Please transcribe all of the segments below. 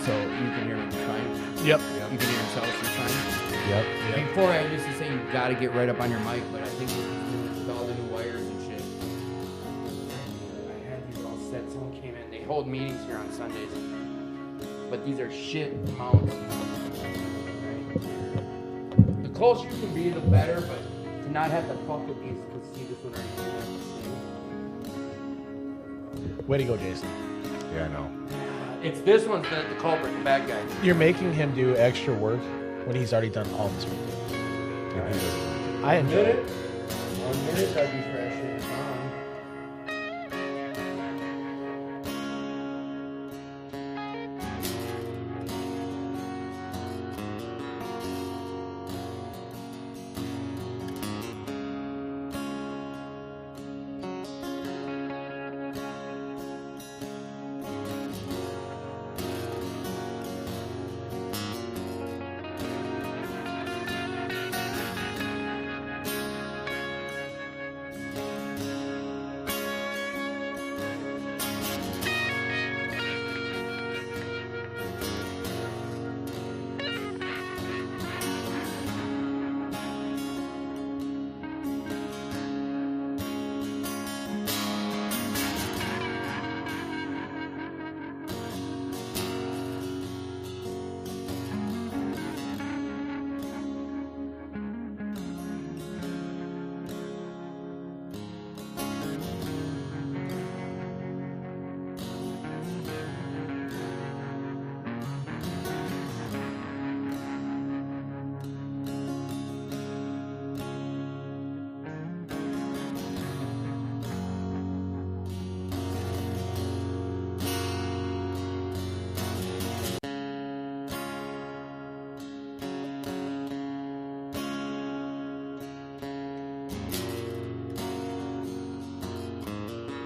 So you can hear him trying. Yep. You can hear yourself trying. Yep. Before I used to say you got to get right up on your mic, but I think with all the new wires and shit, I had these all set. Someone came in. They hold meetings here on Sundays, but these are shit mounts. Right? The closer you can be, the better. But to not have to fuck with these, because see this one right here. Way to go, Jason. Yeah, I know. It's this one's the culprit, the bad guy. You're making him do extra work when he's already done all this work. I enjoy it. 1 minute, I'd be fresh and it's on.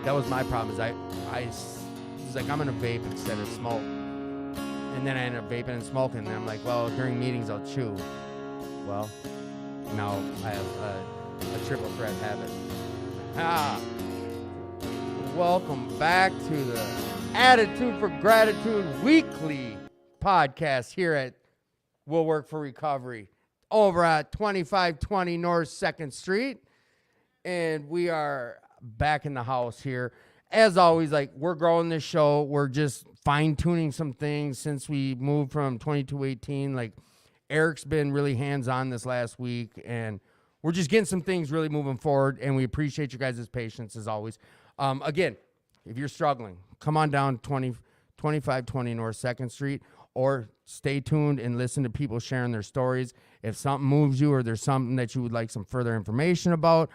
That was my problem. I was like, I'm gonna vape instead of smoke, and then I ended up vaping and smoking. And I'm like, well, during meetings I'll chew. Well, now I have a triple threat habit. Welcome back to the Attitude for Gratitude weekly podcast here at We'll Work for Recovery over at 2520 North 2nd Street, and we are back in the house here. As always, like, we're growing this show. We're just fine-tuning some things since we moved from 2218. Like, Eric's been really hands-on this last week, and we're just getting some things really moving forward, and we appreciate you guys' patience as always. Again, if you're struggling, come on down 2520 North 2nd Street, or stay tuned and listen to people sharing their stories. If something moves you or there's something that you would like some further information about,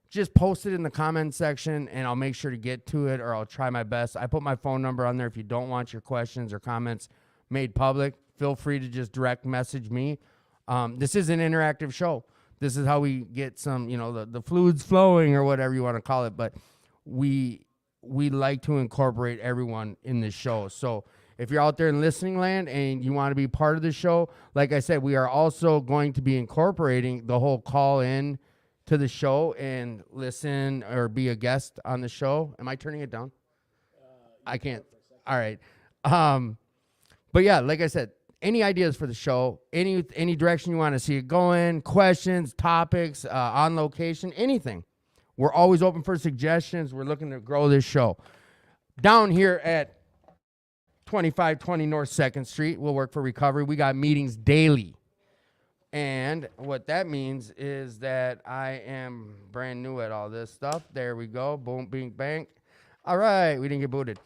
just post it in the comment section, and I'll make sure to get to it, or I'll try my best. I put my phone number on there. If you don't want your questions or comments made public, feel free to just direct message me. This is an interactive show. This is how we get some, the fluids flowing or whatever you want to call it. But we like to incorporate everyone in this show. So if you're out there in listening land and you want to be part of the show, like I said, we are also going to be incorporating the whole call in to the show and listen or be a guest on the show. Am I turning it down? I can't. All right. But yeah, like I said, any ideas for the show, any direction you want to see it going, questions, topics, on location, anything. We're always open for suggestions. We're looking to grow this show. Down here at 2520 North 2nd Street, We'll Work for Recovery. We got meetings daily. And what that means is that I am brand new at all this stuff. There we go. Boom, bing, bang. All right. We didn't get booted.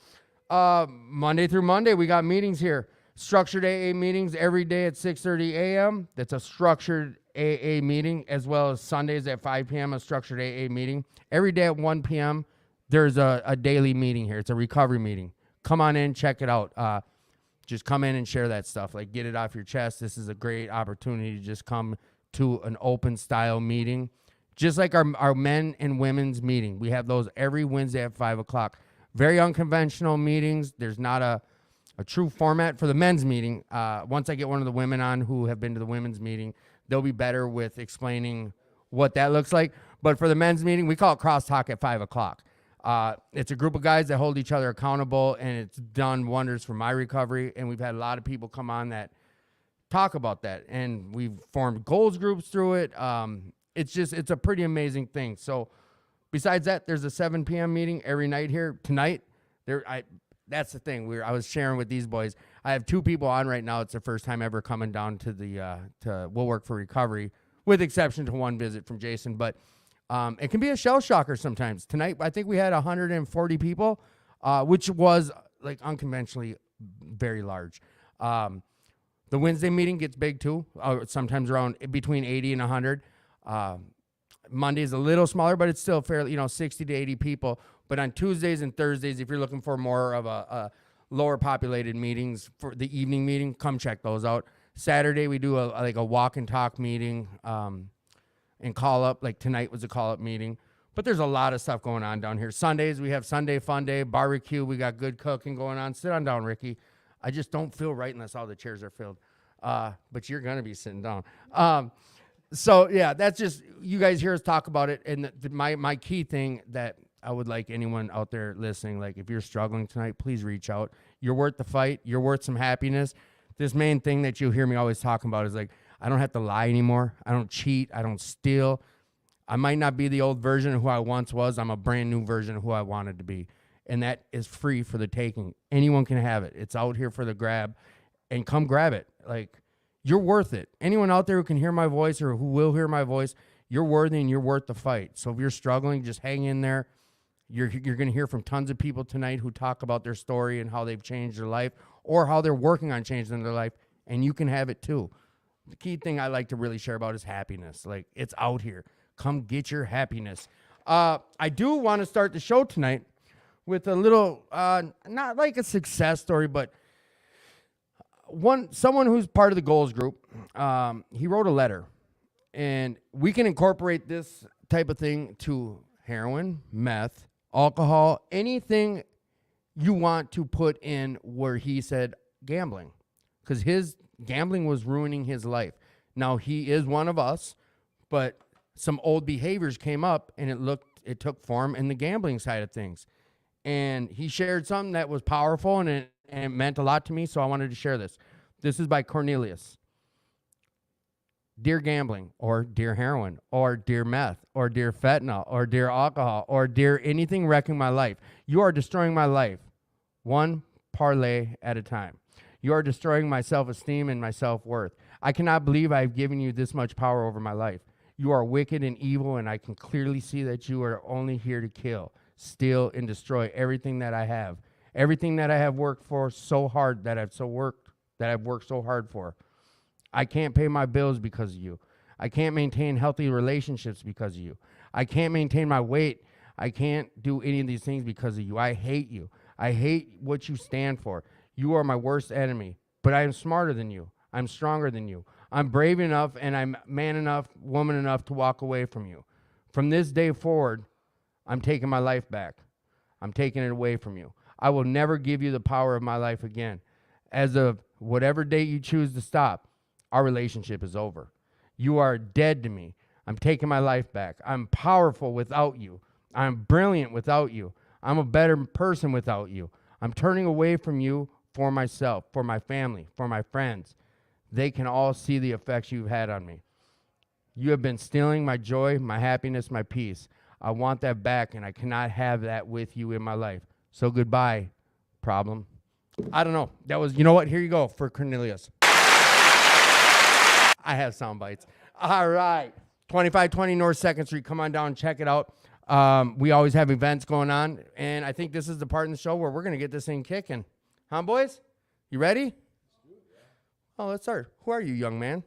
Monday through Monday, we got meetings here. Structured AA meetings every day at 6:30 a.m. That's a structured AA meeting, as well as Sundays at 5 p.m., a structured AA meeting. Every day at 1 p.m., there's a daily meeting here. It's a recovery meeting. Come on in, check it out. Just come in and share that stuff. Like, get it off your chest. This is a great opportunity to just come to an open style meeting. Just like our men and women's meeting. We have those every Wednesday at 5 o'clock. Very unconventional meetings. There's not a true format for the men's meeting. Once I get one of the women on who have been to the women's meeting, they'll be better with explaining what that looks like. But for the men's meeting, we call it crosstalk at 5 o'clock. It's a group of guys that hold each other accountable, and it's done wonders for my recovery. And we've had a lot of people come on that talk about that, and we've formed goals groups through it. It's a pretty amazing thing. So besides that, there's a 7 p.m. meeting every night here. Tonight, that's the thing. I was sharing with these boys. I have 2 people on right now. It's their first time ever coming down to the to We'll Work for Recovery, with exception to one visit from Jason. But it can be a shell shocker sometimes. Tonight, I think we had 140 people, which was like unconventionally very large. The Wednesday meeting gets big too, sometimes around between 80 and 100. Monday is a little smaller, but it's still fairly, 60 to 80 people. But on Tuesdays and Thursdays, if you're looking for more of a lower populated meetings for the evening meeting, come check those out. Saturday, we do a walk and talk meeting and call up. Like tonight was a call up meeting. But there's a lot of stuff going on down here. Sundays, we have Sunday Fun Day, barbecue. We got good cooking going on. Sit on down, Ricky. I just don't feel right unless all the chairs are filled. But you're going to be sitting down. So, yeah, that's just, you guys hear us talk about it. And my key thing that I would like anyone out there listening, like if you're struggling tonight, please reach out. You're worth the fight. You're worth some happiness. This main thing that you'll hear me always talking about is like, I don't have to lie anymore. I don't cheat. I don't steal. I might not be the old version of who I once was. I'm a brand new version of who I wanted to be. And that is free for the taking. Anyone can have it. It's out here for the grab. And come grab it. Like, you're worth it. Anyone out there who can hear my voice or who will hear my voice, you're worthy and you're worth the fight. So if you're struggling, just hang in there. You're going to hear from tons of people tonight who talk about their story and how they've changed their life or how they're working on changing their life, and you can have it too. The key thing I like to really share about is happiness. Like, it's out here. Come get your happiness. I do want to start the show tonight with a little, not like a success story, but someone who's part of the goals group. He wrote a letter, and we can incorporate this type of thing to heroin, meth, alcohol, anything you want to put in where he said gambling, because his gambling was ruining his life. Now, he is one of us, but some old behaviors came up, and it took form in the gambling side of things. And he shared something that was powerful, and it meant a lot to me, so I wanted to share this. This is by Cornelius. Dear gambling, or dear heroin, or dear meth, or dear fentanyl, or dear alcohol, or dear anything wrecking my life. You are destroying my life, one parlay at a time. You are destroying my self-esteem and my self-worth. I cannot believe I have given you this much power over my life. You are wicked and evil, and I can clearly see that you are only here to kill, steal, and destroy everything that I have. Everything that I have worked for so hard, that I've worked so hard for. I can't pay my bills because of you. I can't maintain healthy relationships because of you. I can't maintain my weight. I can't do any of these things because of you. I hate you. I hate what you stand for. You are my worst enemy, but I am smarter than you. I'm stronger than you. I'm brave enough, and I'm man enough, woman enough to walk away from you. From this day forward, I'm taking my life back. I'm taking it away from you. I will never give you the power of my life again. As of whatever date you choose to stop, our relationship is over. You are dead to me. I'm taking my life back. I'm powerful without you. I'm brilliant without you. I'm a better person without you. I'm turning away from you for myself, for my family, for my friends. They can all see the effects you've had on me. You have been stealing my joy, my happiness, my peace. I want that back, and I cannot have that with you in my life. So goodbye, problem. I don't know. That was, you know what? Here you go for Cornelius. I have sound bites. All right. 2520 North 2nd Street. Come on down. Check it out. We always have events going on, and I think this is the part in the show where we're going to get this thing kicking. Huh, boys? You ready? Oh, let's start. Who are you, young man?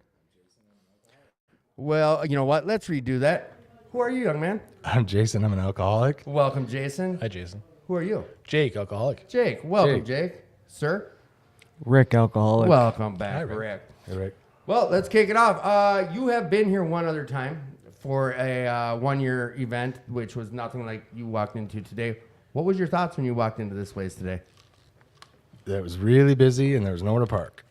Well, you know what? Let's redo that. Who are you, young man? I'm Jason. I'm an alcoholic. Welcome, Jason. Hi, Jason. Who are you? Jake, alcoholic. Jake. Welcome, Jake. Sir? Rick, alcoholic. Welcome back, Hi, Rick. Rick. Hey, Rick. Well, let's kick it off. You have been here one other time for a one-year event, which was nothing like you walked into today. What was your thoughts when you walked into this place today? It was really busy, and there was nowhere to park.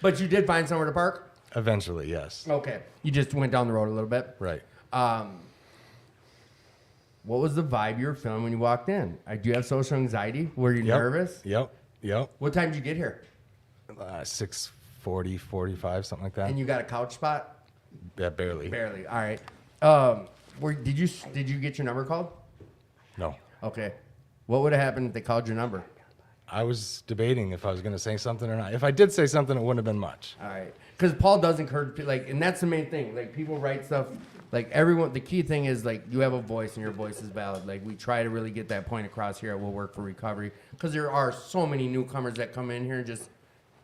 But you did find somewhere to park? Eventually, yes. Okay. You just went down the road a little bit? Right. what was the vibe you were feeling when you walked in? Do you have social anxiety? Were you nervous? Yep. What time did you get here? 6:40, 45, something like that. And you got a couch spot? Yeah, barely. Barely. All right. Did you get your number called? No. Okay. What would have happened if they called your number? I was debating if I was going to say something or not. If I did say something, it wouldn't have been much. All right. Because Paul does encourage, and that's the main thing. Like, people write stuff, everyone, the key thing is, you have a voice and your voice is valid. We try to really get that point across here at We'll Work for Recovery. Because there are so many newcomers that come in here and just,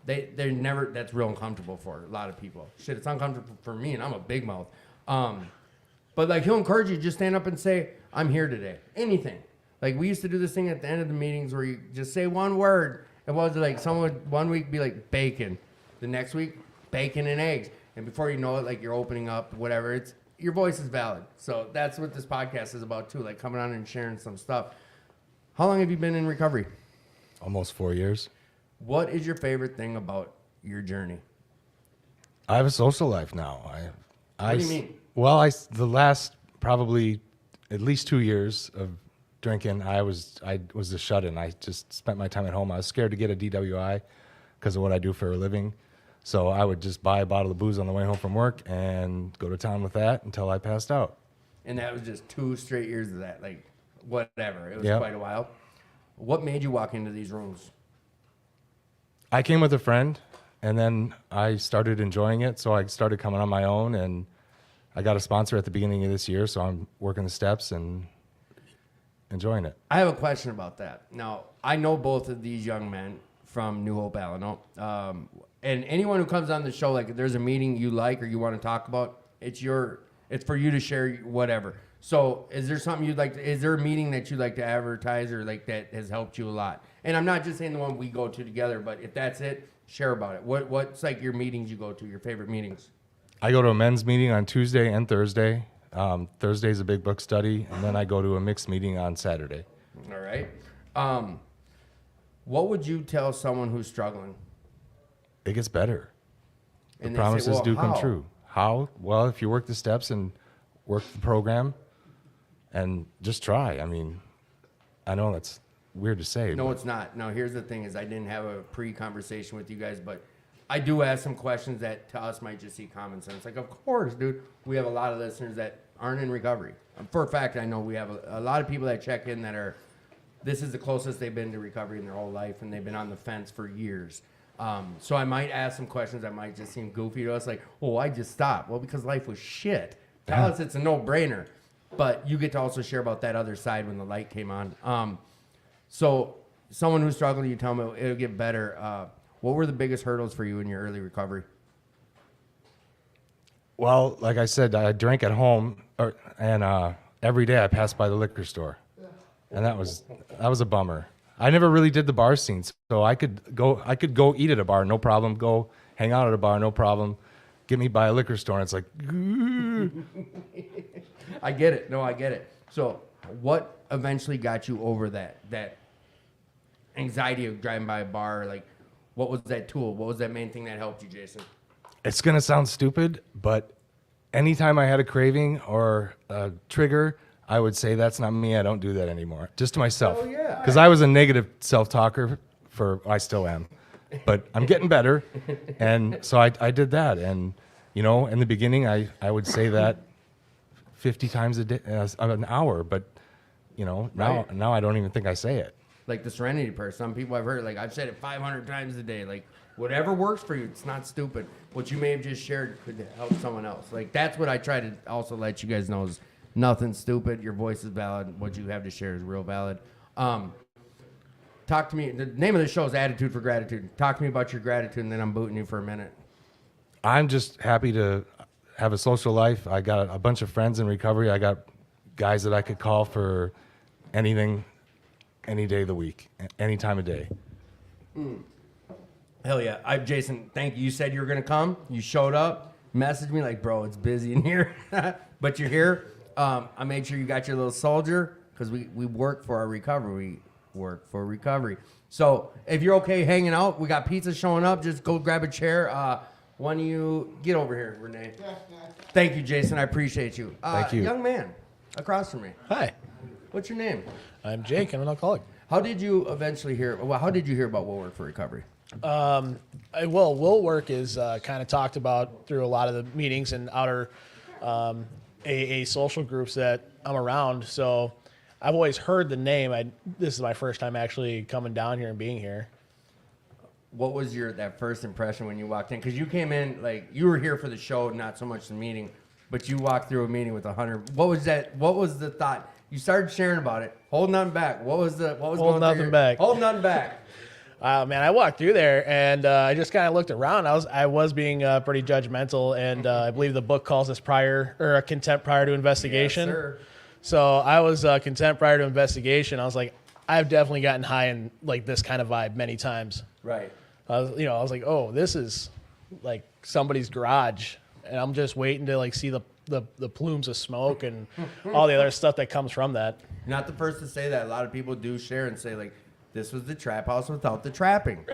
they're never, that's real uncomfortable for a lot of people. Shit, it's uncomfortable for me, and I'm a big mouth. But, he'll encourage you to just stand up and say, I'm here today. Anything. We used to do this thing at the end of the meetings where you just say one word. It was someone would one week be like bacon. The next week, bacon and eggs. And before you know it, you're opening up, whatever. Your voice is valid. So that's what this podcast is about too. Coming on and sharing some stuff. How long have you been in recovery? Almost 4 years. What is your favorite thing about your journey? I have a social life now. What do you mean? Well, the last probably at least 2 years of drinking, I was a shut-in. I just spent my time at home. I was scared to get a DWI because of what I do for a living. So I would just buy a bottle of booze on the way home from work and go to town with that until I passed out. And that was just 2 straight years of that, whatever. It was Yep. quite a while. What made you walk into these rooms? I came with a friend, and then I started enjoying it, so I started coming on my own, and I got a sponsor at the beginning of this year, so I'm working the steps and enjoying it. I have a question about that. Now, I know both of these young men from New Hope, Alano. And anyone who comes on the show, if there's a meeting you like or you want to talk about, it's for you to share whatever. So is there something is there a meeting that you'd like to advertise or that has helped you a lot? And I'm not just saying the one we go to together, but if that's it, share about it. What's your meetings you go to, your favorite meetings? I go to a men's meeting on Tuesday and Thursday. Thursday's a big book study, and then I go to a mixed meeting on Saturday. All right. What would you tell someone who's struggling? It gets better. The And they say, promises well, do how? come true. How? Well, if you work the steps and work the program and just try. I mean, I know that's weird to say. No, but it's not. Now, here's the thing is I didn't have a pre-conversation with you guys, but I do ask some questions that to us might just seem common sense. Of course, dude, we have a lot of listeners that aren't in recovery. For a fact, I know we have a lot of people that check in that this is the closest they've been to recovery in their whole life, and they've been on the fence for years. So I might ask some questions that might just seem goofy to us, why just stop? Well, because life was shit. Tell us it's a no-brainer. But you get to also share about that other side when the light came on. So someone who's struggling, you tell them it'll get better. What were the biggest hurdles for you in your early recovery? Well, like I said, I drank at home, and every day I passed by the liquor store, and that was a bummer. I never really did the bar scene, so I could go eat at a bar, no problem. Go hang out at a bar, no problem. Get me by a liquor store, and it's I get it. No, I get it. So what eventually got you over that anxiety of driving by a bar? What was that tool? What was that main thing that helped you, Jason? It's gonna sound stupid, but anytime I had a craving or a trigger, I would say, that's not me. I don't do that anymore. Just to myself. Oh, yeah. Because I was a negative self-talker I still am, but I'm getting better. And so I did that. And, in the beginning, I would say that 50 times a day, an hour. But, now I don't even think I say it. Like the Serenity Prayer. Some people I've heard, I've said it 500 times a day. Whatever works for you, it's not stupid. What you may have just shared could help someone else. That's what I try to also let you guys know is nothing stupid. Your voice is valid. What you have to share is real valid. Talk to me. The name of the show is Attitude for Gratitude. Talk to me about your gratitude, and then I'm booting you for a minute. I'm just happy to have a social life. I got a bunch of friends in recovery. I got guys that I could call for anything, any day of the week, any time of day. Hell yeah. Jason, thank you. You said you were going to come. You showed up. Messaged me bro, it's busy in here. But you're here. I made sure you got your little soldier because we work for our recovery. We work for recovery. So if you're okay hanging out, we got pizza showing up. Just go grab a chair. Why don't you get over here, Renee? Thank you, Jason. I appreciate you. Thank you. Young man across from me. Hi. What's your name? I'm Jake. I'm an alcoholic. How did you eventually hear? Well, how did you hear about Will Work for Recovery? Will Work is kind of talked about through a lot of the meetings and outer AA social groups that I'm around. So I've always heard the name. This is my first time actually coming down here and being here. What was that first impression when you walked in? Because you came in like you were here for the show, not so much the meeting, but you walked through a meeting with 100. What was that? What was the thought? You started sharing about it. Hold nothing back. What was Hold nothing back. Hold nothing back. Man, I walked through there and I just kind of looked around. I was being pretty judgmental, and I believe the book calls this contempt prior to investigation. Yes, sir. So I was contempt prior to investigation. I was like, I've definitely gotten high in like this kind of vibe many times. Right. I was like, oh, this is like somebody's garage, and I'm just waiting to like see the plumes of smoke and all the other stuff that comes from that. You're not the first to say that. A lot of people do share and say like, this was the trap house without the trapping.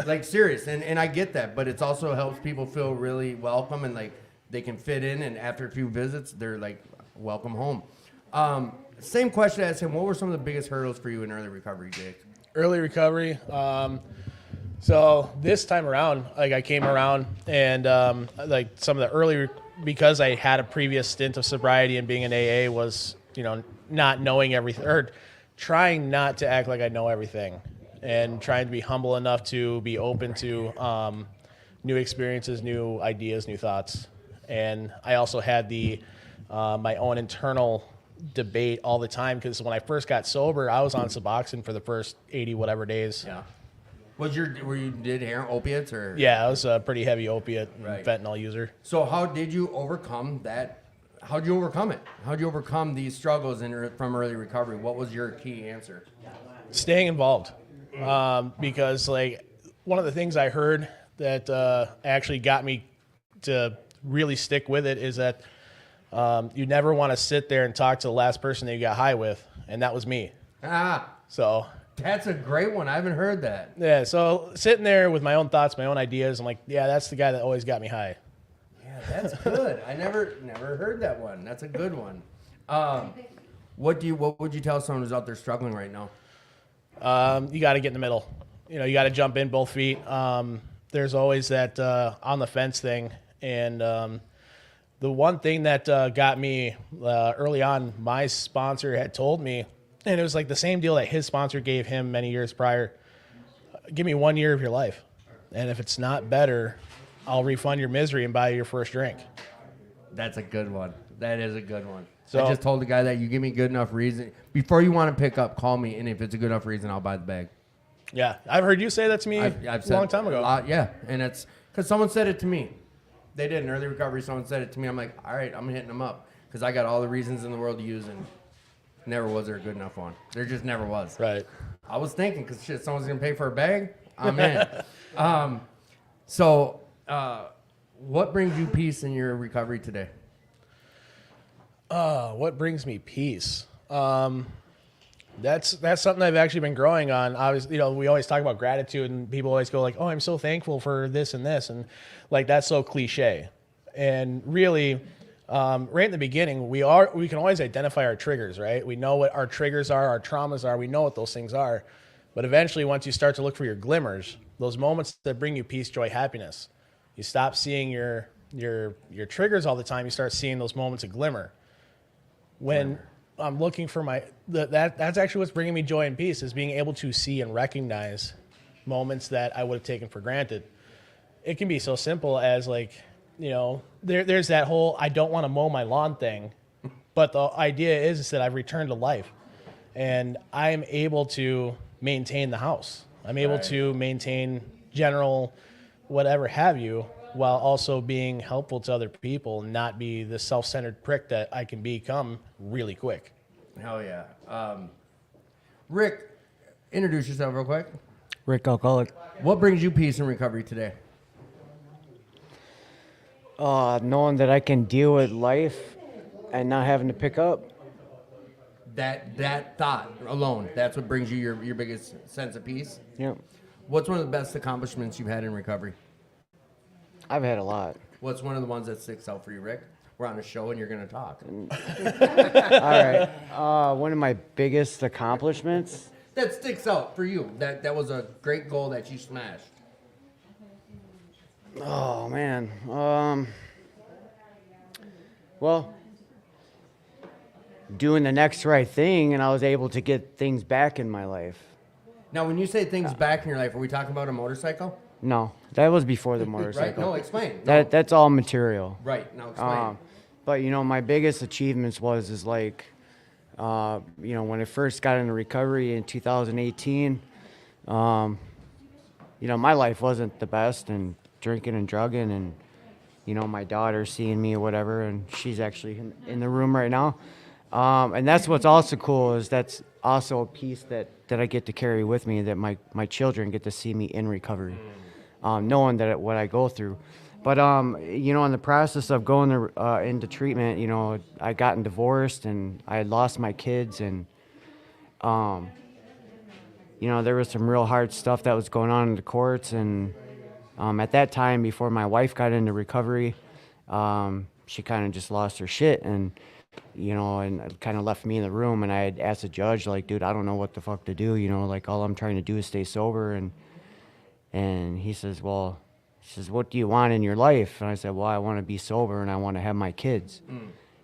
Like serious, and I get that, but it also helps people feel really welcome and like they can fit in. And after a few visits, they're like, welcome home. Same question I asked him. What were some of the biggest hurdles for you in early recovery, Jake? Early recovery. So this time around, like I came around and like some of the early, because I had a previous stint of sobriety and being in AA was, not knowing everything or trying not to act like I know everything and trying to be humble enough to be open to new experiences, new ideas, new thoughts. And I also had my own internal debate all the time because when I first got sober, I was on Suboxone for the first 80 whatever days. Yeah. Were you did heroin opiates or? Yeah, I was a pretty heavy opiate Right. fentanyl user. So how did you overcome that? How'd you overcome it? How'd you overcome these struggles from early recovery? What was your key answer? Staying involved, because like one of the things I heard that actually got me to really stick with it is that you never want to sit there and talk to the last person that you got high with, and that was me. So That's a great one. I haven't heard that. yeah, so sitting there with my own thoughts, my own ideas, I'm like, yeah, that's the guy that always got me high. Yeah, that's good. I never heard that one. That's a good one. What would you tell someone who's out there struggling right now? You got to get in the middle. You got to jump in both feet. There's always that on the fence thing. And the one thing that got me early on, my sponsor had told me, and it was like the same deal that his sponsor gave him many years prior. Give me 1 year of your life. And if it's not better, I'll refund your misery and buy you your first drink. That's a good one. That is a good one. So, I just told the guy that you give me good enough reason. Before you want to pick up, call me. And if it's a good enough reason, I'll buy the bag. yeah, I've heard you say that to me I've a said long time ago. A lot, yeah. And it's because someone said it to me. They did in early recovery. Someone said it to me. I'm like, all right, I'm hitting them up. Because I got all the reasons in the world to use, and never was there a good enough one. There just never was. Right. I was thinking, because shit, someone's going to pay for a bag, I'm in. So what brings you peace in your recovery today? What brings me peace? That's something I've actually been growing on. Obviously, we always talk about gratitude, and people always go like, "Oh, I'm so thankful for this and this," and like that's so cliche. And really, right in the beginning, we can always identify our triggers, right? We know what our triggers are, our traumas are. We know what those things are. But eventually, once you start to look for your glimmers, those moments that bring you peace, joy, happiness, you stop seeing your triggers all the time. You start seeing those moments of glimmer. When I'm looking for that's actually what's bringing me joy and peace, is being able to see and recognize moments that I would have taken for granted. It can be so simple as like, there's that whole I don't want to mow my lawn thing, but the idea is that I've returned to life and I'm able to maintain the house. I'm able to maintain general whatever have you, while also being helpful to other people and not be the self-centered prick that I can become really quick. Hell yeah. Rick, introduce yourself real quick. Rick Alcoholic. What brings you peace in recovery today? Knowing that I can deal with life and not having to pick up. That thought alone, that's what brings you your biggest sense of peace? Yep. What's one of the best accomplishments you've had in recovery? I've had a lot. What's one of the ones that sticks out for you, Rick? We're on a show and you're going to talk. All right. One of my biggest accomplishments. That sticks out for you. That was a great goal that you smashed. Oh man. Well, doing the next right thing, and I was able to get things back in my life. Now, when you say things back in your life, are we talking about a motorcycle? No, that was before the motorcycle. Right? No, explain. No. That's all material. Right. Now, explain. But my biggest achievements is like, when I first got into recovery in 2018, my life wasn't the best, and drinking and drugging, and my daughter seeing me or whatever, and she's actually in the room right now. And that's what's also cool, is that's also a piece that I get to carry with me, that my children get to see me in recovery, knowing that what I go through. But in the process of going into treatment, I gotten divorced, and I had lost my kids, and there was some real hard stuff that was going on in the courts, and at that time, before my wife got into recovery, she kind of just lost her shit, and and kind of left me in the room, and I had asked the judge, like, dude, I don't know what the fuck to do, like, all I'm trying to do is stay sober, and he says, what do you want in your life? And I said, well, I want to be sober, and I want to have my kids.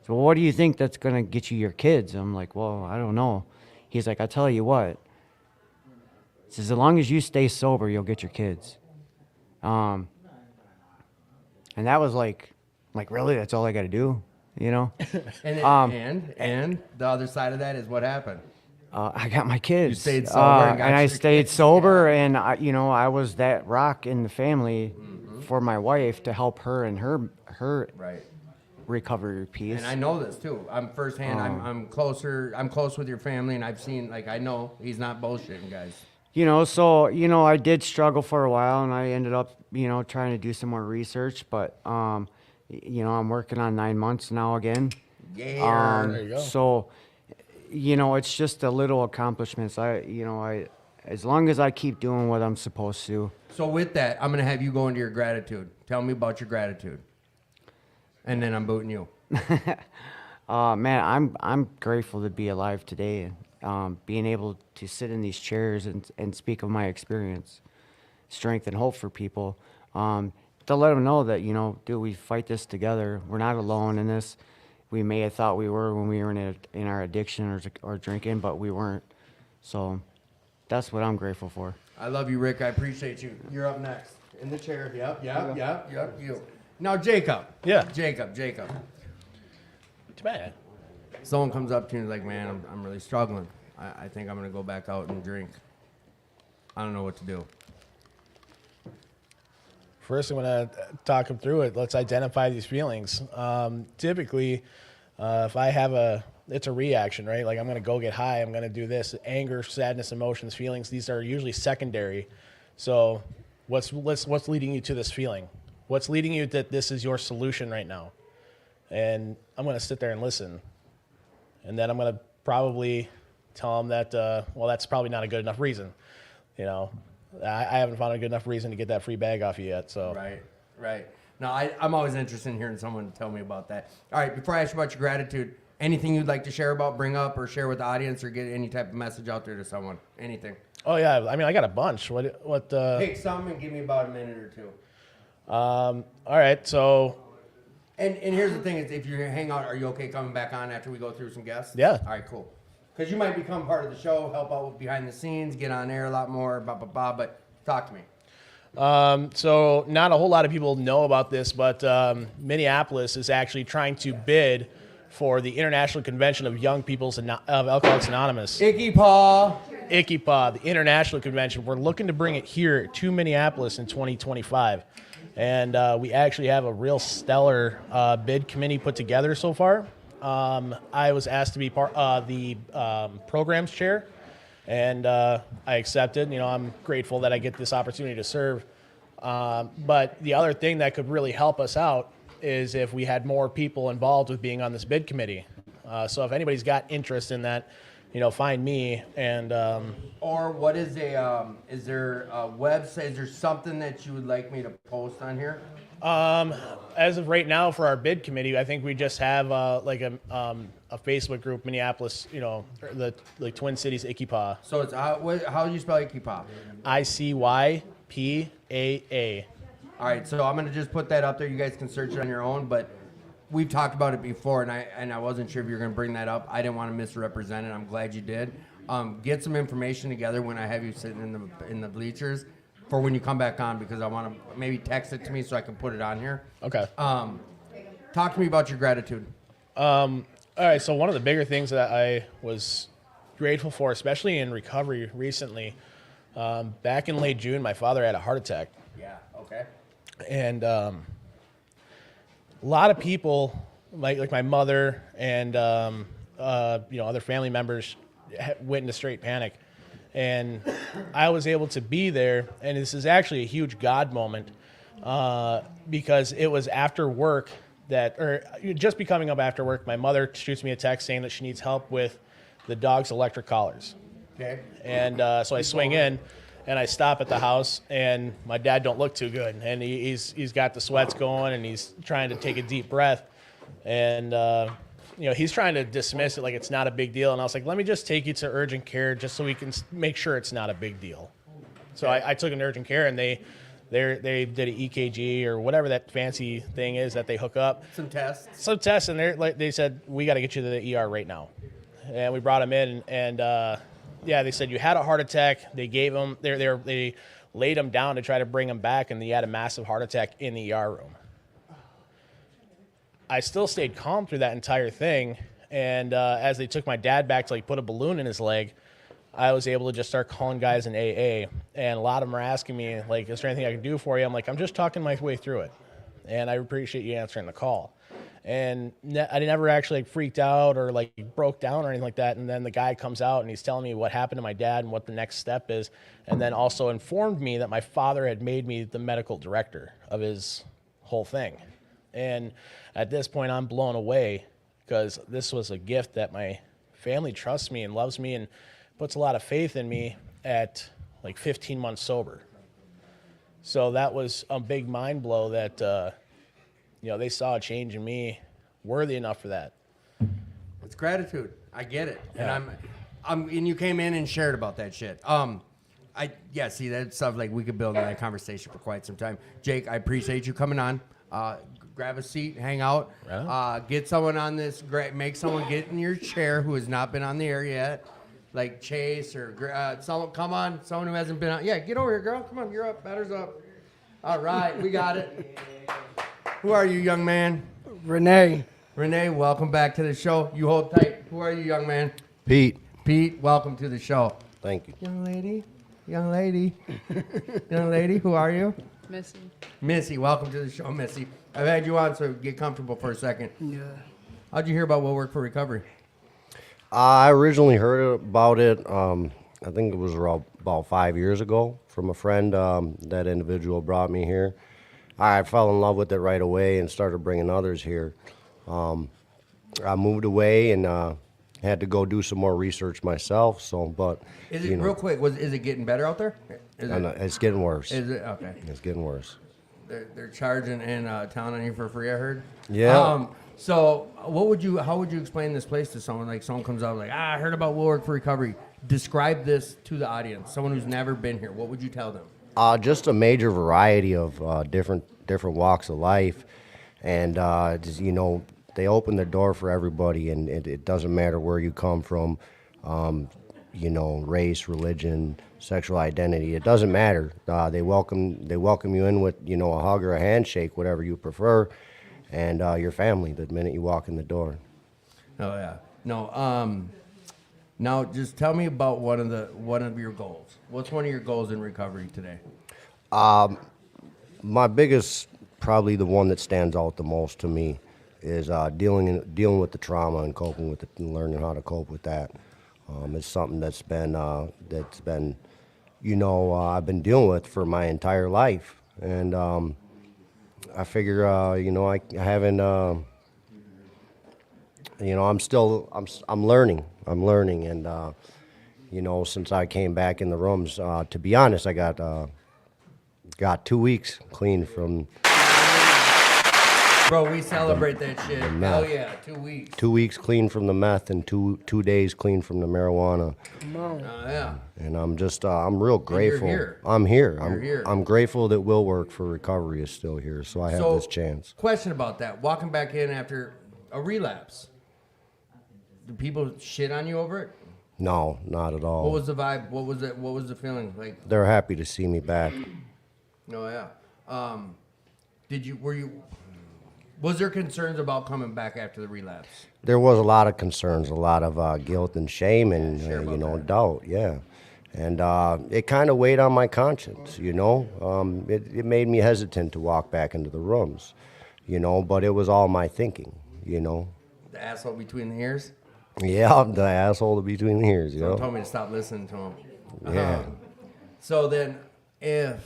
So, well, what do you think that's going to get you your kids? I'm like, well, I don't know. He's like, I tell you what. He says, as long as you stay sober, you'll get your kids. And that was like really, that's all I got to do, And the other side of that is what happened. I got my kids. You stayed sober, and I stayed sober, and I was that rock in the family for my wife to help her in her right. recovery piece. And I know this too. I'm firsthand. I'm closer. I'm close with your family, and I've seen, I know he's not bullshitting, guys. So I did struggle for a while, and I ended up trying to do some more research, but I'm working on 9 months now again. Yeah. There you go. So it's just a little accomplishments. I as long as I keep doing what I'm supposed to. So with that, I'm gonna have you go into your gratitude. Tell me about your gratitude, and then I'm booting you. Man, I'm grateful to be alive today. Being able to sit in these chairs and speak of my experience, strength and hope for people. To let them know that dude, we fight this together. We're not alone in this. We may have thought we were when we were in our addiction or drinking, but we weren't. So that's what I'm grateful for. I love you, Rick. I appreciate you. You're up next in the chair. Yep. You. Now, Jacob. Yeah. Jacob. Too bad. Someone comes up to you and is like, man, I'm really struggling. I think I'm going to go back out and drink. I don't know what to do. First, I'm going to talk them through it. Let's identify these feelings. Typically, if I have it's a reaction, right? Like, I'm going to go get high. I'm going to do this. Anger, sadness, emotions, feelings, these are usually secondary. So what's leading you to this feeling? What's leading you that this is your solution right now? And I'm going to sit there and listen. And then I'm going to probably tell them that, that's probably not a good enough reason. I haven't found a good enough reason to get that free bag off you yet. So Right. No, I'm always interested in hearing someone tell me about that. All right, before I ask you about your gratitude, anything you'd like to share about, bring up, or share with the audience, or get any type of message out there to someone? Anything? Oh yeah, I mean, I got a bunch. What? Pick some and give me about a minute or two. All right, so. And here's the thing: is if you hang out, are you okay coming back on after we go through some guests? Yeah. All right, cool. Because you might become part of the show, help out with behind the scenes, get on air a lot more, but talk to me. So not a whole lot of people know about this, but Minneapolis is actually trying to bid for the International Convention of Young People's of Alcoholics Anonymous. Icky Paw, the International Convention. We're looking to bring it here to Minneapolis in 2025. And we actually have a real stellar bid committee put together so far. I was asked to be part of the programs chair, and I accepted. I'm grateful that I get this opportunity to serve. But the other thing that could really help us out is if we had more people involved with being on this bid committee. So if anybody's got interest in that, find me. And or what is is there a website? Is there something that you would like me to post on here? As of right now, for our bid committee, I think we just have a Facebook group, Minneapolis, the Twin Cities Ikipa. So it's how do you spell Ikipa? ICYPAA. All right, so I'm gonna just put that up there. You guys can search it on your own, but we've talked about it before, and I wasn't sure if you were gonna bring that up. I didn't want to misrepresent it. I'm glad you did. Get some information together when I have you sitting in the bleachers for when you come back on, because I want to maybe text it to me so I can put it on here. Okay. Talk to me about your gratitude. All right, so one of the bigger things that I was grateful for, especially in recovery recently, back in late June, my father had a heart attack. Yeah. Okay. And a lot of people, like my mother and other family members, went into straight panic. And I was able to be there, and this is actually a huge God moment, because it was after work just becoming up after work, my mother shoots me a text saying that she needs help with the dog's electric collars. Okay. And so I swing in, and I stop at the house, and my dad don't look too good, and he's got the sweats going, and he's trying to take a deep breath, and he's trying to dismiss it like it's not a big deal. And I was like, let me just take you to urgent care just so we can make sure it's not a big deal. So I took him to urgent care, and they did an EKG or whatever that fancy thing is that they hook up. Some tests, and they said, we got to get you to the ER right now. And we brought him in, and they said you had a heart attack. They gave him, they laid him down to try to bring him back, and he had a massive heart attack in the ER room. I still stayed calm through that entire thing, and as they took my dad back to put a balloon in his leg, I was able to just start calling guys in AA, and a lot of them are asking me, is there anything I can do for you? I'm like, I'm just talking my way through it, and I appreciate you answering the call. And I never actually freaked out or broke down or anything like that. And then the guy comes out and he's telling me what happened to my dad and what the next step is, and then also informed me that my father had made me the medical director of his whole thing. And at this point, I'm blown away, because this was a gift that my family trusts me and loves me and puts a lot of faith in me at 15 months sober. So that was a big mind blow that, they saw a change in me worthy enough for that. It's gratitude. I get it. Yeah. And and you came in and shared about that shit. See, that stuff we could build on that conversation for quite some time. Jake, I appreciate you coming on. Grab a seat, hang out, get someone on this, make someone get in your chair who has not been on the air yet, like Chase or someone. Come on, someone who hasn't been on. Yeah, get over here, girl. Come on, you're up. Batter's up. All right, we got it. Who are you, young man? Renee. Renee, welcome back to the show. You hold tight. Who are you, young man? Pete. Pete, welcome to the show. Thank you. Young lady, young lady, young lady. Who are you? Missy. Missy, welcome to the show, Missy. I've had you on, so get comfortable for a second. Yeah. How'd you hear about Will Work for Recovery? I originally heard about it, I think it was about 5 years ago from a friend. That individual brought me here. I fell in love with it right away and started bringing others here. I moved away and had to go do some more research myself. Is it real quick? Is it getting better out there? It's getting worse. Is it okay? It's getting worse. They're charging in town on you for free, I heard. Yeah. So how would you explain this place to someone? Someone comes out I heard about Will Work for Recovery. Describe this to the audience. Someone who's never been here. What would you tell them? Just a major variety of different walks of life, and they open the door for everybody, and it doesn't matter where you come from, race, religion, sexual identity. It doesn't matter. They welcome you in with a hug or a handshake, whatever you prefer, and your family the minute you walk in the door. Oh yeah. No. Now just tell me about one of your goals. What's one of your goals in recovery today? My biggest, probably the one that stands out the most to me, is dealing with the trauma and coping with it and learning how to cope with that. It's something that's been I've been dealing with for my entire life, and I figure I haven't I'm learning, and since I came back in the rooms, to be honest, I got 2 weeks clean from Bro, we celebrate that shit. Hell meth. yeah, 2 weeks. 2 weeks clean from the meth and two days clean from the marijuana. Come on. Oh, yeah. And I'm just, I'm real grateful. here. I'm here. You're here. I'm grateful that Will Work for Recovery is still here, so I have this chance. Question about that. Walking back in after a relapse. Do people shit on you over it? No, not at all. What was the vibe? What was it? What was the feeling like? They're happy to see me back. Oh yeah. Was there concerns about coming back after the relapse? There was a lot of concerns, a lot of guilt and shame and, share about that. doubt, yeah. And it kind of weighed on my conscience, It made me hesitant to walk back into the rooms, but it was all my thinking, The asshole between the ears? Yeah, the asshole between the ears, Someone told me to stop listening to him. Yeah. So then, if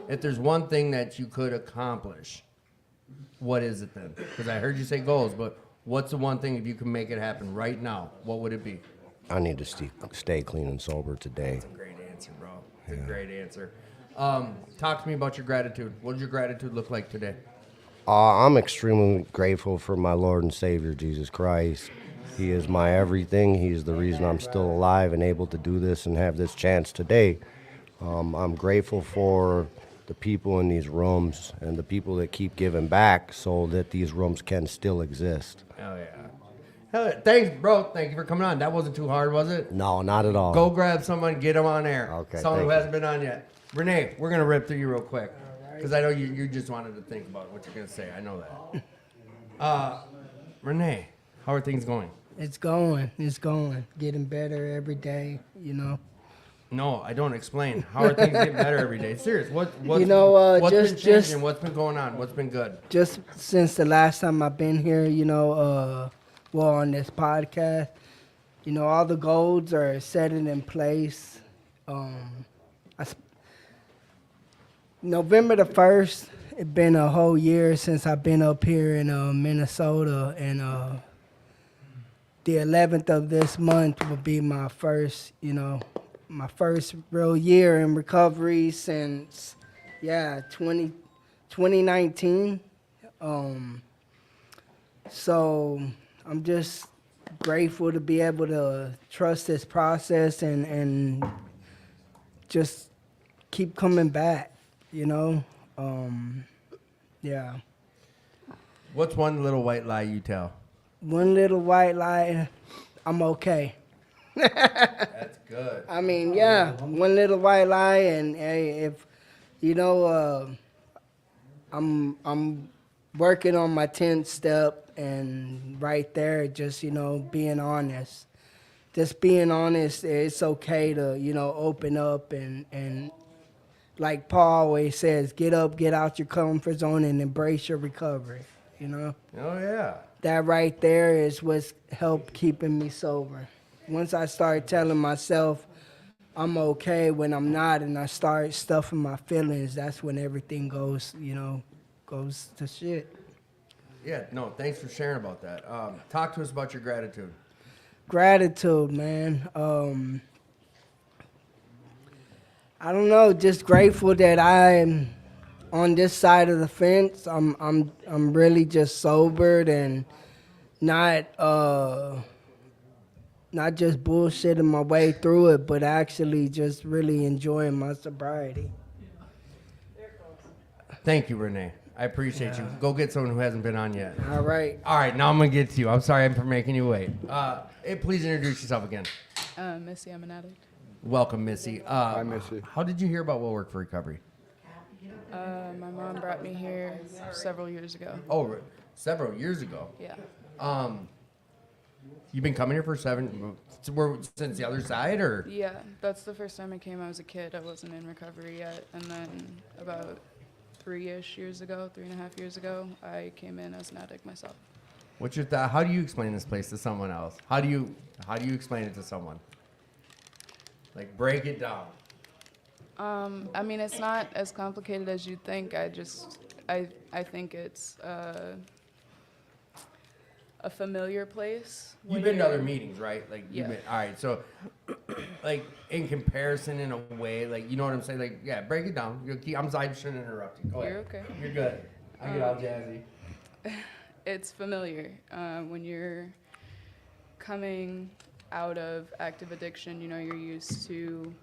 there's one thing that you could accomplish, what is it then? Because I heard you say goals, but what's the one thing if you can make it happen right now? What would it be? I need to stay clean and sober today. That's a great answer, bro. It's a great answer. Talk to me about your gratitude. What does your gratitude look like today? I'm extremely grateful for my Lord and Savior, Jesus Christ. He is my everything. He is the reason I'm still alive and able to do this and have this chance today. I'm grateful for the people in these rooms and the people that keep giving back so that these rooms can still exist. Hell yeah. Hell yeah. Thanks, bro. Thank you for coming on. That wasn't too hard, was it? No, not at all. Go grab someone, get them on air. Okay, Someone who thank you. hasn't been on yet. Renee, we're going to rip through you real quick. Because I know you just wanted to think about what you're going to say. I know that. Renee, how are things going? It's going. Getting better every day, No, I don't explain. How are things getting better every day? Serious. What's been changing? just- What's been going on? What's been good? Just since the last time I've been here, on this podcast, all the goals are set in place. November the 1st, it's been a whole year since I've been up here in Minnesota, and the 11th of this month will be my first, my first real year in recovery since, 2019. So I'm just grateful to be able to trust this process and just keep coming back, yeah. What's one little white lie you tell? One little white lie, I'm okay. That's good. I mean, yeah, one little white lie, and hey, if I'm working on my 10th step, and right there, just being honest. Just being honest, it's okay to open up and like Paul always says, get up, get out your comfort zone, and embrace your recovery. Oh yeah. That right there is what's helped keeping me sober. Once I start telling myself I'm okay when I'm not, and I start stuffing my feelings, that's when everything goes to shit. Yeah. No. Thanks for sharing about that. Talk to us about your gratitude. Gratitude, man. I don't know, just grateful that I'm on this side of the fence. I'm really just sobered and not just bullshitting my way through it, but actually just really enjoying my sobriety. Thank you, Renee. I appreciate you. Go get someone who hasn't been on yet. All right. All right, now I'm going to get to you. I'm sorry for making you wait. Please introduce yourself again. Missy, I'm an addict. Welcome, Missy. Hi, Missy. How did you hear about Will Work for Recovery? My mom brought me here several years ago. Oh, several years ago. Yeah. You've been coming here for since the other side, or? Yeah, that's the first time I came. I was a kid. I wasn't in recovery yet. And then about 3.5 years ago, I came in as an addict myself. What's your thought? How do you explain this place to someone else? How do you explain it to someone? Like, break it down. I mean, it's not as complicated as you'd think. I think it's a familiar place. You've been to other meetings, right? Like, Yeah. All right, so, like, in comparison, in a way, like, you know what I'm saying? Like, yeah, break it down. I shouldn't interrupt you. Go ahead. You're okay. You're good. I get all jazzy. It's familiar. When you're coming out of active addiction, you know, you're used to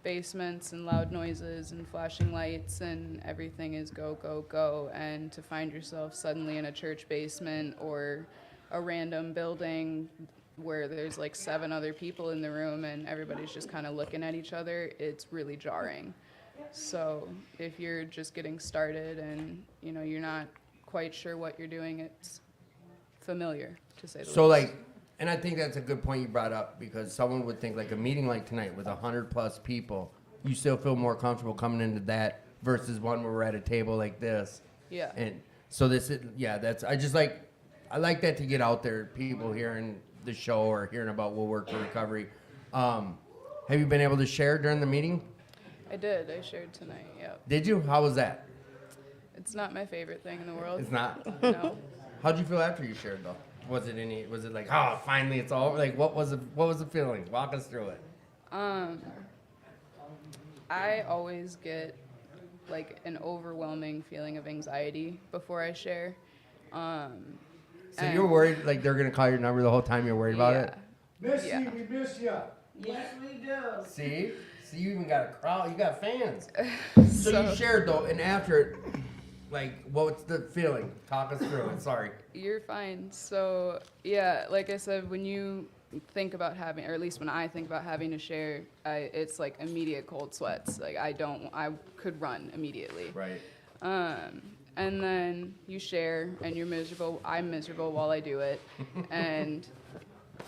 basements and loud noises and flashing lights and everything is go, go, go. And to find yourself suddenly in a church basement or a random building where there's like 7 other people in the room and everybody's just kind of looking at each other, it's really jarring. So if you're just getting started and, you know, you're not quite sure what you're doing, it's familiar, to say the least. So, like, and I think that's a good point you brought up, because someone would think, like, a meeting like tonight with 100+ people, you still feel more comfortable coming into that versus one where we're at a table like this. Yeah. And so this is, yeah, that's, I like that to get out there, people hearing the show or hearing about We'll Work for Recovery. Have you been able to share during the meeting? I did. I shared tonight, yep. Did you? How was that? It's not my favorite thing in the world. It's not? No. How'd you feel after you shared, though? Was it like, oh, finally it's all over? Like, what was the feeling? Walk us through it. I always get like an overwhelming feeling of anxiety before I share. So and- you're worried, like, they're going to call your number the whole time you're worried about it? Miss Yeah. you, we miss you. Yes, we do. See, you even got a crowd. You got fans. So you shared, though, and after it, like, what's the feeling? Talk us through it. Sorry. You're fine. So, yeah, like I said, when you think about having, or at least when I think about having to share, it's like immediate cold sweats. Like, I could run immediately. Right. And then you share, and you're miserable. I'm miserable while I do it. And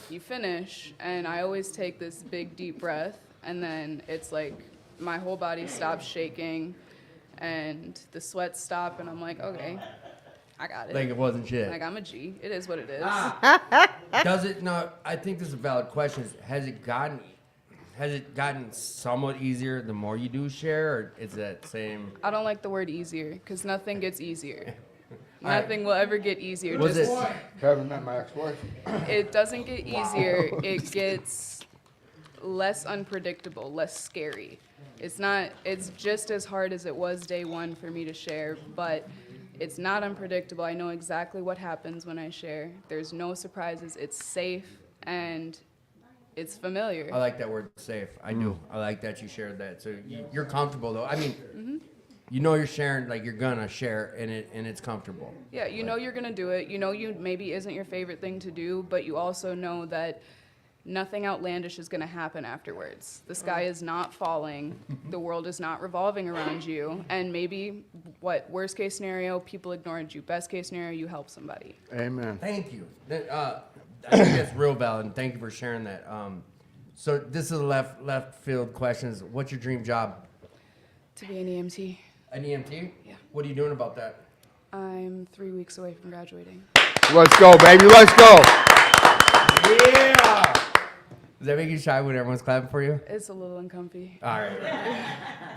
you finish, and I always take this big, deep breath, and then it's like my whole body stops shaking, and the sweats stop, and I'm like, okay, I got it. Like it wasn't shit. Like, I'm a G. It is what it is. Does it not? I think this is a valid question. Has it gotten somewhat easier the more you do share, or is that same? I don't like the word easier, because nothing gets easier. All right. Nothing will ever get easier. Was Just, it? Haven't met my ex-wife. It doesn't get easier. It gets less unpredictable, less scary. It's just as hard as it was day one for me to share, but it's not unpredictable. I know exactly what happens when I share. There's no surprises. It's safe and it's familiar. I like that word, safe. I do. I like that you shared that. So you're comfortable, though. I mean, you know you're sharing, like you're gonna share, and it's comfortable. Yeah, you know you're gonna do it. You know you maybe isn't your favorite thing to do, but you also know that nothing outlandish is gonna happen afterwards. The sky is not falling. The world is not revolving around you. And maybe, worst case scenario, people ignored you. Best case scenario, you help somebody. Amen. Thank you. I think that's real valid, and thank you for sharing that. So this is a left field questions. What's your dream job? To be an EMT. An EMT? Yeah. What are you doing about that? I'm 3 weeks away from graduating. Let's go, baby. Let's go. Yeah. Does that make you shy when everyone's clapping for you? It's a little uncomfy. All right.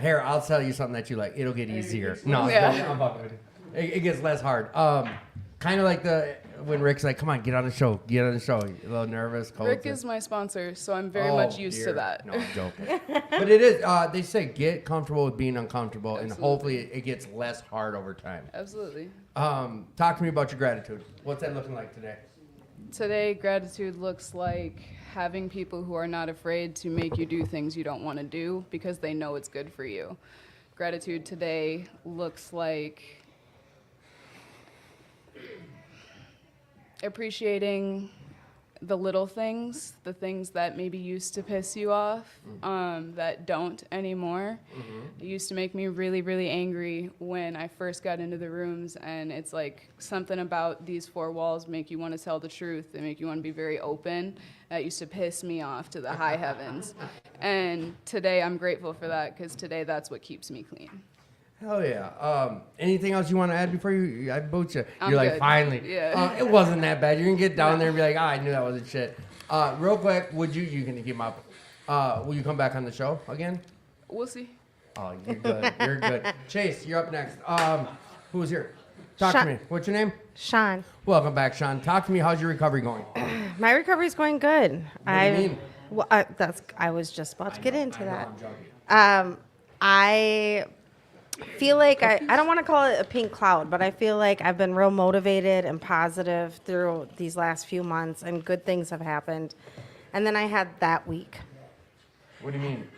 Here, I'll tell you something that you like. It'll get easier. No, Yeah. I'm fucking with you. It gets less hard. Kind of like when Rick's like, "Come on, get on the show. Get on the show." You're a little nervous. Cold. Rick is my sponsor, so I'm very much used to that. No, I'm joking. But it is. They say get comfortable with being uncomfortable, and Absolutely. hopefully it gets less hard over time. Absolutely. Talk to me about your gratitude. What's that looking like today? Today, gratitude looks like having people who are not afraid to make you do things you don't want to do because they know it's good for you. Gratitude today looks like appreciating the little things, the things that maybe used to piss you off, that don't anymore. It used to make me really, really angry when I first got into the rooms, and it's like something about these four walls make you want to tell the truth. They make you want to be very open. That used to piss me off to the high heavens. And today I'm grateful for that, because today that's what keeps me clean. Hell yeah. Anything else you want to add before I boot you? I'm You're like, good. finally. Yeah. It wasn't that bad. You're going to get down there and be like, I knew that wasn't shit. Real quick, you can keep up. Will you come back on the show again? We'll see. Oh, you're good. You're good. Chase, you're up next. Who's here? Talk to Sean. me. What's your name? Sean, Welcome back, Sean. Talk to me. How's your recovery going? my recovery's going good. What do you mean? Well, I was just about to get into I know, that. I'm joking. I feel like I don't want to call it a pink cloud, but I feel like I've been real motivated and positive through these last few months, and good things have happened. And then I had that week, What do you mean?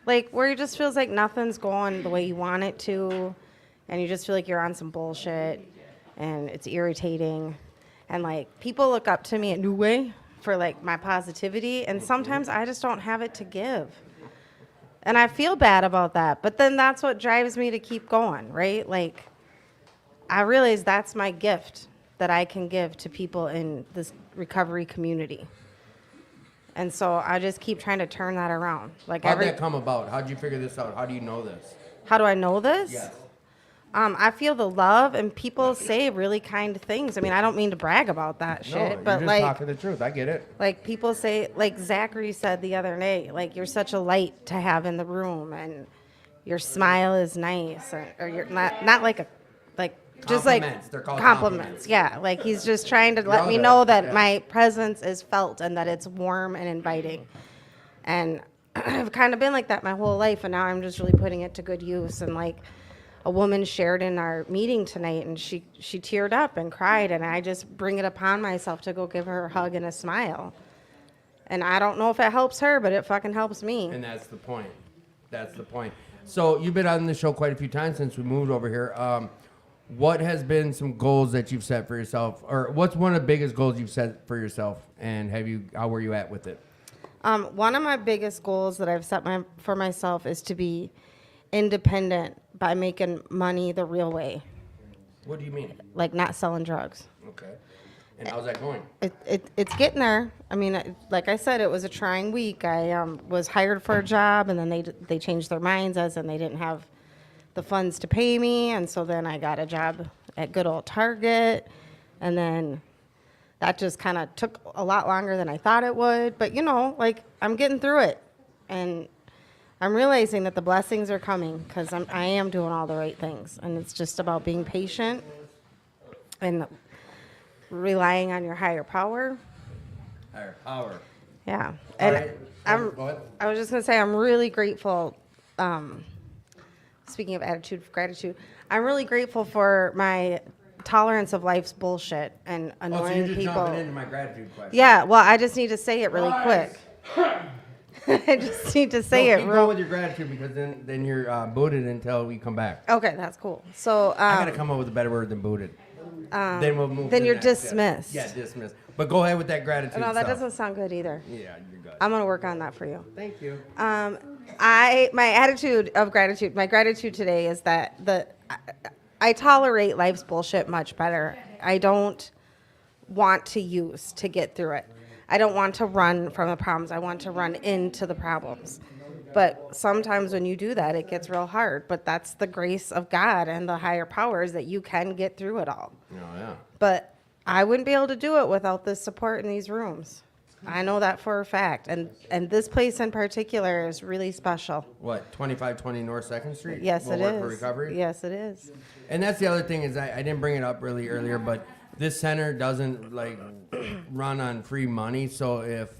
like where it just feels like nothing's going the way you want it to, and you just feel like you're on some bullshit, and it's irritating, and like people look up to me at New Way for like my positivity, and sometimes I just don't have it to give. And I feel bad about that, but then that's what drives me to keep going, right? Like, I realize that's my gift that I can give to people in this recovery community. And so I just keep trying to turn that around. Like How'd that come about? How'd you figure this out? How do you know this? How do I know this? Yes. I feel the love, and people say really kind things. I mean, I don't mean to brag about that shit, No, but you're just like, talking the truth. I get it. like people say, like Zachary said the other day, like you're such a light to have in the room, and your smile is nice, or you're not like a, like just like Compliments. They're called compliments. Yeah, like he's just trying to let all me that, know that yeah. my presence is felt and that it's warm and inviting. And I've kind of been like that my whole life, and now I'm just really putting it to good use. And like a woman shared in our meeting tonight, and she teared up and cried, and I just bring it upon myself to go give her a hug and a smile. And I don't know if it helps her, but it fucking helps me. And that's the point. That's the point. So you've been on the show quite a few times since we moved over here. What has been some goals that you've set for yourself, or what's one of the biggest goals you've set for yourself, and how were you at with it? One of my biggest goals that I've set for myself is to be independent by making money the real way, What do you mean? like not selling drugs. Okay. And how's that going? It's getting there. I mean, like I said, it was a trying week. I was hired for a job, and then they changed their minds as in they didn't have the funds to pay me, and so then I got a job at good old Target, and then that just kind of took a lot longer than I thought it would. But you know, like I'm getting through it, and I'm realizing that the blessings are coming because I am doing all the right things, and it's just about being patient and relying on your higher power. Higher power. Yeah, All and right. Go ahead. I was just gonna say I'm really grateful. Speaking of attitude of gratitude, I'm really grateful for my tolerance of life's bullshit and Oh, annoying so you're just people. jumping into my gratitude question. Yeah, well, I just need to say it really quick. I just need to say it keep real. going with your gratitude because then you're booted until we come back. Okay, that's cool. So I gotta come up with a better word than booted. Then we'll move. then to the you're next, yeah. dismissed. Yeah, dismissed. But go ahead with that gratitude. No, that stuff. doesn't sound good either. Yeah, you're good. I'm gonna work on that for you. Thank you. My attitude of gratitude, my gratitude today is that I tolerate life's bullshit much better. I don't want to use to get through it. I don't want to run from the problems. I want to run into the problems. But sometimes when you do that, it gets real hard. But that's the grace of God and the higher powers that you can get through it all. Oh yeah. But I wouldn't be able to do it without the support in these rooms. I know that for a fact. And this place in particular is really special. What? 2520 North 2nd Street. Yes, Will it Work for is. recovery. Yes, it is. And that's the other thing is I didn't bring it up really earlier, but this center doesn't like run on free money. So if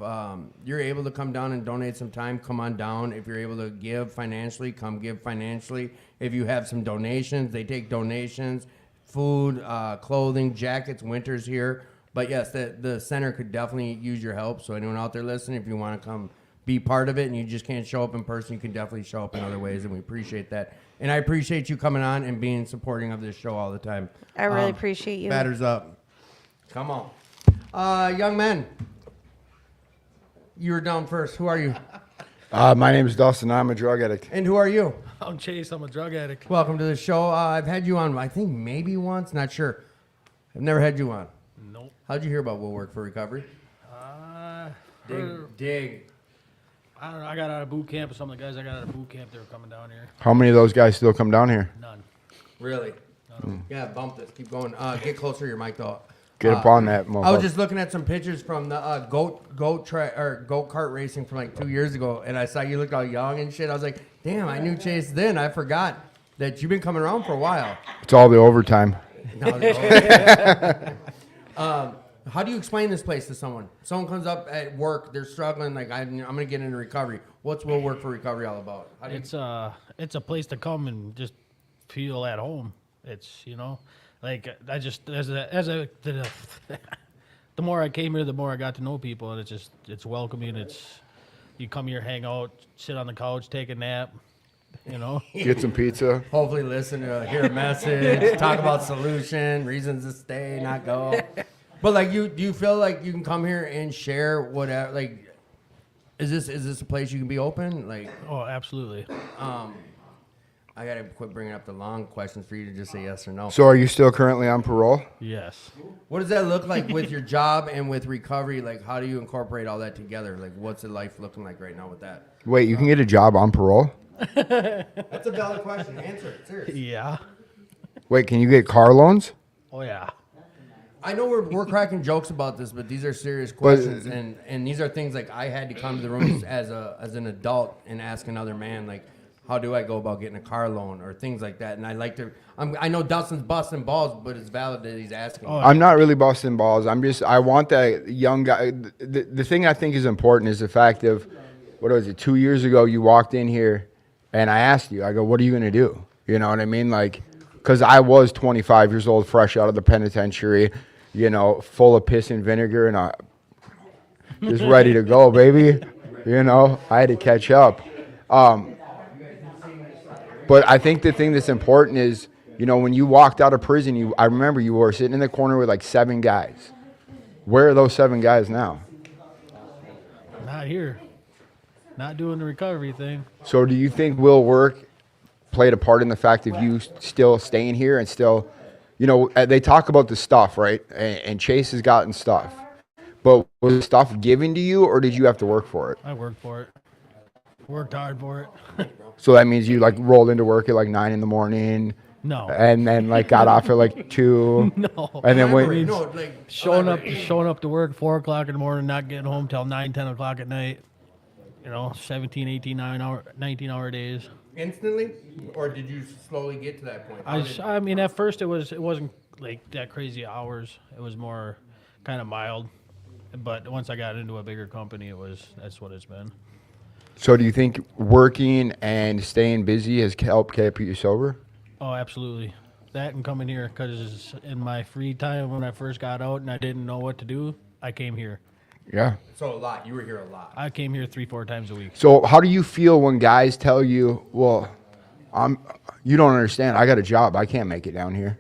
you're able to come down and donate some time, come on down. If you're able to give financially, come give financially. If you have some donations, they take donations, food, clothing, jackets, winter's here. But yes, the center could definitely use your help. So anyone out there listening, if you want to come be part of it and you just can't show up in person, you can definitely show up in other ways, and we appreciate that. And I appreciate you coming on and being supporting of this show all the time. I really appreciate you. Batters up. Come on. Young men, you were down first. Who are you? My name is Dustin. I'm a drug addict. And who are you? I'm Chase. I'm a drug addict. Welcome to the show. I've had you on, I think maybe once, not sure. I've never had you on. Nope. How'd you hear about Will Work for Recovery? Dig. I don't know. I got out of boot camp, and some of the guys I got out of boot camp, they were coming down here. How many of those guys still come down here? None. Really? Yeah, bump this. Keep going. Get closer to your mic, though. Get up on that, I was motherfucker. just looking at some pictures from the goat kart racing from like 2 years ago, and I saw you looked all young and shit. I was like, damn, I knew Chase then. I forgot that you've been coming around for a while. It's all the overtime. How do you explain this place to someone? Someone comes up at work, they're struggling, like I'm gonna get into recovery. What's Will Work for Recovery all about? It's a place to come and just feel at home. It's, you know, like I just, the more I came here, the more I got to know people, and it's welcoming. You come here, hang out, sit on the couch, take a nap, you know. Get some pizza. Hopefully listen to hear a message, talk about solution, reasons to stay, not go. But like do you feel like you can come here and share whatever, like is this a place you can be open? Like Oh, absolutely. I gotta quit bringing up the long questions for you to just say yes or no. So are you still currently on parole? Yes. What does that look like with your job and with recovery? Like, how do you incorporate all that together? Like, what's the life looking like right now with that? Wait, you can get a job on parole? That's a valid question. Answer it. Seriously. Yeah. Wait, can you get car loans? Oh, yeah. I know we're cracking jokes about this, but these are serious questions, and these are things like I had to come to the room as an adult and ask another man, like, how do I go about getting a car loan or things like that? And I like to. I know Dustin's busting balls, but it's valid that he's asking. Oh, I'm not really busting balls. I want that young guy. The thing I think is important is the fact of, what was it, 2 years ago you walked in here and I asked you, I go, what are you going to do? You know what I mean? Like, because I was 25 years old, fresh out of the penitentiary, you know, full of piss and vinegar and just ready to go, baby. You know, I had to catch up. But I think the thing that's important is, you know, when you walked out of prison, I remember you were sitting in the corner with like 7 guys. Where are those 7 guys now? Not here. Not doing the recovery thing. So do you think Will Work played a part in the fact of you still staying here and still, you know, they talk about the stuff, right? And Chase has gotten stuff. But was the stuff given to you or did you have to work for it? I worked for it. Worked hard for it. So that means you like rolled into work at like 9 in the morning. No. And then like got off at like 2. No. And then Elaborate. when No, like Showing elaborate. up to work 4 o'clock in the morning, not getting home till 9, 10 o'clock at night. You know, 17, 18, 19-hour days. Instantly, or did you slowly get to that point? I mean, at first it wasn't like that crazy hours. It was more kind of mild. But once I got into a bigger company, that's what it's been. So do you think working and staying busy has helped keep you sober? Oh, absolutely. That and coming here, because in my free time when I first got out and I didn't know what to do, I came here. Yeah. So a lot. You were here a lot. I came here 3-4 times a week. So how do you feel when guys tell you, well, you don't understand, I got a job, I can't make it down here?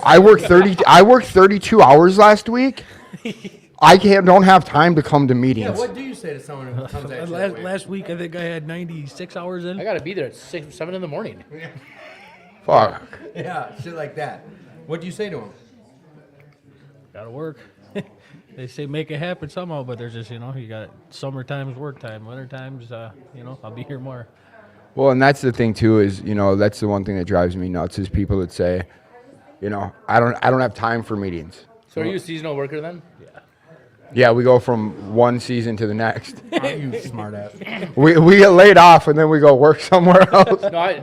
I worked 32 hours last week. I don't have time to come to meetings. Yeah, what do you say to someone who comes at you that way? Last week, I think I had 96 hours in. I gotta be there at 6, 7 in the morning. Fuck. Yeah, shit like that. What do you say to them? Gotta work. They say make it happen somehow, but there's just, you know, you got summertime's work time, winter time's, you know, I'll be here more. Well, and that's the thing too is, you know, that's the one thing that drives me nuts is people that say, you know, I don't have time for meetings. So are you a seasonal worker then? Yeah, we go from one season to the next. You smart ass. We get laid off and then we go work somewhere else. No, I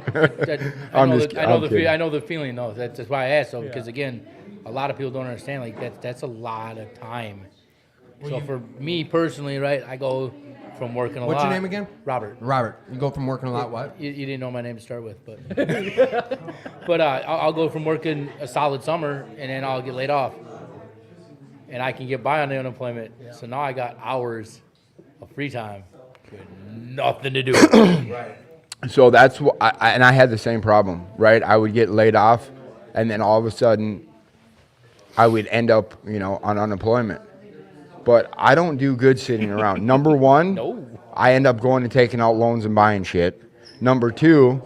I'm know just- I know I'm the kidding. I know the feeling though. That's why I asked though, because again, a lot of people don't understand like that's a lot of time. So for me personally, right, I go from working a lot. What's your name again? Robert. Robert. You go from working a lot. What? You didn't know my name to start with, but but I'll go from working a solid summer and then I'll get laid off, and I can get by on the unemployment. Yeah. So now I got hours of free time with nothing to do. Right. So that's what I had the same problem, right? I would get laid off and then all of a sudden I would end up, you know, on unemployment. But I don't do good sitting around. Number one, No. I end up going and taking out loans and buying shit. Number two,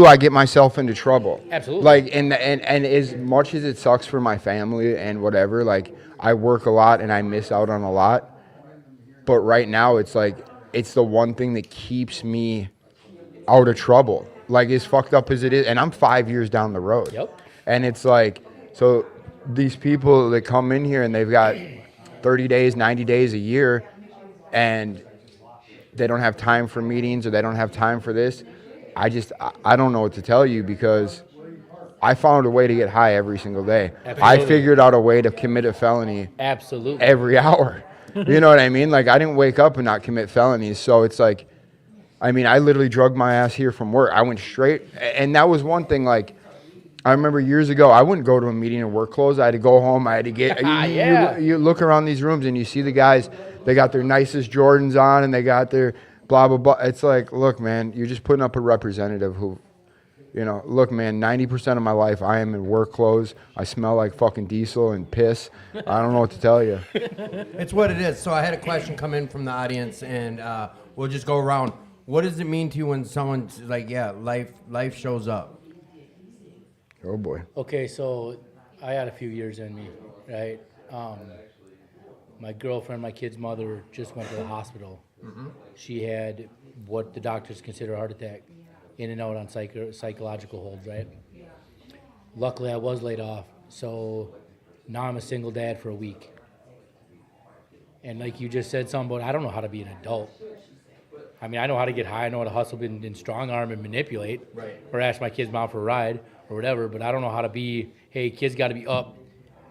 I get myself into trouble. Absolutely. Like, and as much as it sucks for my family and whatever, like, I work a lot and I miss out on a lot. But right now, it's like, it's the one thing that keeps me out of trouble. Like, as fucked up as it is, and I'm 5 years down the road. Yep. And it's like, so these people that come in here and they've got 30 days, 90 days, a year, and they don't have time for meetings or they don't have time for this. I don't know what to tell you because I found a way to get high every single day. Absolutely. I figured out a way to commit a felony Absolutely. every hour. You know what I mean? Like, I didn't wake up and not commit felonies. So it's like, I mean, I literally drugged my ass here from work. I went straight, and that was one thing. Like, I remember years ago, I wouldn't go to a meeting in work clothes. I had to go home. I had to get. You look around these rooms and you see the guys. They got their nicest Jordans on, and they got their blah blah blah. It's like, look, man, you're just putting up a representative who, look, man. 90% of my life, I am in work clothes. I smell like fucking diesel and piss. I don't know what to tell you. It's what it is. So I had a question come in from the audience, and we'll just go around. What does it mean to you when someone's like, yeah, life shows up? Oh boy. Okay, so I had a few years in me, right? My girlfriend, my kid's mother, just went to the hospital. Mm-hmm. She had what the doctors consider a heart attack, in and out on psychological holds, right? Luckily, I was laid off, so now I'm a single dad for a week. And like you just said something about, I don't know how to be an adult. I mean, I know how to get high, I know how to hustle and strong arm and manipulate, right, or ask my kid's mom for a ride or whatever, but I don't know how to be, hey, kids got to be up,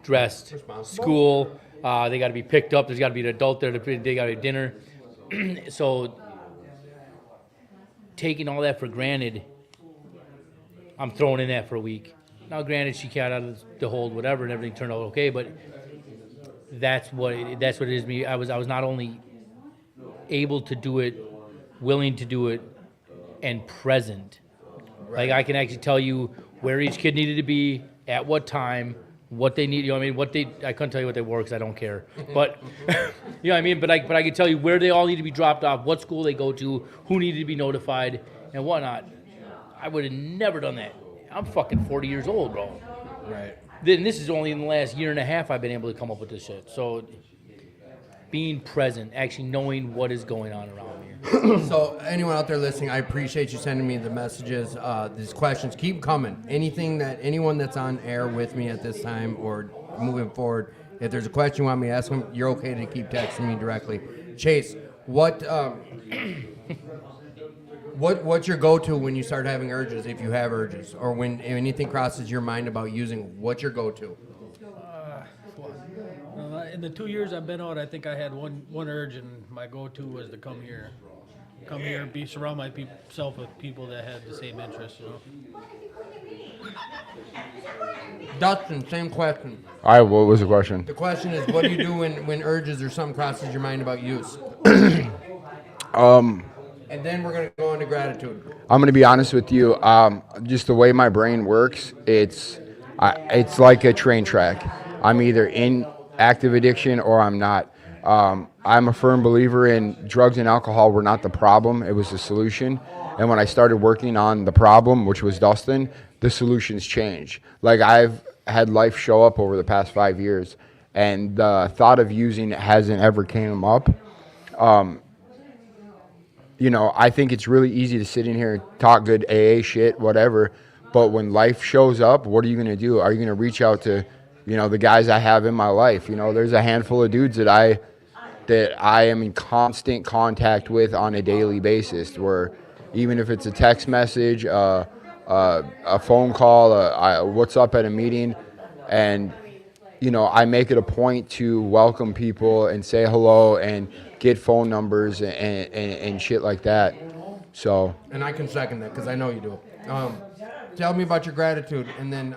dressed, school, they got to be picked up, there's got to be an adult there, they got to have dinner. So taking all that for granted, I'm throwing in that for a week. Now, granted, she got out of the hold, whatever, and everything turned out okay, but that's what it is. Me, I was not only able to do it, willing to do it, and present. Right. Like, I can actually tell you where each kid needed to be, at what time, what they need. I couldn't tell you what they wore because I don't care. But, you know what I mean? But I could tell you where they all need to be dropped off, what school they go to, who needed to be notified, and whatnot. I would have never done that. I'm fucking 40 years old, bro. Right. Then this is only in the last year and a half I've been able to come up with this shit. So being present, actually knowing what is going on around me. So anyone out there listening, I appreciate you sending me the messages, these questions. Keep coming. Anyone that's on air with me at this time or moving forward, if there's a question you want me to ask them, you're okay to keep texting me directly. Chase, what's your go-to when you start having urges, if you have urges, or when anything crosses your mind about using? What's your go-to? In the 2 years I've been out, I think I had one urge, and my go-to was to come here and surround myself with people that had the same interests. Dustin, same question. All right, what was the question? The question is, what do you do when urges or something crosses your mind about use? And then we're going to go into gratitude. I'm going to be honest with you. Just the way my brain works, it's like a train track. I'm either in active addiction or I'm not. I'm a firm believer in drugs and alcohol were not the problem. It was the solution. And when I started working on the problem, which was Dustin, the solutions changed. Like, I've had life show up over the past 5 years, and the thought of using it hasn't ever came up. I think it's really easy to sit in here and talk good AA shit, whatever. But when life shows up, what are you going to do? Are you going to reach out to, the guys I have in my life? There's a handful of dudes that I am in constant contact with on a daily basis, where even if it's a text message, a phone call, what's up at a meeting, and, I make it a point to welcome people and say hello and get phone numbers and shit like that. So. And I can second that because I know you do. Tell me about your gratitude, and then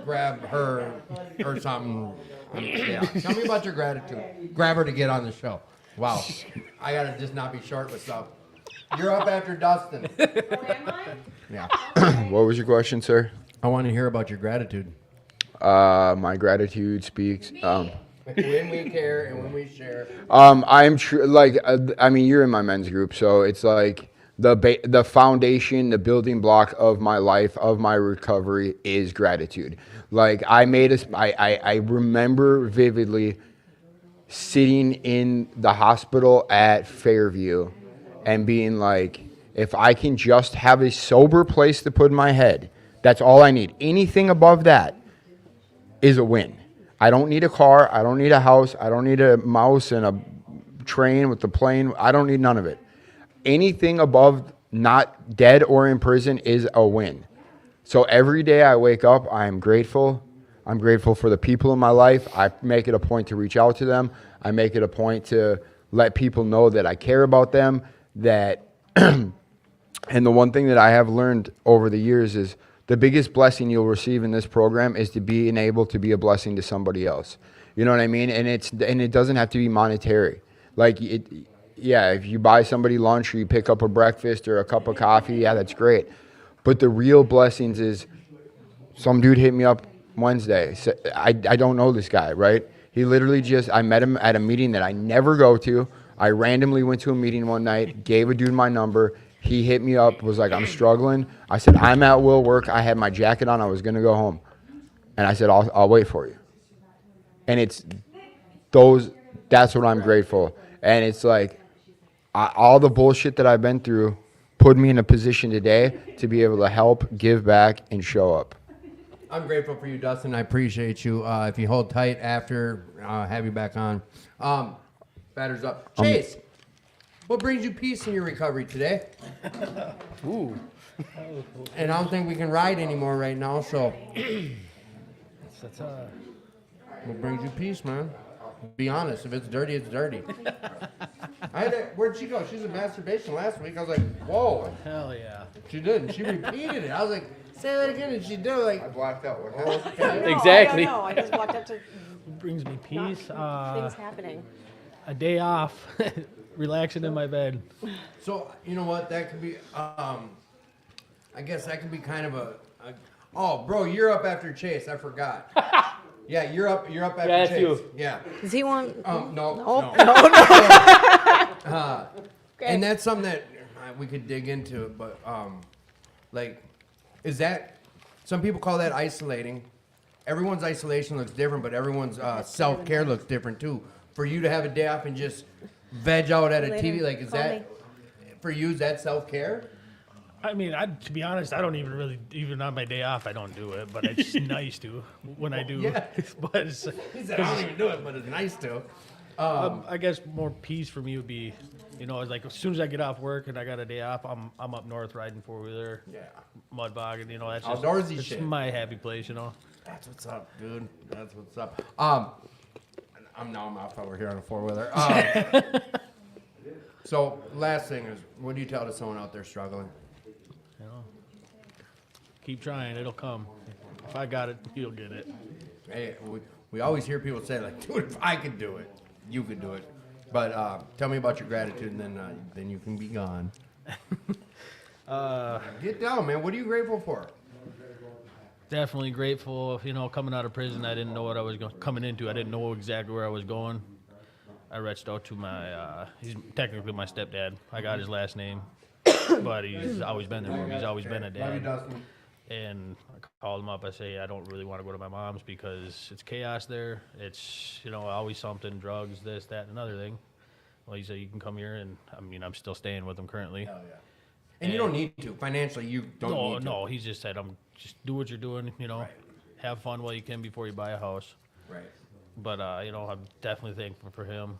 grab her or something. Yeah. Tell me about your gratitude. Grab her to get on the show. Wow. I gotta just not be short with stuff. You're up after Dustin. Yeah. What was your question, sir? I want to hear about your gratitude. My gratitude speaks. When we care and when we share. I'm true. Like, you're in my men's group, so it's like the foundation, the building block of my life, of my recovery is gratitude. Like, I remember vividly sitting in the hospital at Fairview and being like, if I can just have a sober place to put my head, that's all I need. Anything above that is a win. I don't need a car. I don't need a house. I don't need a mouse and a train with the plane. I don't need none of it. Anything above not dead or in prison is a win. So every day I wake up, I am grateful. I'm grateful for the people in my life. I make it a point to reach out to them. I make it a point to let people know that I care about them, that And the one thing that I have learned over the years is the biggest blessing you'll receive in this program is to be able to be a blessing to somebody else. You know what I mean? And it doesn't have to be monetary. Like if you buy somebody lunch or you pick up a breakfast or a cup of coffee, yeah, that's great. But the real blessings is some dude hit me up Wednesday. I don't know this guy, right? He literally I met him at a meeting that I never go to. I randomly went to a meeting one night, gave a dude my number. He hit me up, was like, I'm struggling. I said, I'm at Will Work. I had my jacket on. I was going to go home. And I said, I'll wait for you. And that's what I'm grateful. And it's like all the bullshit that I've been through put me in a position today to be able to help, give back, and show up. I'm grateful for you, Dustin. I appreciate you. If you hold tight after, I'll have you back on. Batters up. Chase, what brings you peace in your recovery today? Ooh. And I don't think we can ride anymore right now, so. What brings you peace, man? Be honest. If it's dirty, it's dirty. Where'd she go? She's in masturbation last week. I was like, whoa. Hell yeah. She did. And she repeated it. I was like, say that again. And she did. Like, I blacked out. What happened? No, Exactly. I don't know. I just walked up to What brings me not peace? things happening. A day off, relaxing in my bed. so, you know what? That could be, I guess that could be kind of oh, bro, you're up after Chase. I forgot. Yeah, you're up after that's Chase. you. Yeah. Does he want? No. And that's something that we could dig into, but like, is that some people call that isolating? Everyone's isolation looks different, but everyone's self-care looks different too. For you to have a day off and just veg out at a TV, like, is that for you? Is that self-care? I mean, to be honest, I don't even on my day off, I don't do it, but it's nice to when I do. Yeah. But He said, I don't even do it, but it's nice to. I guess more peace for me would be, it's like as soon as I get off work and I got a day off, I'm up north riding 4-wheeler, mud bogging, that's just Outdoorsy it's shit. my happy place, That's what's up, dude. That's what's up. I'm off over here on a 4-wheeler. So last thing is, what do you tell to someone out there struggling? Keep trying, it'll come. If I got it, you'll get it. Hey, we always hear people say, like, dude, if I could do it, you could do it. But tell me about your gratitude, and then you can be gone. Get down, man. What are you grateful for? Definitely grateful. Coming out of prison, I didn't know what I was coming into. I didn't know exactly where I was going. I reached out to he's technically my stepdad. I got his last name, but he's always been there for me. He's always been a dad. And I called him up. I say, I don't really want to go to my mom's because it's chaos there. It's, always something, drugs, this, that, and another thing. Well, he said, you can come here, and I'm still staying with him currently. Hell yeah. And you don't need to. Financially, you don't need to. No, he just said, just do what you're doing, Right. Have fun while you can before you buy a house. Right. But, I'm definitely thankful for him.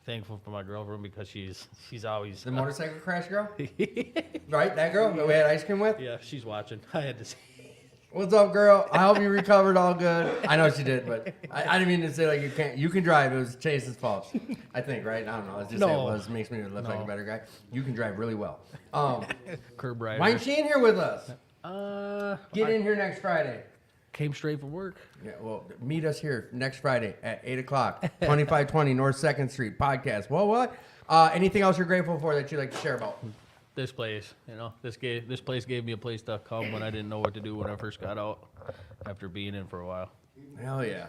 Thankful for my girlfriend because she's always... The motorcycle crash girl? Right? That girl that we had ice cream with? Yeah, she's watching. I had to say... What's up, girl? I hope you recovered all good. I know she did, but I didn't mean to say like you can't. You can drive. It was Chase's fault, I think, right? I don't know. It's just say it was. Makes me look like a better guy. You can drive really well. Curb rider. Why ain't she in here with us? Get in here next Friday. Came straight from work. Yeah, well, meet us here next Friday at 8 o'clock, 2520 North 2nd Street podcast. Well, what? Anything else you're grateful for that you'd like to share about? This place, this place gave me a place to come when I didn't know what to do when I first got out after being in for a while. Hell yeah.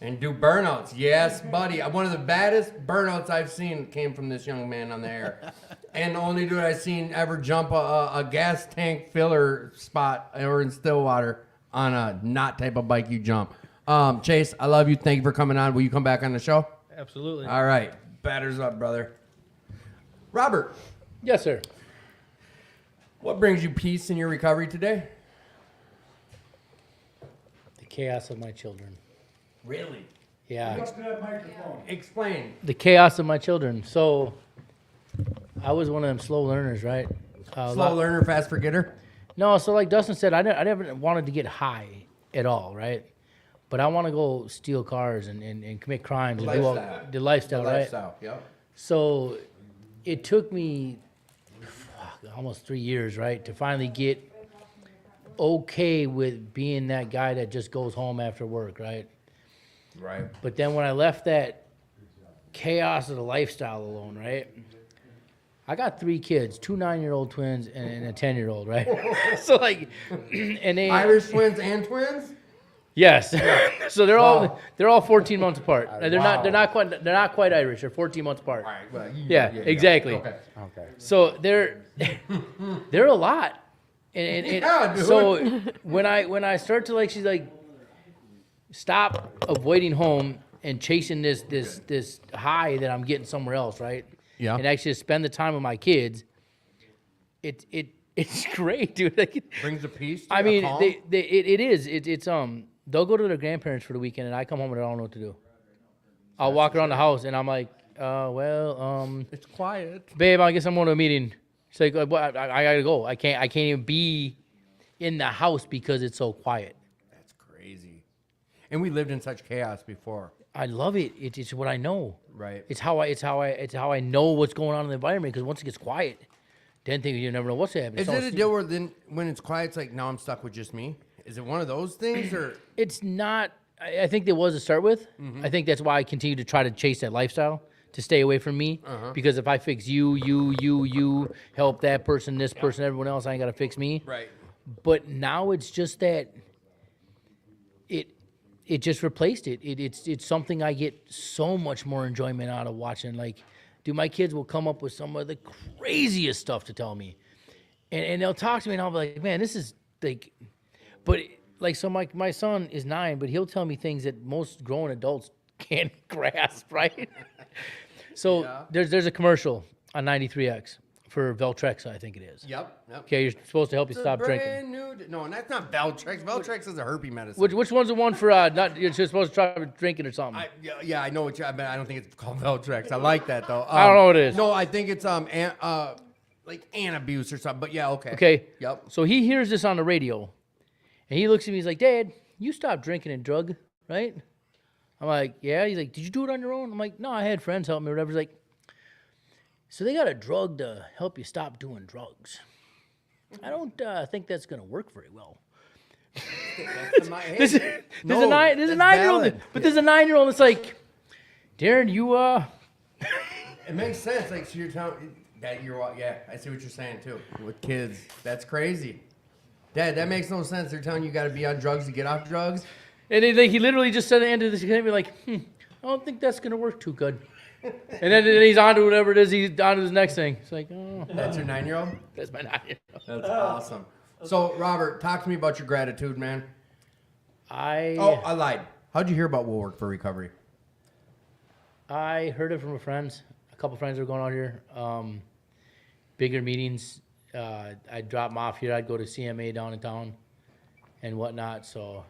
And do burnouts. Yes, buddy. One of the baddest burnouts I've seen came from this young man on the air. And the only dude I've seen ever jump a gas tank filler spot or in Stillwater on a not type of bike you jump. Chase, I love you. Thank you for coming on. Will you come back on the show? Absolutely. All right. Batters up, brother. Robert. Yes, sir. What brings you peace in your recovery today? The chaos of my children. Really? Yeah. Explain. The chaos of my children. So, I was one of them slow learners, right? Slow learner, fast forgetter? No, so like Dustin said, I never wanted to get high at all, right? But I want to go steal cars and commit crimes and do all the lifestyle, right? Yep. So, it took me almost 3 years, right? To finally get okay with being that guy that just goes home after work, right? Right. But then when I left that chaos of the lifestyle alone, right? I got 3 kids, 2 9-year-old twins and a 10-year-old, right? So like, and they Irish twins and twins? yes. So they're Wow. all 14 months apart. They're Wow. They're not quite Irish. They're 14 months apart. All right. Well, Yeah, exactly. Okay. So they're a lot. And Yeah, dude. so when I start to like, she's like, stop avoiding home and chasing this high that I'm getting somewhere else, right? Yeah. And actually spend the time with my kids. It's great, dude. Like, Brings a peace. I a mean, calm? it is. It's they'll go to their grandparents for the weekend, and I come home and I don't know what to do. I'll walk around the house and I'm like, It's quiet. babe, I guess I'm going to a meeting. She's like, what? I gotta go. I can't even be in the house because it's so quiet. That's crazy. And we lived in such chaos before. I love it. It's what I know. Right. It's how I know what's going on in the environment. Because once it gets quiet, then things you never know what's happening. Is it a deal where then when it's quiet, it's like now I'm stuck with just me? Is it one of those things or? It's not. I think there was to start with. Mm-hmm. I think that's why I continue to try to chase that lifestyle to stay away from me. Because if I fix you, help that person, this person, everyone else, I ain't got to fix me. Right. But now it's just that it just replaced it. It's something I get so much more enjoyment out of watching. Like, dude, my kids will come up with some of the craziest stuff to tell me. And they'll talk to me and I'll be like, man, this is like, but like, so my son is 9, but he'll tell me things that most grown adults can't grasp, right? So there's a commercial on 93X for Veltrexa, I think it is. Yep. Okay, you're supposed to help you stop drinking. Brand new. No, that's not Veltrex. Veltrex is a herpes medicine. Which one's the one for not you're supposed to try drinking or something? Yeah, I know what you. But I don't think it's called Veltrex. I like that though. I don't know what it is. No, I think it's like anabuse or something. But yeah, okay. Okay. Yep. So he hears this on the radio, and he looks at me. He's like, "Dad, you stopped drinking and drug, right?" I'm like, "Yeah." He's like, "Did you do it on your own?" I'm like, "No, I had friends help me or whatever." He's like, "So they got a drug to help you stop doing drugs. I don't think that's gonna work very well." There's a 9-year-old, but there's a 9-year-old that's like, "Darren, you It makes sense. Like, so you're telling that yeah, I see what you're saying too. With kids, that's crazy. Dad, that makes no sense. They're telling you got to be on drugs to get off drugs. And he literally just said at the end of this, he's gonna be like, I don't think that's gonna work too good. And then he's on to whatever it is, he's on to his next thing. It's like, oh. That's your 9-year-old? That's my 9-year-old. That's awesome. So, Robert, talk to me about your gratitude, man. I lied. How'd you hear about Will Work for Recovery? I heard it from a couple friends were going out here. Bigger meetings. I'd drop them off here. I'd go to CMA down in town and whatnot. So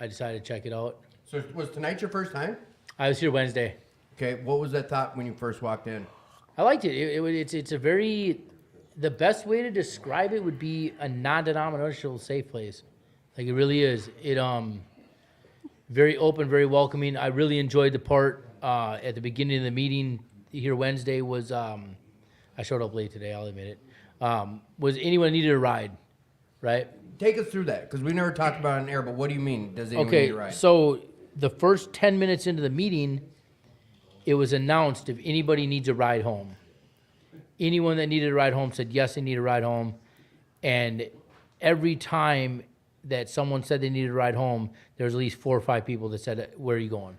I decided to check it out. So, was tonight your first time? I was here Wednesday. Okay, what was that thought when you first walked in? I liked it. It's a very, the best way to describe it would be a non-denominational safe place. Like, it really is. It very open, very welcoming. I really enjoyed the part at the beginning of the meeting here Wednesday was I showed up late today, I'll admit it. Was anyone needed a ride, right? Take us through that, because we never talked about it in air, but what do you mean? Does anyone need a ride? So the first 10 minutes into the meeting, it was announced if anybody needs a ride home. Anyone that needed a ride home said, yes, they need a ride home. And every time that someone said they needed a ride home, there was at least 4 or 5 people that said, where are you going?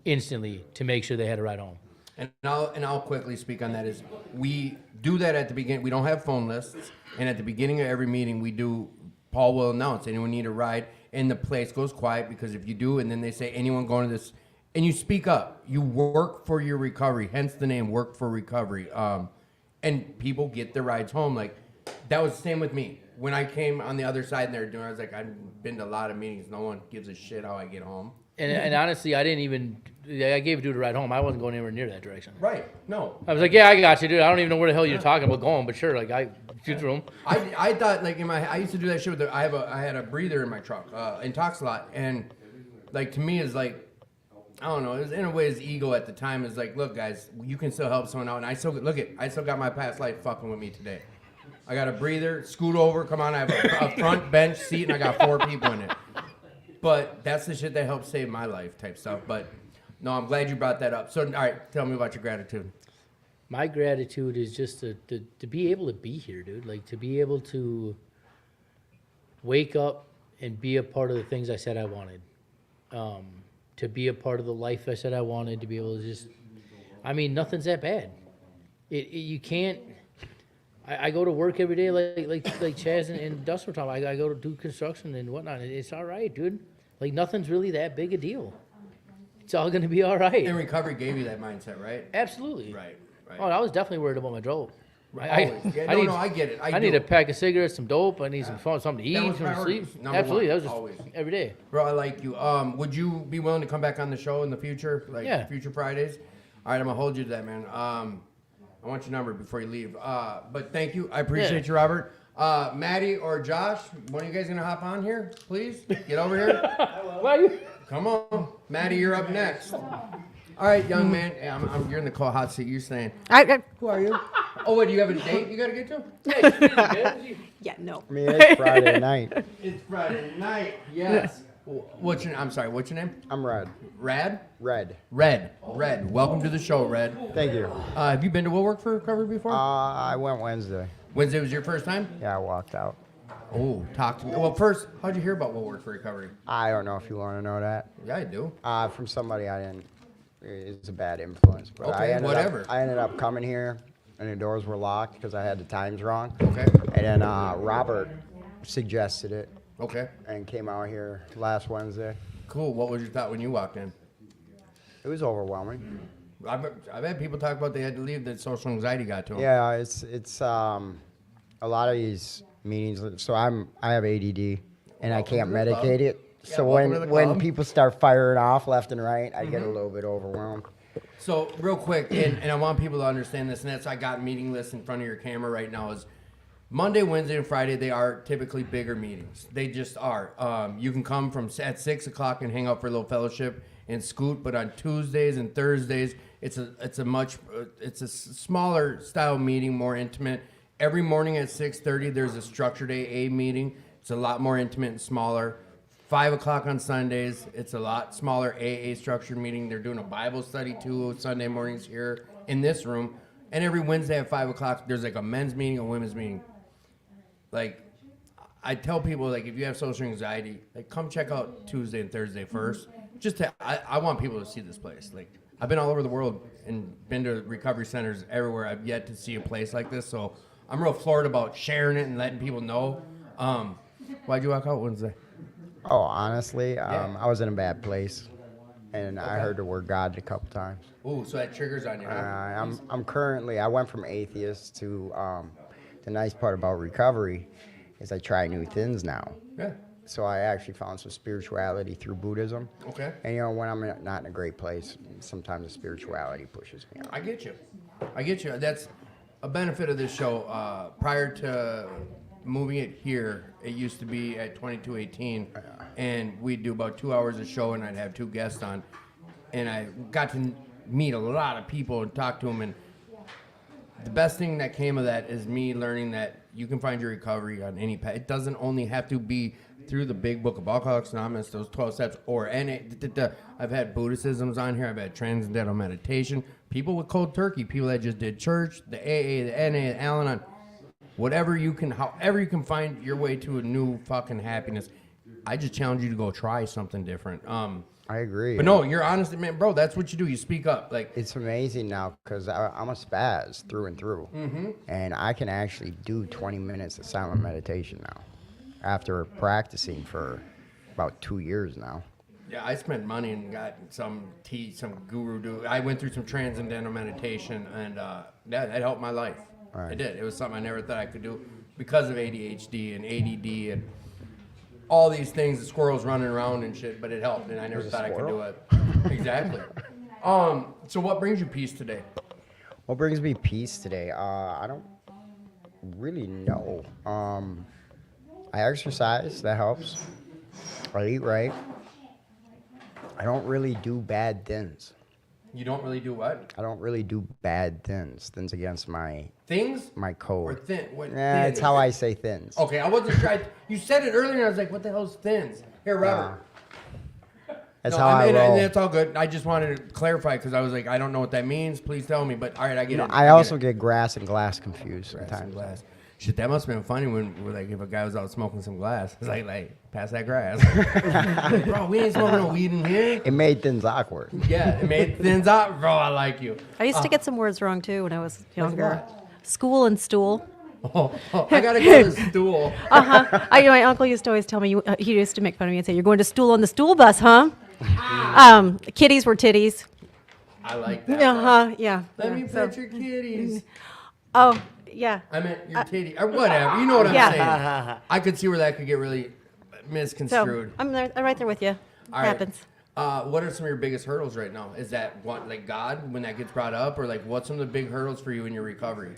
Instantly, to make sure they had a ride home. And I'll quickly speak on that. Is we do that at the beginning. We don't have phone lists, and at the beginning of every meeting, Paul will announce anyone need a ride, and the place goes quiet because if you do, and then they say anyone going to this, and you speak up. You work for your recovery, hence the name Work for Recovery. And people get their rides home. Like that was the same with me when I came on the other side and they're doing. I was like, I've been to a lot of meetings. No one gives a shit how I get home. And honestly, I gave a dude a ride home. I wasn't going anywhere near that direction. Right. No. I was like, yeah, I got you, dude. I don't even know where the hell you're talking about going, but sure, like I shoot through them. I thought like I used to do that shit with I had a breather in my truck, in Toxalot, and like to me is like, I don't know, it was in a way his ego at the time is like, look guys, you can still help someone out, and I still got my past life fucking with me today. I got a breather. Scoot over. Come on. I have a front bench seat, and I got 4 people in it. But that's the shit that helped save my life type stuff. But no, I'm glad you brought that up. So, all right, tell me about your gratitude. My gratitude is just to be able to be here, dude. Like, to be able to wake up and be a part of the things I said I wanted. To be a part of the life I said I wanted, to be able to just, I mean, nothing's that bad. You can't, I go to work every day like Chaz and Dustin were talking about. I go to do construction and whatnot. It's all right, dude. Like, nothing's really that big a deal. It's all going to be all right. And recovery gave you that mindset, right? Absolutely. Right. Oh, I was definitely worried about my dope. Always. Yeah, no, I get it. I need a pack of cigarettes, some dope. I need something to eat, That was some priorities. sleep. Number Absolutely, one, that was just always. every day. Bro, I like you. Would you be willing to come back on the show in the future, like Yeah. future Fridays? All right, I'm gonna hold you to that, man. I want your number before you leave. But thank you. I appreciate you, Robert. Maddie or Josh, one of you guys gonna hop on here, please? Get over here. Why you? Come on, Maddie, you're up next. All right, young man. Yeah, you're in the hot seat. You're saying. Who are you? Oh, wait, do you have a date you gotta get to? Yeah, no. I mean, it's Friday night. It's Friday night. Yes. What's your? I'm sorry. What's your name? I'm Red. Rad. Red. Red. Welcome to the show, Red. Thank you. Have you been to Will Work for Recovery before? I went Wednesday. Wednesday was your first time? Yeah, I walked out. Oh, talk to me. Well, first, how'd you hear about Will Work for Recovery? I don't know if you want to know that. Yeah, I do. From somebody I didn't. It's a bad influence. But Okay, whatever. I ended up coming here, and the doors were locked because I had the times wrong. Okay. And then Robert suggested it. Okay. And came out here last Wednesday. Cool. What was your thought when you walked in? It was overwhelming. I've had people talk about they had to leave, that social anxiety got to them. Yeah, it's a lot of these meetings. So I have ADD, and I can't medicate it. Yeah, So when people start firing off left and right, I get a little bit overwhelmed. So real quick, and I want people to understand this, and that's I got meeting lists in front of your camera right now. Is Monday, Wednesday, and Friday, they are typically bigger meetings. They just are. You can come from at 6 o'clock and hang out for a little fellowship and scoot. But on Tuesdays and Thursdays, it's a smaller style meeting, more intimate. Every morning at 6:30, there's a structured AA meeting. It's a lot more intimate and smaller. 5 o'clock on Sundays, it's a lot smaller AA structured meeting. They're doing a Bible study too Sunday mornings here in this room. And every Wednesday at 5 o'clock, there's like a men's meeting, a women's meeting. Like, I tell people, like, if you have social anxiety, like, come check out Tuesday and Thursday first. I want people to see this place. Like, I've been all over the world and been to recovery centers everywhere. I've yet to see a place like this. So I'm real floored about sharing it and letting people know. Why'd you walk out Wednesday? Oh, honestly, I was in a bad place, and I heard the word God a couple times. Ooh, so that triggers on you, huh? I went from atheist to, the nice part about recovery is I try new things now. Yeah. So I actually found some spirituality through Buddhism. Okay. And, when I'm not in a great place, sometimes the spirituality pushes me out. I get you. That's a benefit of this show. Prior to moving it here, it used to be at 2218, and we'd do about 2 hours of show, and I'd have 2 guests on, and I got to meet a lot of people and talk to them, and the best thing that came of that is me learning that you can find your recovery on any path. It doesn't only have to be through the big book of Alcoholics Anonymous, those 12 steps, or I've had Buddhisms on here, I've had transcendental meditation, people with cold turkey, people that just did church, the AA, the NA, the Al-Anon. However you can find your way to a new fucking happiness. I just challenge you to go try something different. I agree. But no, you're honest, man, bro. That's what you do. You speak up. Like, it's amazing now because I'm a spaz through and through, and I can actually do 20 minutes of silent meditation now, after practicing for about 2 years now. Yeah, I spent money and got some guru. I went through some transcendental meditation, and that helped my life. Right. It did. It was something I never thought I could do because of ADHD and ADD and all these things, the squirrels running around and shit, but it helped, and I never thought I could do it. Exactly. So what brings you peace today? What brings me peace today? I don't really know. I exercise, that helps. I eat right. I don't really do bad things. You don't really do what? I don't really do bad thins. Thins against my Things? my code. Or thin? What? Yeah, thins? it's how I say thins. Okay, I wasn't sure. You said it earlier, and I was like, what the hell's thins? Here, Robert. That's No, how I mean, roll. That's all good. I just wanted to clarify because I was like, I don't know what that means. Please tell me. But all right, I get it. I get also it. get grass and glass confused Grass and sometimes. glass. Shit, that must have been funny when, like, if a guy was out smoking some glass. It's like, pass that grass. Like, bro, we ain't smoking no weed in here. It made things awkward. Yeah, it made things up. Bro, I like you. I used to get some words wrong too when I was younger. School and stool. Oh, I gotta go to stool. My uncle used to always tell me, he used to make fun of me and say, "You're going to stool on the stool bus, huh?" Kitties were titties. I like that. Yeah. Let me So- pet your kitties. Oh, yeah. I meant your titty, or whatever. You know what I'm saying. I could see where that could get really misconstrued. So I'm right there with you. All right. Happens. What are some of your biggest hurdles right now? Is that what, like God, when that gets brought up, or like what's some of the big hurdles for you in your recovery?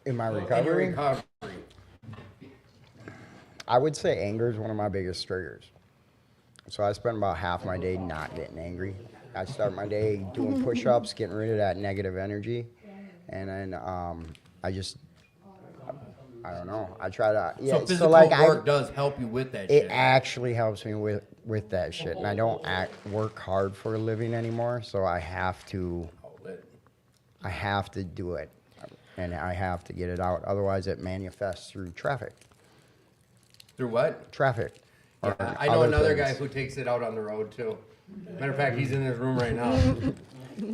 In my In your recovery, recovery. I would say anger is one of my biggest triggers. So I spend about half my day not getting angry. I start my day doing push-ups, getting rid of that negative energy, and then I don't know. I try to. Yeah, So physical work does help you with that It shit. actually helps me with that shit, and I don't work hard for a living anymore. So I have to do it, and I have to get it out. Otherwise, it manifests through traffic. Through what? Traffic. Yeah, or I know other another things. guy who takes it out on the road too. Matter of fact, he's in this room right now.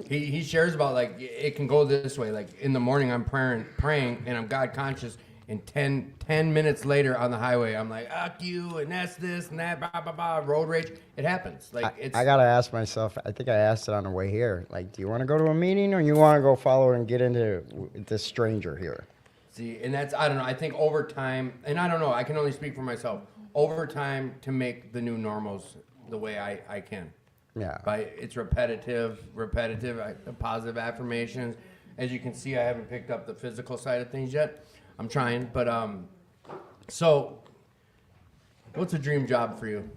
he shares about like it can go this way. Like in the morning, I'm praying, and I'm God conscious. And 10 minutes later on the highway, I'm like, "Fuck you," and that's this and that, blah blah blah, road rage. It happens. Like it's. I gotta ask myself. I think I asked it on the way here. Like, do you want to go to a meeting, or you want to go follow and get into this stranger here? See, and that's I don't know. I think over time, and I don't know. I can only speak for myself. Over time, to make the new normals the way I can. Yeah. It's repetitive, positive affirmations. As you can see, I haven't picked up the physical side of things yet. I'm trying, but so what's a dream job for you?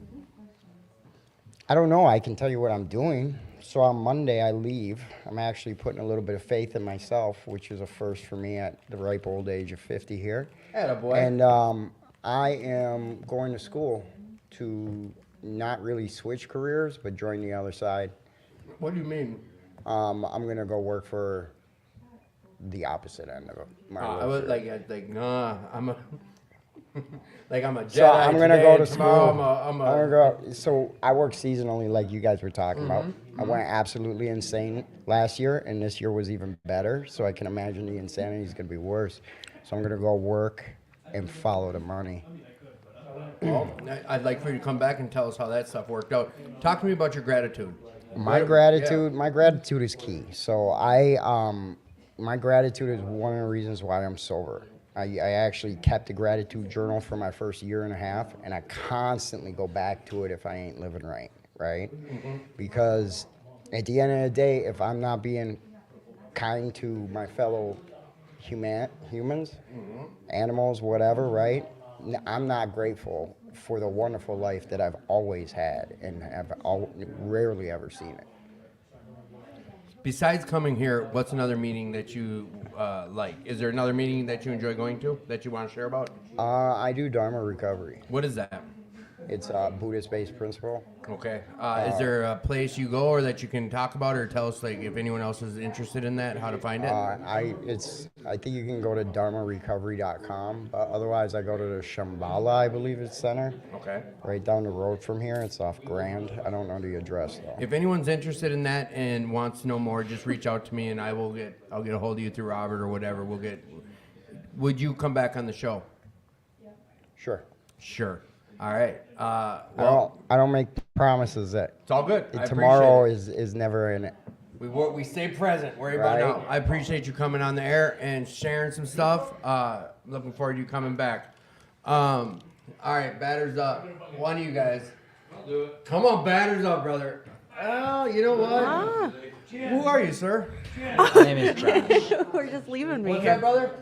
I don't know. I can tell you what I'm doing. So on Monday, I leave. I'm actually putting a little bit of faith in myself, which is a first for me at the ripe old age of 50 here. Attaboy. And I am going to school to not really switch careers, but join the other side. What do you mean? I'm going to go work for the opposite end of it. I was like, nah, I'm a Jedi. So I'm gonna today, go to tomorrow school. I'm a I'm gonna go. So I work seasonally, like you guys were talking about. Mm-hmm. I went absolutely insane last year, and this year was even better. So I can imagine the insanity is gonna be worse. So I'm gonna go work and follow the money. Well, I'd like for you to come back and tell us how that stuff worked out. Talk to me about your gratitude. My gratitude is key. So my gratitude is one of the reasons why I'm sober. I actually kept a gratitude journal for my first year and a half, and I constantly go back to it if I ain't living right? Mm-hmm. Because at the end of the day, if I'm not being kind to my fellow humans, Mm-hmm. animals, whatever, right? I'm not grateful for the wonderful life that I've always had and have rarely ever seen it. Besides coming here, what's another meeting that you like? Is there another meeting that you enjoy going to that you want to share about? I do Dharma recovery. What is that? It's a Buddhist-based principle. Okay. Is there a place you go or that you can talk about or tell us, like, if anyone else is interested in that, how to find it? I think you can go to dharmarecovery.com. Otherwise, I go to the Shambhala, I believe it's center. Okay. Right down the road from here. It's off Grand. I don't know the address though. If anyone's interested in that and wants to know more, just reach out to me and I'll get a hold of you through Robert or whatever. Would you come back on the show? Sure. Sure. All right. I don't make promises that. It's all good. I Tomorrow appreciate is never in it. We stay present. Worry about Right. now. I appreciate you coming on the air and sharing some stuff. Looking forward to you coming back. All right, batters up. One of you guys. Come on, batters up, brother. Oh, you know what? Who are you, sir? My name is Josh. We're just leaving me What's here. that, brother?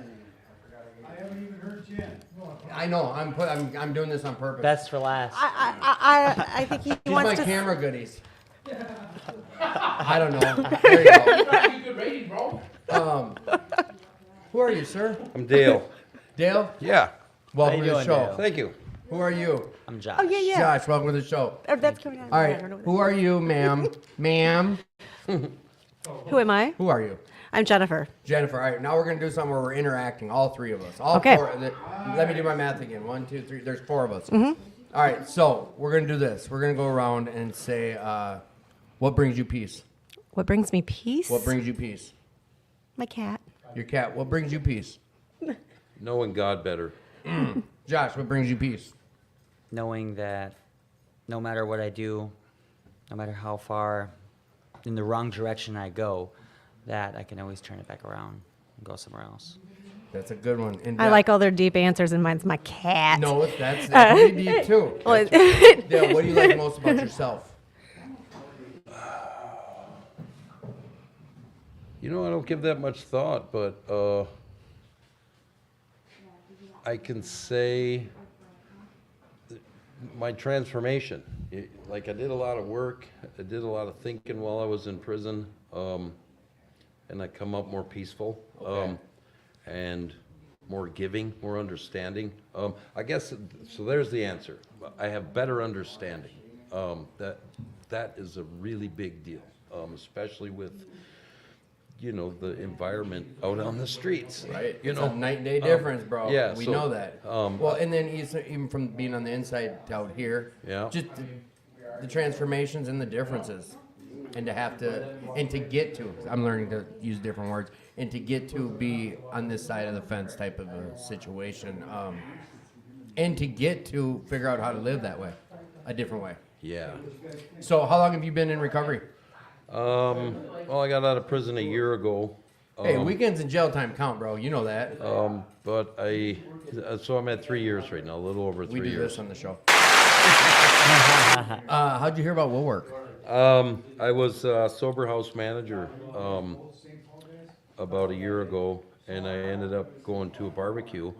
I haven't even heard Jen. I know. I'm doing this on purpose. Best for last. I think he These wants my to. camera goodies. I don't know. There you Good rating, bro. go. Who are you, sir? I'm Dale. Dale? Yeah. Welcome to the show. Thank you. Who are you? I'm Josh. Oh, yeah, yeah. Josh, welcome to the show. Oh, that's coming out. All right. Who are you, ma'am? Ma'am? Who am I? Who are you? I'm Jennifer. Jennifer. All right. Now we're going to do something where we're interacting, all three of us. All Okay. four. Let me do my math again. 1, 2, 3. There's 4 of us. Mm-hmm. All right. So we're going to do this. We're going to go around and say, what brings you peace? What brings me peace? What brings you peace? My cat. Your cat. What brings you peace? Knowing God better. Josh, what brings you peace? Knowing that no matter what I do, no matter how far in the wrong direction I go, that I can always turn it back around and go somewhere else. That's a good one. I like all their deep answers, and mine's my cat. No, that's pretty deep too. Well, Yeah, what do you like most about yourself? You know, I don't give that much thought, but I can say my transformation. Like I did a lot of work, I did a lot of thinking while I was in prison, and I come up more peaceful, and more giving, more understanding. I guess, so there's the answer. I have better understanding. That is a really big deal, especially with, you know, the environment out on the streets. Right. You It's know, a night and day difference, bro. Yeah, we so, know that. Well, and then even from being on the inside out here, Yeah. just the transformations and the differences, and to get to. I'm learning to use different words, and to get to be on this side of the fence type of a situation, and to get to figure out how to live that way, a different way. Yeah. So, how long have you been in recovery? Well, I got out of prison a year ago. Hey, weekends and jail time count, bro. You know that. But so I'm at 3 years right now, a little over 3 We years. do this on the show. How'd you hear about Will Work? I was sober house manager about a year ago, and I ended up going to a barbecue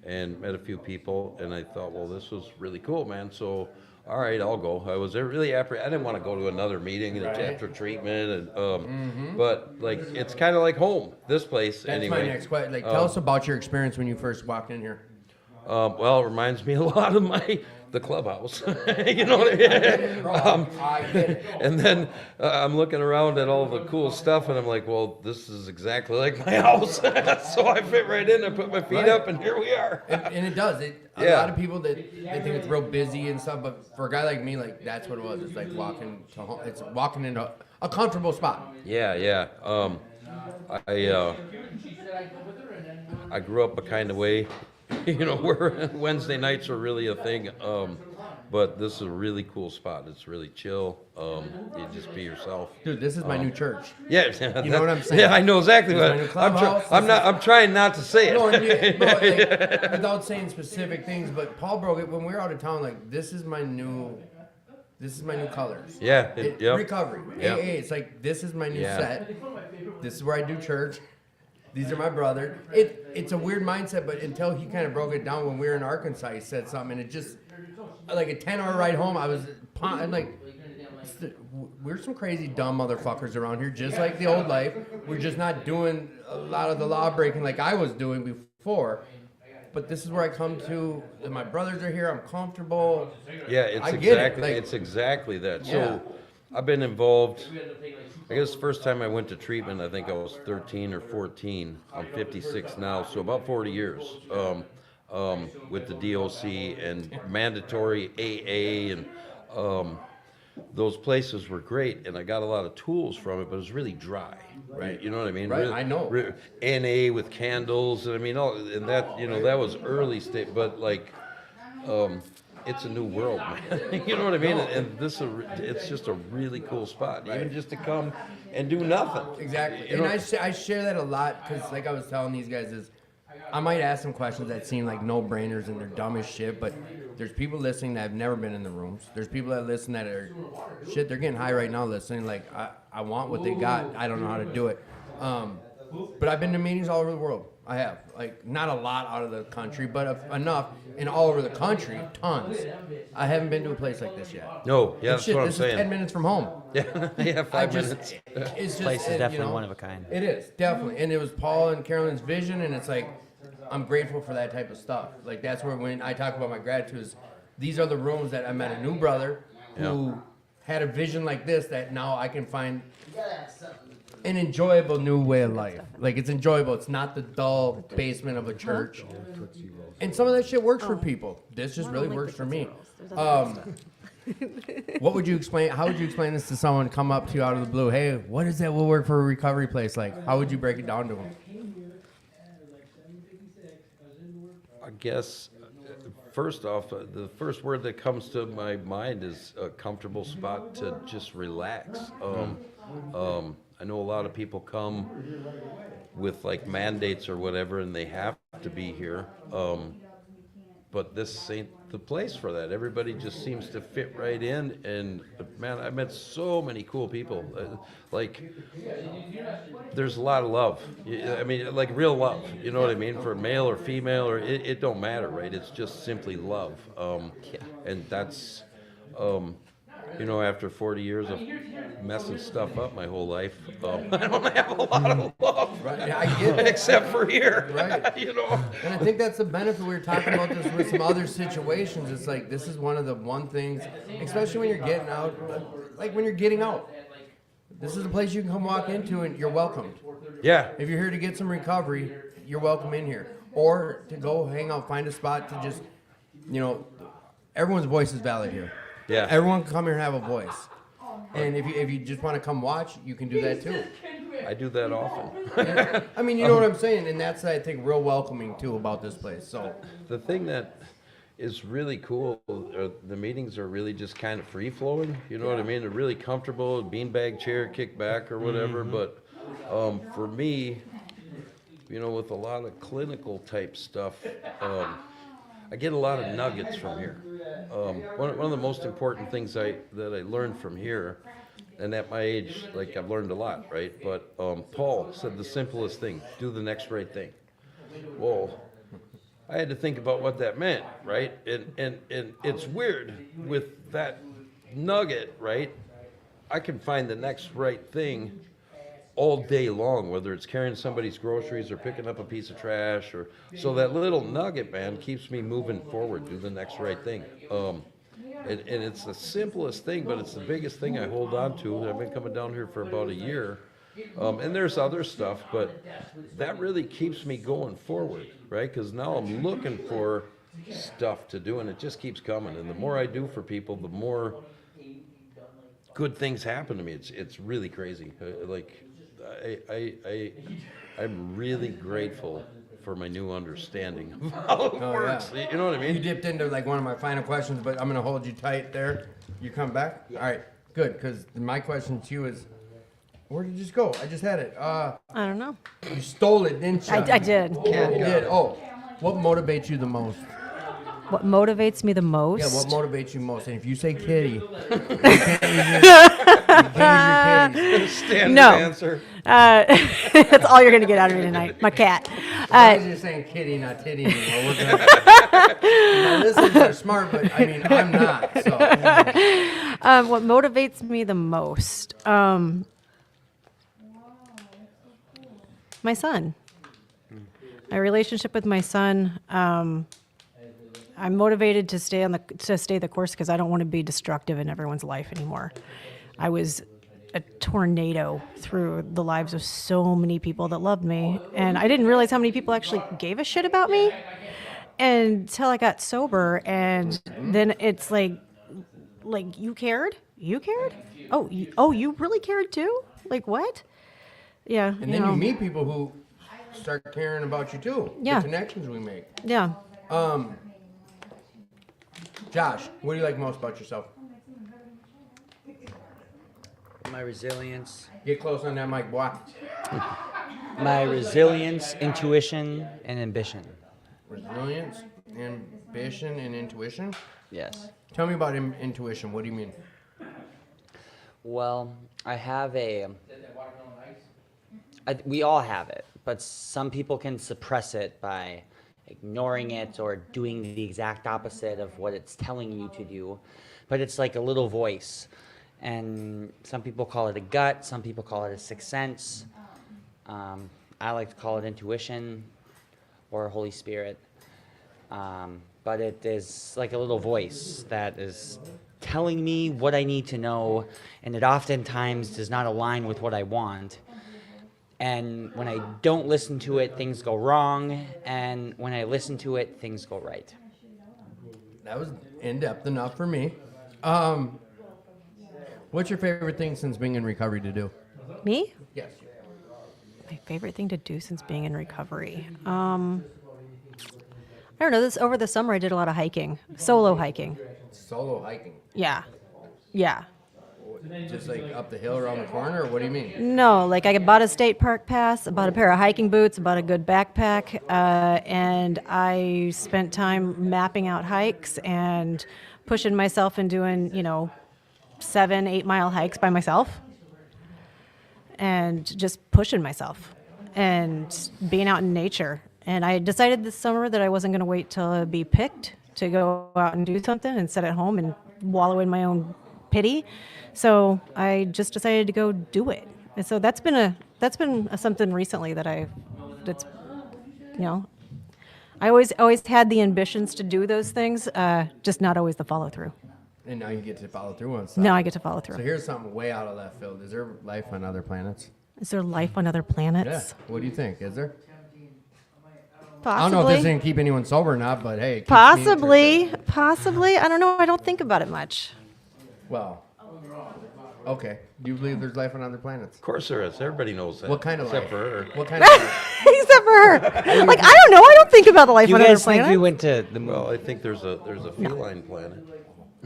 and met a few people, and I thought, well, this was really cool, man. So, all right, I'll go. I was really I didn't want to go to another meeting after treatment, and but like it's kind of like home. This place, That's anyway. my next question. Like, tell us about your experience when you first walked in here. Well, it reminds me a lot of the clubhouse. You know what I mean? I get it. And then I'm looking around at all the cool stuff, and I'm like, well, this is exactly like my house. So I fit right in. I put my feet up, and here we are. And it does. A lot of people that they think it's real busy and stuff, but for a guy like me, like that's what it was. It's like walking to home. It's walking into a comfortable spot. Yeah. I grew up a kind of way, you know, where Wednesday nights are really a thing. But this is a really cool spot. It's really chill. You just be yourself. Dude, this is my new church. Yeah, you know what I'm saying? Yeah, I know exactly This what. is my new clubhouse. I'm trying not to say it. No, like, without saying specific things, but Paul broke it when we were out of town. Like, this is my new colors. Yeah, yep. Recovery. Yep. AA. It's like this is my new Yeah. set. This is where I do church. These are my brother. It's a weird mindset, but until he kind of broke it down when we were in Arkansas, he said something, and it just like a 10-hour ride home. I'm like, we're some crazy dumb motherfuckers around here, just like the old life. We're just not doing a lot of the law breaking like I was doing before. But this is where I come to. And my brothers are here. I'm comfortable. Yeah, it's I get exactly it. Like, it's exactly that. Yeah. So I've been involved. I guess the first time I went to treatment, I think I was 13 or 14. I'm 56 now, so about 40 years with the DOC and mandatory AA, and those places were great, and I got a lot of tools from it, but it was really dry. Right. You know what I mean? Right, Really, I know. NA with candles, and I mean, and that, you know, that was early state, but like, it's a new world, man. You know what I mean? And it's just a really cool spot, even just to come and do nothing. Exactly. You know? And I share that a lot because, like I was telling these guys, is I might ask them questions that seem like no-brainers and they're dumb as shit, but there's people listening that have never been in the rooms. There's people that listen that are, shit, they're getting high right now listening. Like, I want what they got. I don't know how to do it. But I've been to meetings all over the world. I have. Like, not a lot out of the country, but enough. And all over the country, tons. I haven't been to a place like this yet. No, yeah, And that's what I'm this saying. is 10 minutes from home. Yeah, yeah, 5 minutes. It's just, Place is you definitely know, one of a kind. It is, definitely. And it was Paul and Carolyn's vision, and it's like, I'm grateful for that type of stuff. Like, that's where when I talk about my gratitude is, these are the rooms that I met a new brother who had a vision like this that now I can find an enjoyable new way of life. Like, it's enjoyable. It's not the dull basement of a church. And some of that shit works for people. This just really works for me. What would you explain? How would you explain this to someone come up to you out of the blue? Hey, what is that Will Work for a Recovery place like? How would you break it down to them? I guess, first off, the first word that comes to my mind is a comfortable spot to just relax. I know a lot of people come with like mandates or whatever, and they have to be here. But this ain't the place for that. Everybody just seems to fit right in, and man, I met so many cool people. Like, there's a lot of love. I mean, like real love. You know what I mean? For male or female, or it don't matter, right? It's just simply love. And that's, you know, after 40 years of messing stuff up my whole life, I don't have a lot of love, right? I get it. Except for here, right? You know. And I think that's the benefit. We were talking about this with some other situations. It's like this is one of the things, especially when you're getting out, like when you're getting out. This is a place you can come walk into and you're welcomed. Yeah. If you're here to get some recovery, you're welcome in here. Or to go hang out, find a spot to just, you know, everyone's voice is valid here. Yeah. Everyone can come here and have a voice. And if you just want to come watch, you can do that too. I do that often. Yeah. I mean, you know what I'm saying? And that's, I think, real welcoming too about this place. So the thing that is really cool, the meetings are really just kind of free flowing. You know what I mean? They're really comfortable, beanbag chair, kick back or whatever. But for me, you know, with a lot of clinical type stuff, I get a lot of nuggets from here. One of the most important things that I learned from here, and at my age, like I've learned a lot, right? But Paul said the simplest thing: do the next right thing. Well, I had to think about what that meant, right? And it's weird with that nugget, right? I can find the next right thing all day long, whether it's carrying somebody's groceries or picking up a piece of trash, or so that little nugget, man, keeps me moving forward. Do the next right thing. And it's the simplest thing, but it's the biggest thing I hold on to. I've been coming down here for about a year. And there's other stuff, but that really keeps me going forward, right? Because now I'm looking for stuff to do, and it just keeps coming. And the more I do for people, the more good things happen to me. It's really crazy. I'm really grateful for my new understanding of how it works. Yeah. You know what I mean? You dipped into like one of my final questions, but I'm going to hold you tight there. You come back? All right, good, because my question to you is, where did you just go? I just had it. I don't know. You stole it, didn't you? I did. Yeah, you did. Oh, what motivates you the most? What motivates me the most? Yeah, what motivates you most? And if you say kitty, you can't use your kitties. Standard answer. That's all you're going to get out of me tonight. My cat. Why is you saying kitty, not titty anymore? We're gonna, my listeners are smart, but I mean, I'm not. So. What motivates me the most? My son. My relationship with my son. I'm motivated to stay the course because I don't want to be destructive in everyone's life anymore. I was a tornado through the lives of so many people that loved me, and I didn't realize how many people actually gave a shit about me until I got sober, and then it's like you cared? Oh, you really cared too? Like what? Yeah. And then you meet people who start caring about you too. Yeah. The connections we make. Yeah. Josh, what do you like most about yourself? My resilience. Get close on that mic, boy. My resilience, intuition, and ambition. Resilience, ambition, and intuition? Yes. Tell me about intuition. What do you mean? Well, I have a we all have it, but some people can suppress it by ignoring it or doing the exact opposite of what it's telling you to do. But it's like a little voice. And some people call it a gut, some people call it a sixth sense. I like to call it intuition or Holy Spirit. But it is like a little voice that is telling me what I need to know, and it oftentimes does not align with what I want. And when I don't listen to it, things go wrong, and when I listen to it, things go right. That was in-depth enough for me. What's your favorite thing since being in recovery to do? Me? Yes. My favorite thing to do since being in recovery. I don't know. Over the summer, I did a lot of hiking, solo hiking. Solo hiking? Yeah. Yeah. Just like up the hill around the corner, or what do you mean? No, like I bought a state park pass, I bought a pair of hiking boots, I bought a good backpack, and I spent time mapping out hikes and pushing myself and doing, 7-8 mile hikes by myself, and just pushing myself and being out in nature. And I decided this summer that I wasn't going to wait till be picked to go out and do something and sit at home and wallow in my own pity. So I just decided to go do it. And so that's been something recently I always had the ambitions to do those things, just not always the follow through. And now you get to follow through on stuff. Now I get to follow through. So here's something way out of left field. Is there life on other planets? Is there life on other planets? Yeah. What do you think? Is there? Possibly. I don't know if this didn't keep anyone sober or not, but hey. Possibly. I don't know. I don't think about it much. Well, okay. Do you believe there's life on other planets? Of course there is. Everybody knows that. What kind of except life? for her. What kind of life? Except for her. Like, I don't know. I don't think about the life You on other guys think planets. we went to the moon? Well, I think there's a feline planet.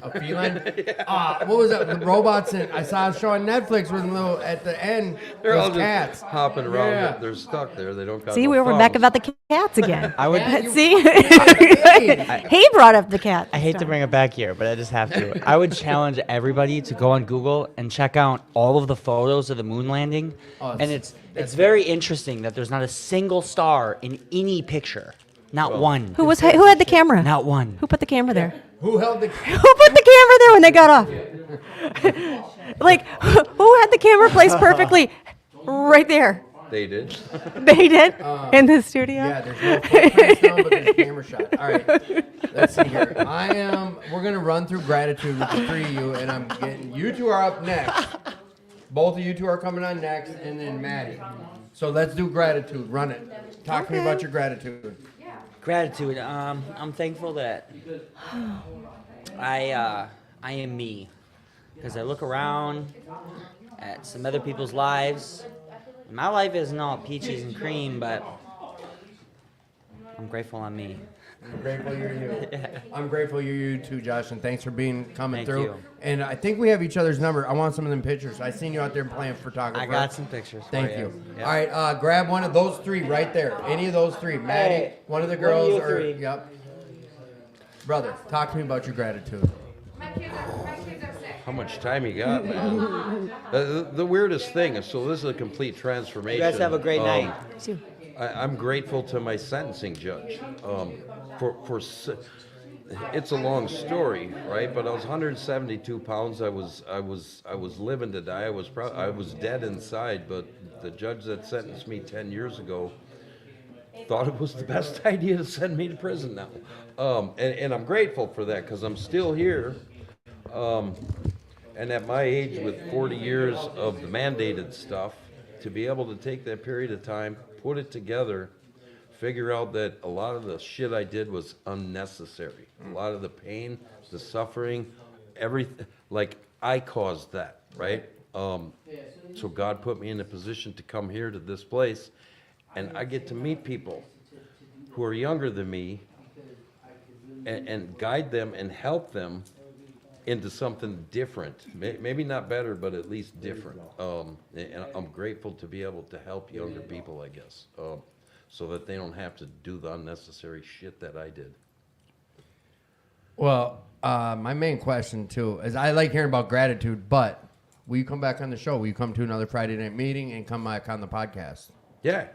A feline? What was that? The robots I saw a show on Netflix with little at the end. They're all those just cats hopping around. Yeah. They're stuck there. They don't got See, no we were thumbs. back about the cats again. I would See, he brought up the cat. I hate to bring it back here, but I just have to. I would challenge everybody to go on Google and check out all of the photos of the moon landing. And it's very interesting that there's not a single star in any picture. Not one. Who had the camera? Not one. Who put the camera there? Who held the Who put the camera there when they got off? Like, who had the camera placed perfectly right there? They did. They did? In the studio? Yeah, there's no footprints now, but there's a camera shot. All right, let's see here. We're going to run through gratitude with the three of you, and I'm getting, you two are up next. Both of you two are coming on next, and then Maddie. So let's do gratitude. Run it. Talk to me about your gratitude. Gratitude. I'm thankful that I am me, because I look around at some other people's lives. My life isn't all peaches and cream, but I'm grateful I'm me. I'm grateful you're you. I'm grateful you're you too, Josh, and thanks for coming Thank through. you. And I think we have each other's number. I want some of them pictures. I seen you out there playing photographer. I got some pictures for Thank you. you. Yep. All right, grab one of those three right there. Any of those three. Maddie, Hey, one of the one of girls, you or three. yep. Brother, talk to me about your gratitude. How much time you got, man? The weirdest thing is, so this is a complete transformation. You guys have a great night. I'm grateful to my sentencing judge. It's a long story, right? But I was 172 pounds. I was living to die. I was dead inside. But the judge that sentenced me 10 years ago thought it was the best idea to send me to prison now. And I'm grateful for that, because I'm still here. And at my age, with 40 years of the mandated stuff, to be able to take that period of time, put it together, figure out that a lot of the shit I did was unnecessary. A lot of the pain, the suffering, everything, like I caused that, right? So God put me in a position to come here to this place, and I get to meet people who are younger than me and guide them and help them into something different. Maybe not better, but at least different. And I'm grateful to be able to help younger people, I guess, so that they don't have to do the unnecessary shit that I did. Well, my main question too is I like hearing about gratitude, but will you come back on the show? Will you come to another Friday night meeting and come back on the podcast? Yeah.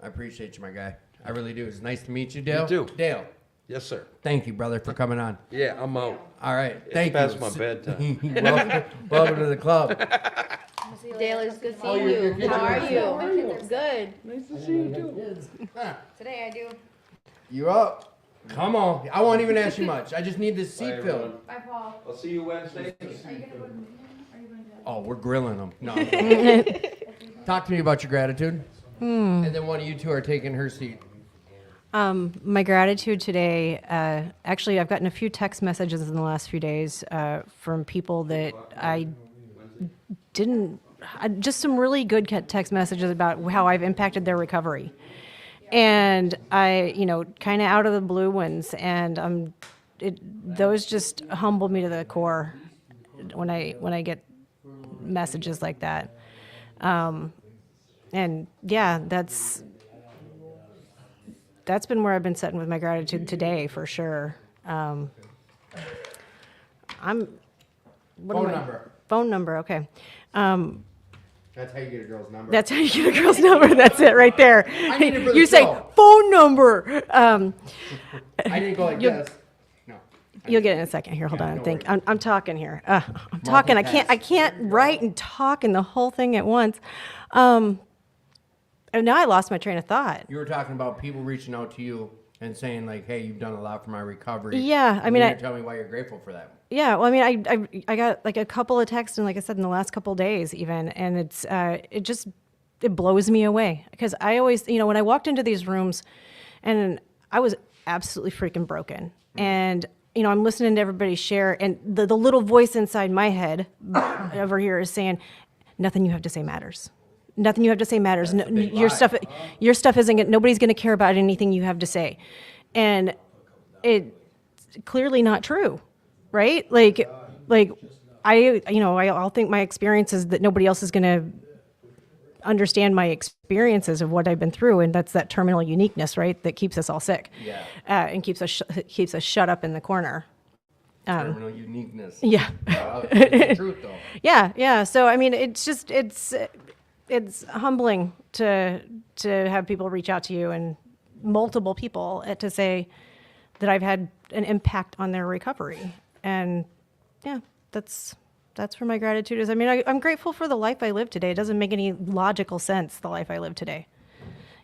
I appreciate you, my guy. I really do. It's nice to meet you, Dale. You too. Dale. Yes, sir. Thank you, brother, for coming on. Yeah, I'm out. All right. It's Thank past you. my bedtime. Welcome to the club. Dale, it's good Oh, seeing your you. kids How are are good. you? How are you? Good. Nice to see you, too. Today I do. You up? Come on. I won't even ask you much. I just need this seat Bye, filled. everyone. Bye, Paul. I'll see you Wednesday. Oh, we're grilling them. No. Talk to me about your gratitude. And then one of you two are taking her seat. My gratitude today, actually, I've gotten a few text messages in the last few days from people that I didn't, just some really good text messages about how I've impacted their recovery. And I, kind of out of the blue ones, and those just humble me to the core when I get messages like that. And yeah, that's been where I've been sitting with my gratitude today for sure. Phone number, okay. That's how you get a girl's number. That's how you get a girl's number. That's it right there. I need it for the You say show. phone number. I didn't go like this. No. You'll get it in a second. Here, hold Yeah, on. no Think. worries. I'm talking here. I'm talking. I can't write and talk and the whole thing at once. And now I lost my train of thought. You were talking about people reaching out to you and saying like, "Hey, you've done a lot for my recovery." Yeah, I mean, tell me why you're grateful for that. Yeah, well, I mean, I got like a couple of texts, and like I said, in the last couple of days, even, and it blows me away because I always, when I walked into these rooms, and I was absolutely freaking broken, and I'm listening to everybody share, and the little voice inside my head over here is saying, "Nothing you have to say matters. Nothing you have to say matters. No, your stuff isn't. Nobody's going to care about anything you have to say," and it's clearly not true. Right? Like I'll think my experience is that nobody else is going to understand my experiences of what I've been through, and that's that terminal uniqueness, right? That keeps us all sick, and keeps us shut up in the corner. Terminal uniqueness. Yeah. It's the truth, though. Yeah. So I mean, it's humbling to have people reach out to you, and multiple people to say that I've had an impact on their recovery. And yeah, that's where my gratitude is. I mean, I'm grateful for the life I live today. It doesn't make any logical sense, the life I live today.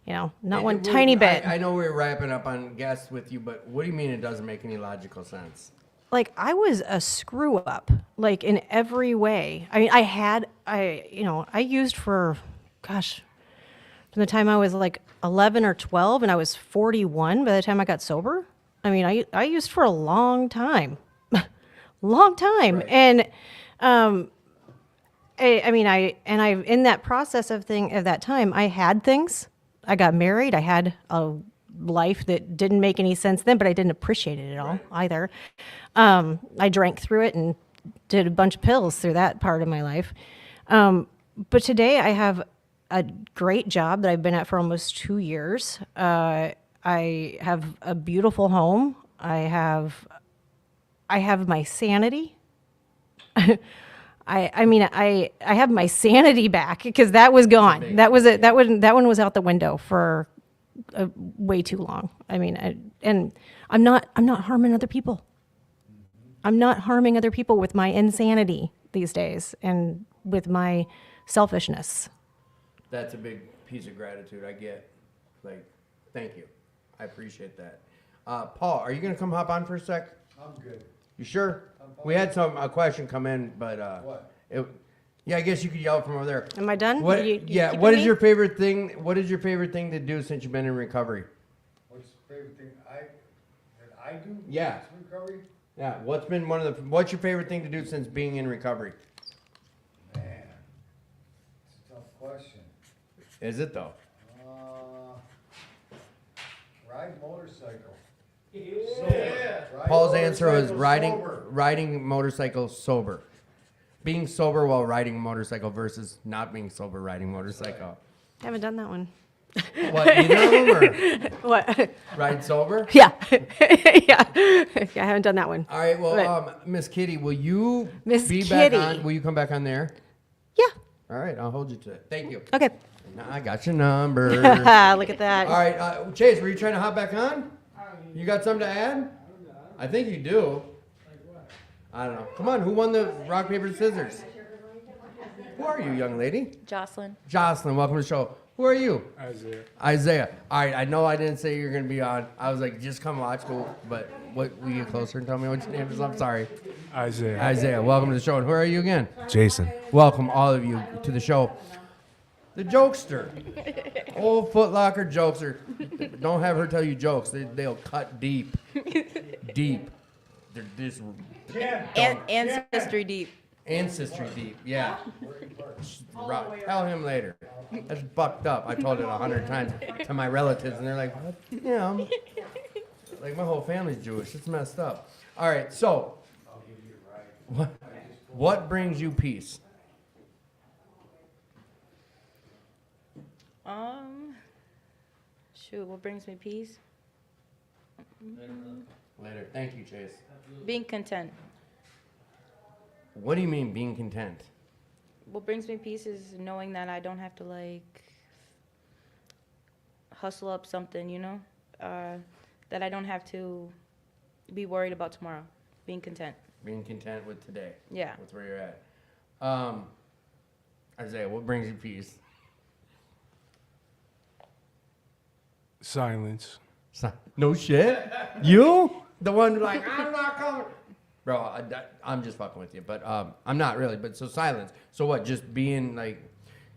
Not one tiny bit. I know we're wrapping up on guests with you, but what do you mean it doesn't make any logical sense? Like, I was a screw up, like in every way. I mean, I used for, from the time I was like 11 or 12 and I was 41 by the time I got sober. I mean, I used for a long time. Right. And in that process of that time, I had things. I got married. I had a life that didn't make any sense then, but I didn't appreciate it at all either. I drank through it and did a bunch of pills through that part of my life. But today I have a great job that I've been at for almost 2 years. I have a beautiful home. I have my sanity. I have my sanity back because that was gone. That one was out the window for way too long. I mean, and I'm not harming other people. I'm not harming other people with my insanity these days and with my selfishness. That's a big piece of gratitude I get. Like, thank you. I appreciate that. Paul, are you going to come hop on for a sec? I'm good. You sure? We had a question come in, but what? I guess you could yell from over there. Am I done? What? You What is me? your favorite thing? What is your favorite thing to do since you've been in recovery? What's the favorite thing I do? Yeah. since recovery? Yeah. What's your favorite thing to do since being in recovery? Man, it's a tough question. Is it though? Ride motorcycle. Paul's answer was riding motorcycle sober. Being sober while riding a motorcycle versus not being sober riding motorcycle. I haven't done that one. What, either of them or What? ride sober? Yeah. Yeah, I haven't done that one. All right, well, Miss Kitty, will you Miss be Kitty. back on? Will you come back on there? All right, I'll hold you to it. Thank you. Okay. Now I got your number. Look at that. All right, Chase, were you trying to hop back on? You got something to add? I think you do. I don't know. Come on, who won the rock, paper, scissors? Who are you, young lady? Jocelyn. Jocelyn, welcome to the show. Who are you? Isaiah. Isaiah. All right, I know I didn't say you're going to be on. I was like, just come watch, but what, will you get closer and tell me what your name is? I'm sorry. Isaiah. Isaiah, welcome to the show. And who are you again? Jason. Welcome, all of you, to the show. The jokester. Old Foot Locker jokester. Don't have her tell you jokes. They'll cut deep. Deep. They're this. Ancestry deep. Ancestry deep, yeah. Tell him later. That's fucked up. I told it 100 times to my relatives, and they're like, what? Yeah, like my whole family's Jewish. It's messed up. All right, so what brings you peace? Shoot, what brings me peace? Later. Thank you, Chase. Being content. What do you mean being content? What brings me peace is knowing that I don't have to like hustle up something, you know? That I don't have to be worried about tomorrow. Being content. Being content with today. Yeah. With where you're at. Isaiah, what brings you peace? Silence. No shit? You? The one like, I'm not coming. Bro, I'm just fucking with you, but I'm not really. But so silence. So what? Just being like,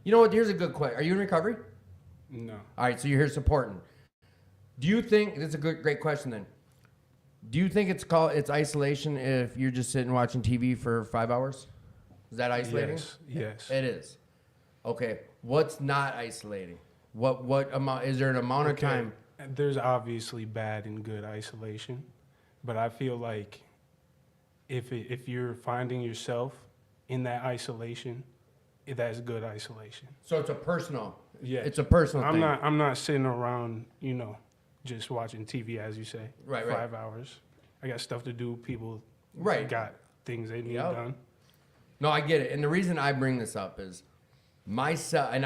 you know what? Here's a good question. Are you in recovery? No. All right, so you're here supporting. Do you think that's a great question then? Do you think it's isolation if you're just sitting watching TV for 5 hours? Is that isolating? Yes. It is. Okay. What's not isolating? What amount? Is there an amount of time? There's obviously bad and good isolation, but I feel like if you're finding yourself in that isolation, that's good isolation. So it's a personal. Yeah. It's a personal thing. I'm not sitting around, just watching TV, as you say. Right. 5 hours. I got stuff to do. People got things they need done. No, I get it. And the reason I bring this up is myself, and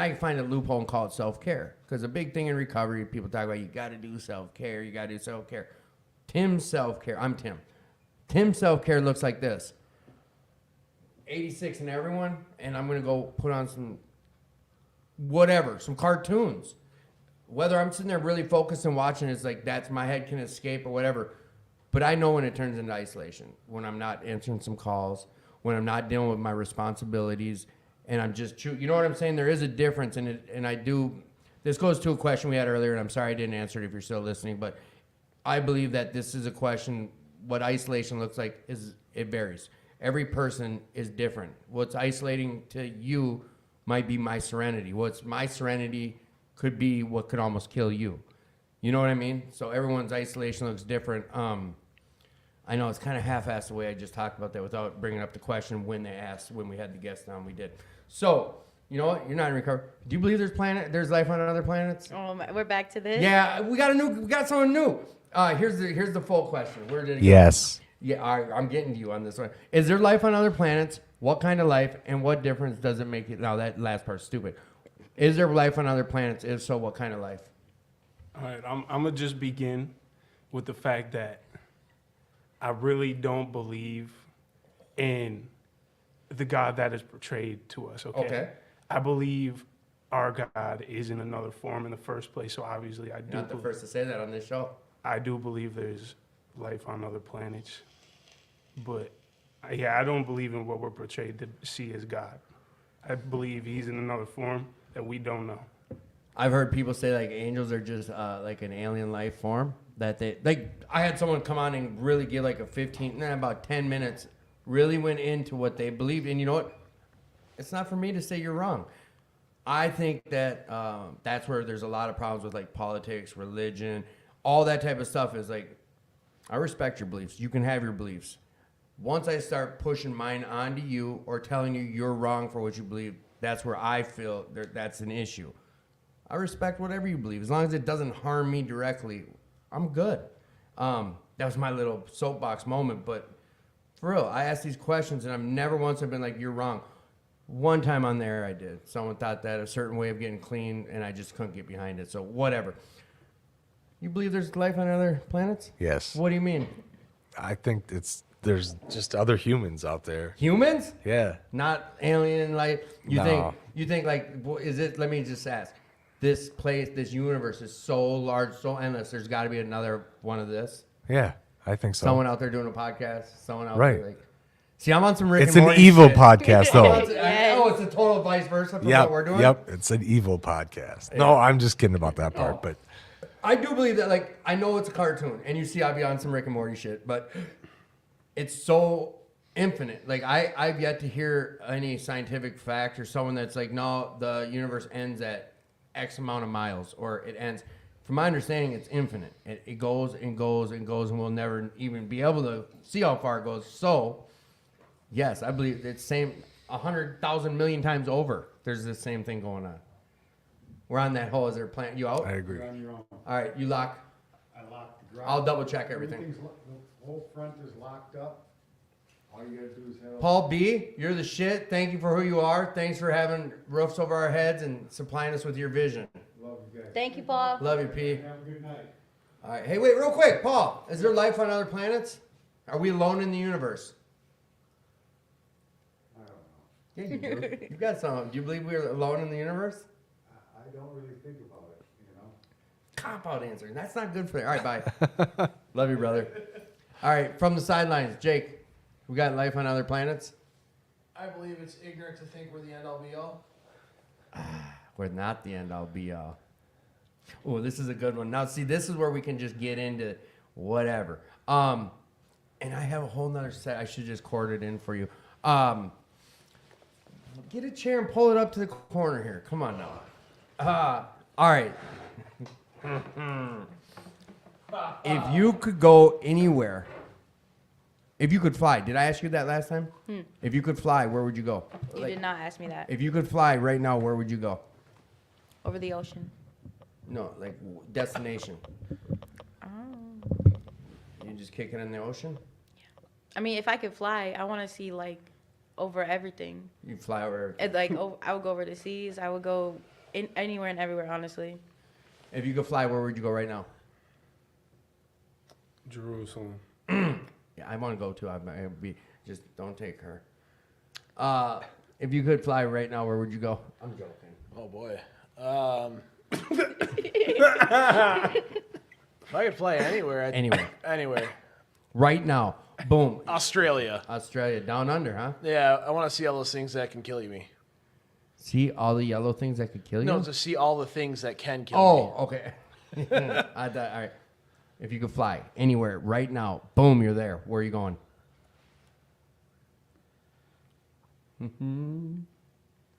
I find a loophole and call it self-care. Because a big thing in recovery, people talk about you got to do self-care, you got to do self-care. Tim's self-care, I'm Tim. Tim's self-care looks like this. 86 in everyone, and I'm going to go put on some cartoons. Whether I'm sitting there really focused and watching, it's like that's my head can escape or whatever. But I know when it turns into isolation, when I'm not answering some calls, when I'm not dealing with my responsibilities, and I'm just, you know what I'm saying? There is a difference in it, and I do. This goes to a question we had earlier, and I'm sorry I didn't answer it if you're still listening, but I believe that this is a question. What isolation looks like is it varies. Every person is different. What's isolating to you might be my serenity. What's my serenity could be what could almost kill you. You know what I mean? So everyone's isolation looks different. I know it's kind of half-assed the way I just talked about that without bringing up the question when we had the guest on, we did. So, you know what? You're not in recovery. Do you believe there's life on other planets? Oh, we're back to this? Yeah, we got someone new. Here's the full question. Where did it go? Yes. Yeah, all right, I'm getting to you on this one. Is there life on other planets? What kind of life? And what difference does it make? Now, that last part's stupid. Is there life on other planets? If so, what kind of life? All right, I'm going to just begin with the fact that I really don't believe in the God that is portrayed to us, okay? I believe our God is in another form in the first place, so obviously I do. Not the first to say that on this show. I do believe there's life on other planets, but I don't believe in what we're portrayed to see as God. I believe he's in another form that we don't know. I've heard people say like angels are just like an alien life form that they like. I had someone come on and really give like about 10 minutes, really went into what they believed. And you know what? It's not for me to say you're wrong. I think that that's where there's a lot of problems with like politics, religion, all that type of stuff is like, I respect your beliefs. You can have your beliefs. Once I start pushing mine onto you or telling you you're wrong for what you believe, that's where I feel that's an issue. I respect whatever you believe. As long as it doesn't harm me directly, I'm good. That was my little soapbox moment. But for real, I ask these questions and I've never once been like, you're wrong. One time on the air I did. Someone thought that a certain way of getting clean, and I just couldn't get behind it. So whatever. You believe there's life on other planets? Yes. What do you mean? I think there's just other humans out there. Humans? Yeah. Not alien life. No. You think like is it? Let me just ask. This place, this universe is so large, so endless. There's got to be another one of this. Yeah, I think so. Someone out there doing a podcast. Someone out Right. there like. See, I'm on some Rick It's and an Morty evil shit. podcast, though. Oh, it's a total vice versa from what we're doing. Yep, it's an evil podcast. Yeah. No, I'm just kidding about that part, but I do believe that. Like, I know it's a cartoon, and you see, I'll be on some Rick and Morty shit, but it's so infinite. Like, I've yet to hear any scientific fact or someone that's like, no, the universe ends at X amount of miles, or it ends. From my understanding, it's infinite. It goes and goes and goes, and we'll never even be able to see how far it goes. So, yes, I believe it's same 100,000 million times over. There's the same thing going on. We're on that hole. Is there a plan? You out? I agree. You're on your own. All right, you lock. I locked the garage. I'll double check everything. The whole front is locked up. All you gotta do is have. Paul B., you're the shit. Thank you for who you are. Thanks for having roofs over our heads and supplying us with your vision. Love you guys. Thank you, Paul. Love you, P. Have a good night. All right. Hey, wait, real quick, Paul. Is there life on other planets? Are we alone in the universe? I don't know. Yeah, you do. You got some. Do you believe we're alone in the universe? I don't really think about it, you know. Cop out answer. That's not good for you. All right, bye. Love you, brother. All right, from the sidelines, Jake. We got life on other planets? I believe it's ignorant to think we're the end all be all. We're not the end all be all. Oh, this is a good one. Now, see, this is where we can just get into whatever. And I have a whole nother set. I should just cord it in for you. Get a chair and pull it up to the corner here. Come on now. All right. If you could go anywhere, if you could fly, did I ask you that last time? If you could fly, where would you go? You did not ask me that. If you could fly right now, where would you go? Over the ocean. No, like destination. Oh. You just kick it in the ocean? I mean, if I could fly, I want to see like over everything. You fly over. And, like I would go over the seas. I would go in anywhere and everywhere, honestly. If you could fly, where would you go right now? Jerusalem. Yeah, I want to go too. I'd be just don't take her. If you could fly right now, where would you go? I'm joking. Oh boy. If I could fly anywhere, anywhere. Right now, boom. Australia. Australia, down under, huh? Yeah, I want to see all those things that can kill me. See all the yellow things that could kill you? No, to see all the things that can kill me. Oh, okay. I thought, all right. If you could fly anywhere right now, boom, you're there. Where are you going?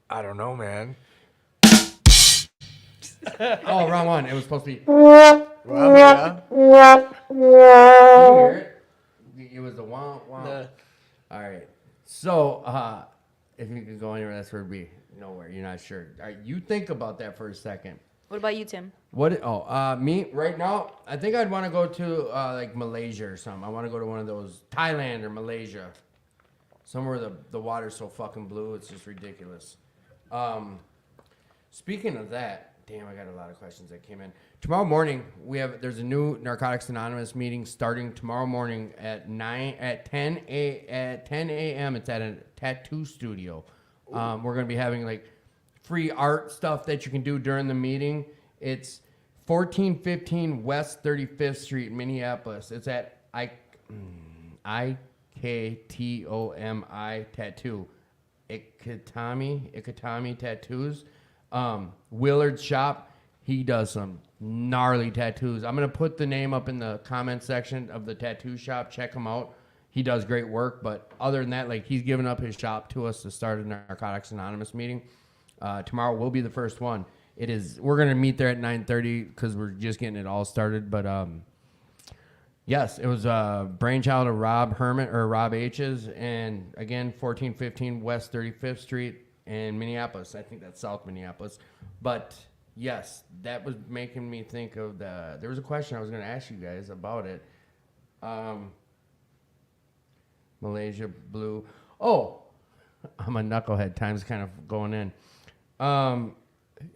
I don't know, man. Oh, wrong one. It was supposed to be. Well, yeah. You hear it? It was a wah, wah. Nah. All right. So, if you could go anywhere, that's where it'd be. Nowhere. You're not sure. All right. You think about that for a second. What about you, Tim? What? Oh, me right now. I think I'd want to go to like Malaysia or something. I want to go to one of those Thailand or Malaysia, somewhere the water's so fucking blue, it's just ridiculous. Speaking of that, damn, I got a lot of questions that came in. Tomorrow morning there's a new Narcotics Anonymous meeting starting tomorrow morning at 10 a.m. It's at a tattoo studio. We're gonna be having like free art stuff that you can do during the meeting. It's 1415 West 35th Street, Minneapolis. It's at IKTOMI Tattoo. Ikatami Tattoos. Willard's shop. He does some gnarly tattoos. I'm going to put the name up in the comment section of the tattoo shop. Check him out. He does great work. But other than that, like, he's given up his shop to us to start a Narcotics Anonymous meeting. Tomorrow will be the first one. We're going to meet there at 9:30 because we're just getting it all started. But yes, it was a brainchild of Rob H's. And again, 1415 West 35th Street in Minneapolis. I think that's South Minneapolis. But yes, that was making me think of there was a question I was going to ask you guys about it. Malaysia Blue. Oh, I'm a knucklehead. Time's kind of going in.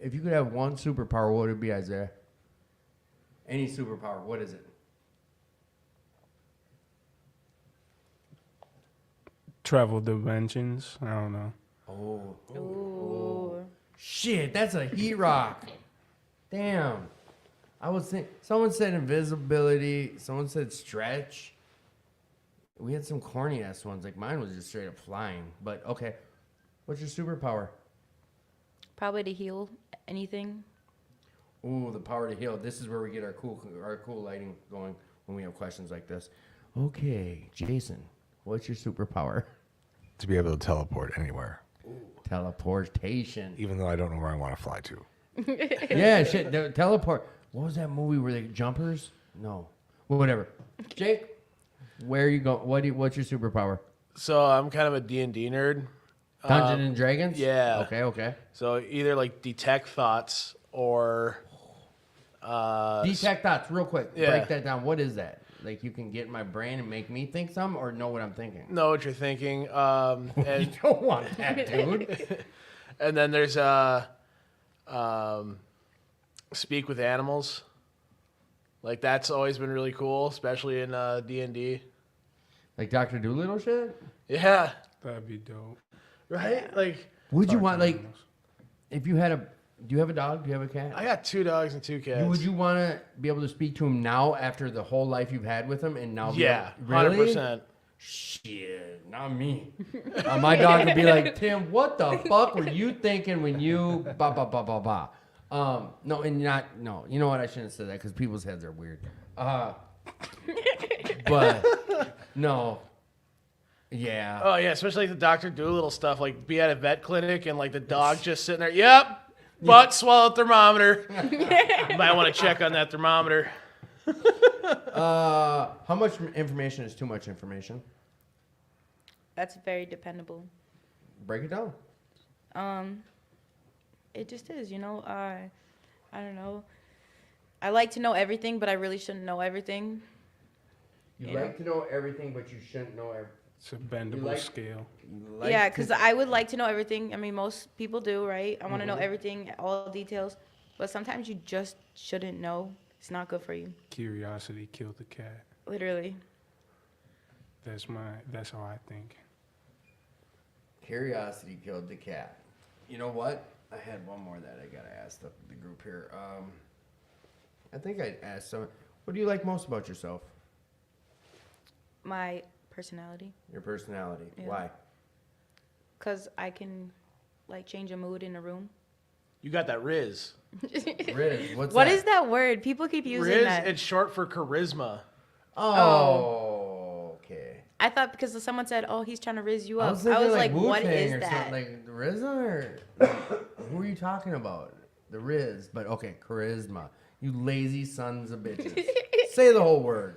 If you could have one superpower, what would it be, Isaiah? Any superpower, what is it? Travel dimensions. I don't know. Oh. Shit, that's a heat rock. Damn. I was thinking, someone said invisibility. Someone said stretch. We had some corny ass ones. Like mine was just straight up flying. But okay. What's your superpower? Probably to heal anything. Ooh, the power to heal. This is where we get our cool lighting going when we have questions like this. Okay, Jason, what's your superpower? To be able to teleport anywhere. Ooh, teleportation. Even though I don't know where I want to fly to. Yeah, shit. Teleport. What was that movie where they jumpers? No. Well, whatever. Jake, where are you going? What's your superpower? So I'm kind of a D&D nerd. Dungeons and Dragons? Yeah. Okay. So either like detect thoughts or detect thoughts, real quick. Yeah. Break that down. What is that? Like you can get in my brain and make me think some, or know what I'm thinking? Know what you're thinking. And you don't want that, dude. And then there's speak with animals. Like that's always been really cool, especially in D&D. Like Dr. Dolittle shit? Yeah. That'd be dope. Right? Like would you want like if you had do you have a dog? Do you have a cat? I got 2 dogs and 2 cats. Would you want to be able to speak to him now after the whole life you've had with him and now Yeah, really? 100%. Shit, not me. My dog would be like, Tim, what the fuck were you thinking when you ba ba ba ba ba? No, and no. You know what? I shouldn't have said that because people's heads are weird. But no. Yeah. Oh yeah, especially like the Dr. Dolittle stuff. Like be at a vet clinic and like the dog just sitting there. Yep. Butt swallow thermometer. You might want to check on that thermometer. How much information is too much information? That's very dependable. Break it down. It just is, I don't know. I like to know everything, but I really shouldn't know everything. You like to know everything, but you shouldn't know everything. It's a bendable scale. Yeah, because I would like to know everything. I mean, most people do, right? I want to know everything, all details. But sometimes you just shouldn't know. It's not good for you. Curiosity killed the cat. Literally. That's how I think. Curiosity killed the cat. You know what? I had one more that I gotta ask the group here. I think I asked someone. What do you like most about yourself? My personality. Your personality. Yeah. Why? Because I can, change a mood in a room. You got that Riz. Riz. What that? is that word? People keep using Riz, that. it's short for charisma. Oh, okay. I thought because someone said, "Oh, he's trying to riz you up." I was like, "What Wu-Tang is or that?" something, like RZA or who are you talking about? The Riz, but okay, charisma. You lazy sons of bitches. Say the whole word.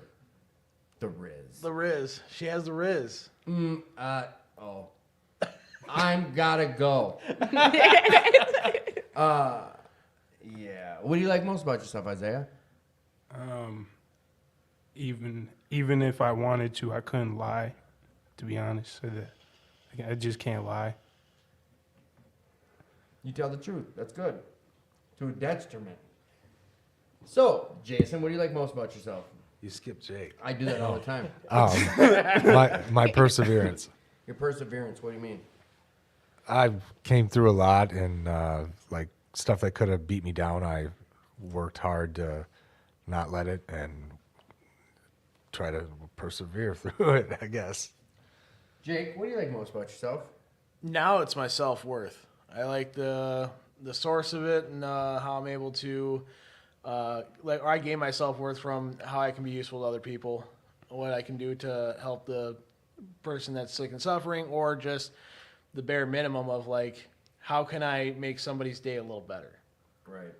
The Riz. The Riz. She has the Riz. I'm gotta go. Yeah. What do you like most about yourself, Isaiah? Even if I wanted to, I couldn't lie. To be honest, I just can't lie. You tell the truth. That's good. To a detriment. So, Jason, what do you like most about yourself? You skip Jake. I do that all the time. My perseverance. Your perseverance. What do you mean? I came through a lot, and stuff that could have beat me down, I worked hard to not let it and try to persevere through it, I guess. Jake, what do you like most about yourself? Now it's my self-worth. I like the source of it and how I'm able to I gain my self-worth from how I can be useful to other people, what I can do to help the person that's sick and suffering, or just the bare minimum of how can I make somebody's day a little better. Right.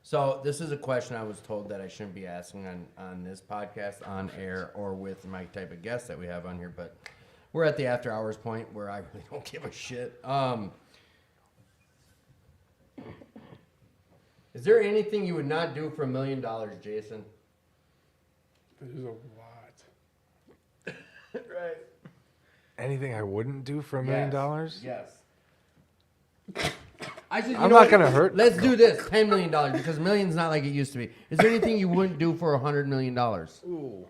So this is a question I was told that I shouldn't be asking on this podcast, on air, or with my type of guests that we have on here, but we're at the after hours point where I really don't give a shit. Is there anything you would not do for $1 million, Jason? There's a lot. Right. Anything I wouldn't do for $1 million? Yes. I said, I'm not gonna hurt. Let's do this. $10 million because million's not like it used to be. Is there anything you wouldn't do for $100 million? Ooh.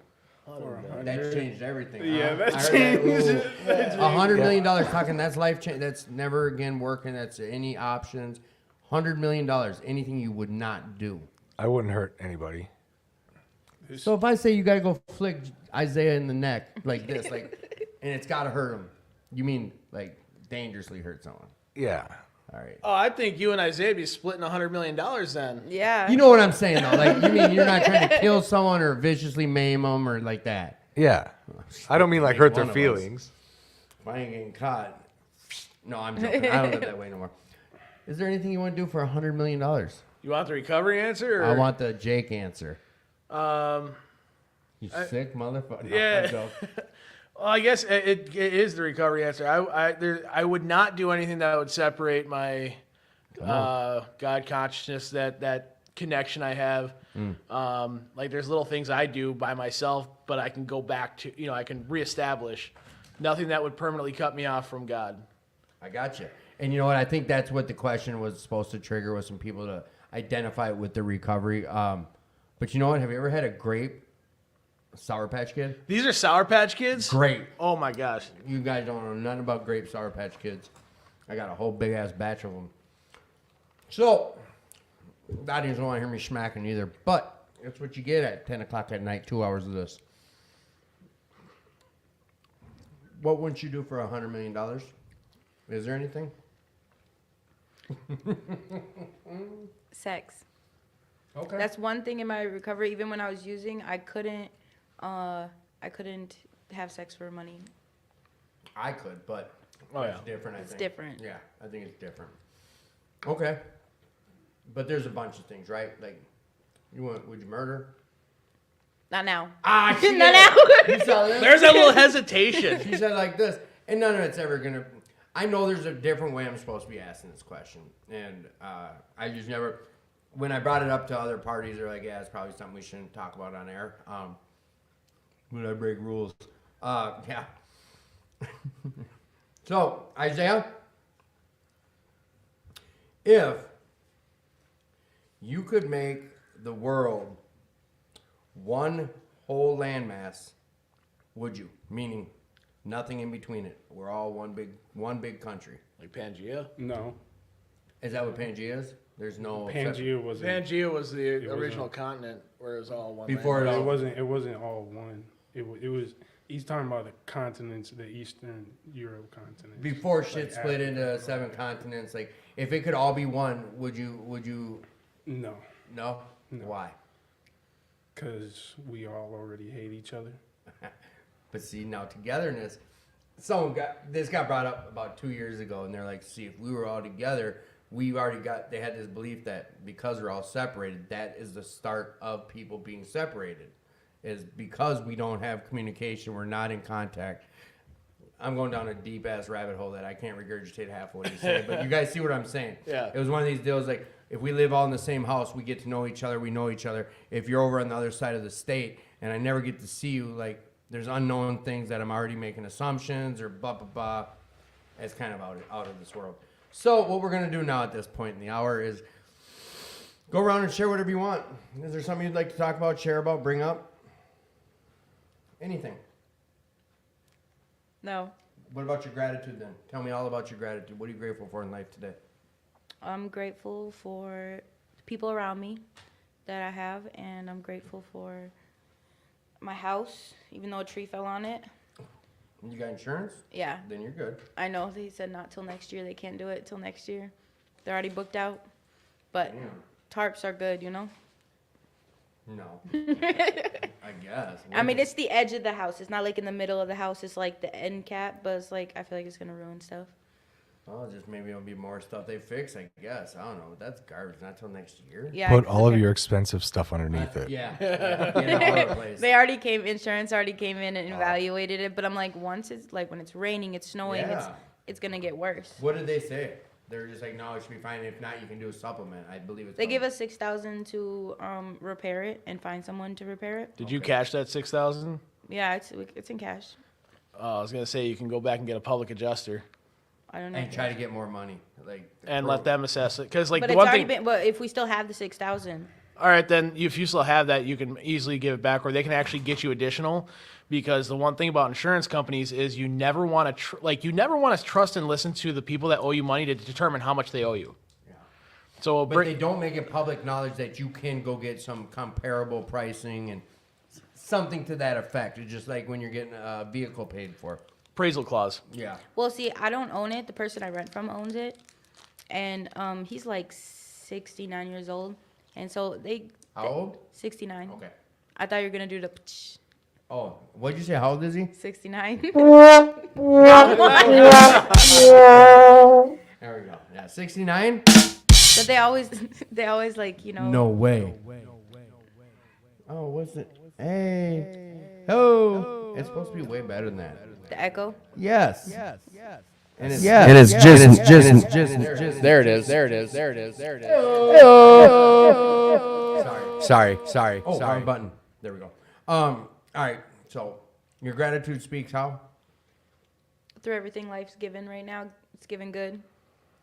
That changed everything. Yeah, huh? that I heard changed that. $100 million talking. That's life change. That's never again working. That's any options. $100 million. Anything you would not do. I wouldn't hurt anybody. So if I say you gotta go flick Isaiah in the neck like this, like, and it's gotta hurt him, you mean like dangerously hurt someone? Yeah. All right. Oh, I think you and Isaiah would be splitting $100 million then. Yeah. You know what I'm saying though? Like, you mean you're not trying to kill someone or viciously maim them or like that? Yeah. I don't mean like hurt their feelings. If I ain't getting caught. No, I'm joking. I don't live that way no more. Is there anything you want to do for $100 million? You want the recovery answer? Or? I want the Jake answer. You I- sick motherfucker. No, Yeah. I'm joking. Well, I guess it is the recovery answer. I would not do anything that would separate my God consciousness, that connection I have. Like there's little things I do by myself, but I can go back to, I can reestablish. Nothing that would permanently cut me off from God. I got you. And you know what? I think that's what the question was supposed to trigger, was some people to identify it with the recovery. But you know what? Have you ever had a grape Sour Patch Kid? These are Sour Patch Kids? Great. Oh my gosh. You guys don't know nothing about grape Sour Patch Kids. I got a whole big ass batch of them. So, audience don't want to hear me smacking either, but that's what you get at 10 o'clock at night, 2 hours of this. What wouldn't you do for $100 million? Is there anything? Sex. Okay. That's one thing in my recovery. Even when I was using, I couldn't have sex for money. I could, but Oh, it's yeah. different, I It's think. different. Yeah, I think it's different. Okay. But there's a bunch of things, right? Like, would you murder? Not now. Ah, shit. Not now. You saw this? There's that little hesitation. She said like this, and none of it's ever gonna. I know there's a different way I'm supposed to be asking this question, and I just never. When I brought it up to other parties, they're like, "Yeah, it's probably something we shouldn't talk about on air." Would I break rules? Yeah. So Isaiah, if you could make the world one whole landmass, would you? Meaning nothing in between it. We're all one big country. Like Pangea? No. Is that what Pangea is? There's no Pangea was Pangea was the original continent where it was all one. Before land. It wasn't all one. It was. He's talking about the continents, the Eastern Europe continent. Before shit split into 7 continents, like if it could all be one, would you? No. No. Why? Because we all already hate each other. But see, now togetherness. This got brought up about 2 years ago, and they're like, see, if we were all together, they had this belief that because we're all separated, that is the start of people being separated. Is because we don't have communication, we're not in contact. I'm going down a deep ass rabbit hole that I can't regurgitate half of what he's saying, but you guys see what I'm saying. Yeah. It was one of these deals like, if we live all in the same house, we get to know each other, we know each other. If you're over on the other side of the state and I never get to see you, like, there's unknown things that I'm already making assumptions or blah, blah, blah. It's kind of out of this world. So what we're going to do now at this point in the hour is go around and share whatever you want. Is there something you'd like to talk about, share about, bring up? Anything. No. What about your gratitude then? Tell me all about your gratitude. What are you grateful for in life today? I'm grateful for the people around me that I have, and I'm grateful for my house, even though a tree fell on it. You got insurance? Yeah. Then you're good. I know they said not till next year. They can't do it till next year. They're already booked out. But tarps are good, you know? No. I guess. I mean, it's the edge of the house. It's not like in the middle of the house. It's like the end cap, but it's like, I feel like it's going to ruin stuff. Oh, just maybe it'll be more stuff they fix, I guess. I don't know. That's garbage. Not till next year. Yeah. Put all of your expensive stuff underneath it. Yeah. Get all over the place. They already insurance already came in and evaluated it, but I'm like, once it's like when it's raining, it's snowing, it's going to get worse. What did they say? They're just like, no, it should be fine. If not, you can do a supplement. I believe it's. They give us $6,000 to repair it and find someone to repair it. Did you cash that $6,000? Yeah, it's in cash. I was gonna say you can go back and get a public adjuster I don't know. And try to get more money. and let them assess it. Because like But the it's one already thing, been. But if we still have the 6,000, all right, then if you still have that, you can easily give it back, or they can actually get you additional. Because the one thing about insurance companies is you never want to you never want to trust and listen to the people that owe you money to determine how much they owe you. So, But they don't make it public knowledge that you can go get some comparable pricing and something to that effect. It's just like when you're getting a vehicle paid for. Appraisal clause. Yeah. well, see, I don't own it. The person I rent from owns it, and he's like 69 years old, and so they. How old? 69. Okay. I thought you were gonna do the. Oh, what'd you say? How old is he? 69. There we go. Yeah, 69? But they always like, you know. No way. Oh, what's it? Hey. Oh. It's supposed to be way better than that. The echo. Yes. And it's There it is. There it is. There it is. There it is. Sorry. Oh, Wrong button. There we go. All right. So your gratitude speaks how? Through everything life's given right now, it's given good.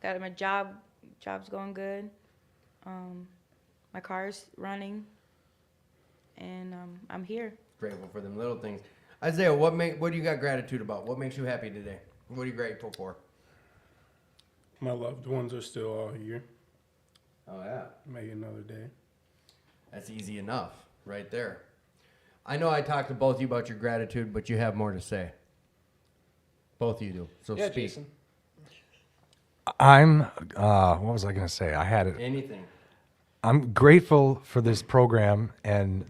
Got my job's going good. My car's running, and I'm here. Grateful for them little things. Isaiah, what do you got gratitude about? What makes you happy today? What are you grateful for? My loved ones are still all here. Oh yeah. Make another day. That's easy enough, right there. I know I talked to both of you about your gratitude, but you have more to say. Both of you do. So Yeah, speak. Jason. I'm, what was I going to say? I had it. Anything. I'm grateful for this program. And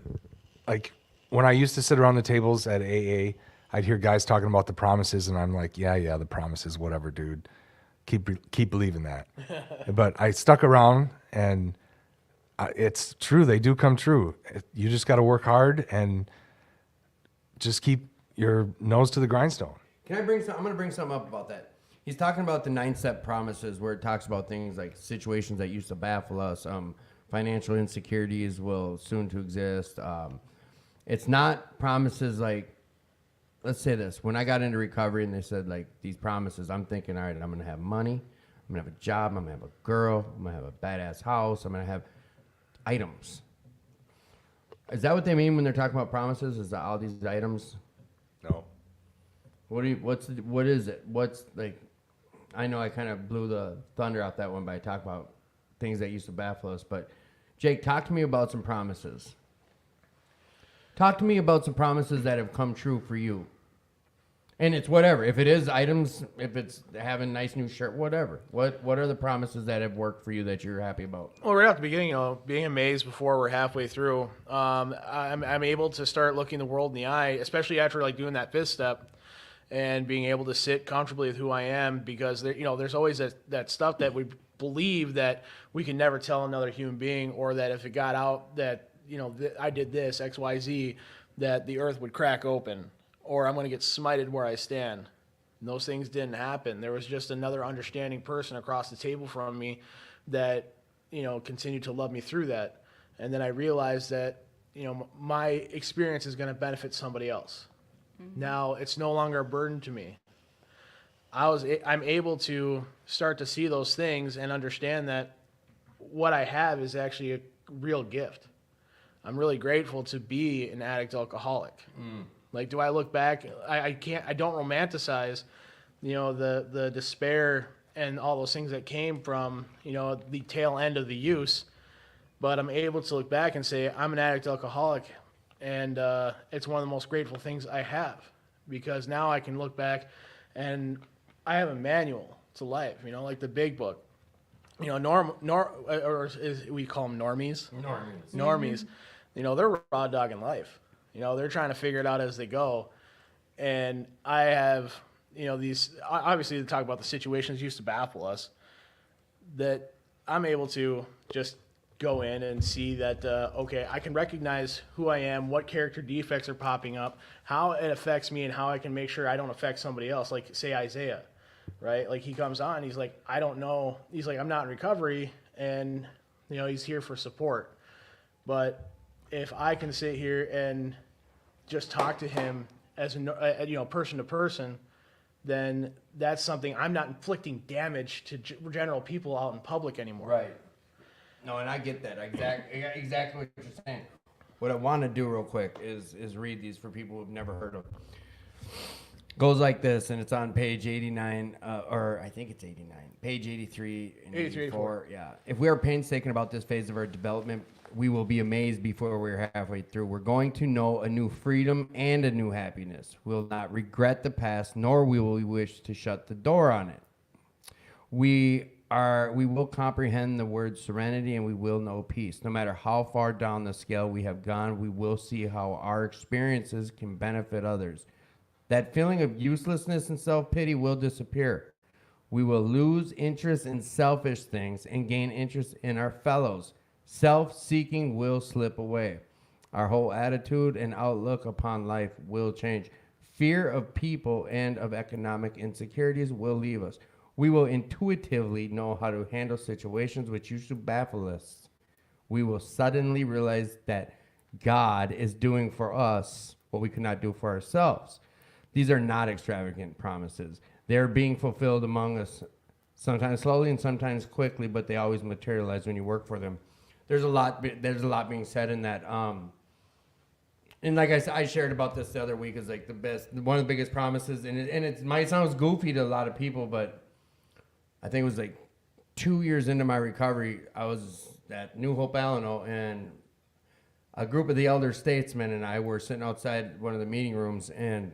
like when I used to sit around the tables at AA, I'd hear guys talking about the promises, and I'm like, yeah, the promises, whatever, dude. Keep believing that. But I stuck around, and it's true. They do come true. You just got to work hard and just keep your nose to the grindstone. Can I bring some? I'm going to bring something up about that. He's talking about the 9-step promises, where it talks about things like situations that used to baffle us. Financial insecurities will soon to exist. It's not promises like, let's say this. When I got into recovery and they said like these promises, I'm thinking, all right, I'm going to have money. I'm going to have a job. I'm going to have a girl. I'm going to have a badass house. I'm going to have items. Is that what they mean when they're talking about promises? Is that all these items? No. What is it? What's like? I know I kind of blew the thunder out that one by talking about things that used to baffle us. But Jake, talk to me about some promises. Talk to me about some promises that have come true for you. And it's whatever. If it is items, if it's having a nice new shirt, whatever. What are the promises that have worked for you that you're happy about? Well, right at the beginning, being amazed before we're halfway through, I'm able to start looking the world in the eye, especially after like doing that 5th step and being able to sit comfortably with who I am, because there's always that stuff that we believe that we can never tell another human being, or that if it got out that I did this X, Y, Z, that the earth would crack open, or I'm going to get smited where I stand. And those things didn't happen. There was just another understanding person across the table from me that, continued to love me through that. And then I realized that, my experience is going to benefit somebody else. Mm-hmm. Now it's no longer a burden to me. I'm able to start to see those things and understand that what I have is actually a real gift. I'm really grateful to be an addict alcoholic. Mm. Like, do I look back? I don't romanticize, the despair and all those things that came from, the tail end of the use. But I'm able to look back and say, I'm an addict alcoholic. And it's one of the most grateful things I have, because now I can look back and I have a manual to life, like the big book. We call them normies. Normies. Mm-hmm. They're raw dogging life. They're trying to figure it out as they go. And I have, these, obviously to talk about the situations used to baffle us, that I'm able to just go in and see that, okay, I can recognize who I am, what character defects are popping up, how it affects me, and how I can make sure I don't affect somebody else. Like, say, Isaiah, right? Like, he comes on, he's like, I don't know. He's like, I'm not in recovery, and, he's here for support. But if I can sit here and just talk to him as a person to person, then that's something I'm not inflicting damage to general people out in public anymore. Right. No, and I get that. Exactly what you're saying. What I want to do real quick is read these for people who've never heard of them. Goes like this, and it's on page 89, or I think it's 89, page 83 and 84. Yeah. If we are painstaking about this phase of our development, we will be amazed before we're halfway through. We're going to know a new freedom and a new happiness. We'll not regret the past, nor will we wish to shut the door on it. We will comprehend the word serenity, and we will know peace. No matter how far down the scale we have gone, we will see how our experiences can benefit others. That feeling of uselessness and self-pity will disappear. We will lose interest in selfish things and gain interest in our fellows. Self-seeking will slip away. Our whole attitude and outlook upon life will change. Fear of people and of economic insecurities will leave us. We will intuitively know how to handle situations which used to baffle us. We will suddenly realize that God is doing for us what we could not do for ourselves. These are not extravagant promises. They are being fulfilled among us, sometimes slowly and sometimes quickly, but they always materialize when you work for them. There's a lot being said in that. And like I shared about this the other week, is like one of the biggest promises, and it might sound goofy to a lot of people, but I think it was like 2 years into my recovery, I was at New Hope, Alano, and a group of the elder statesmen and I were sitting outside one of the meeting rooms, and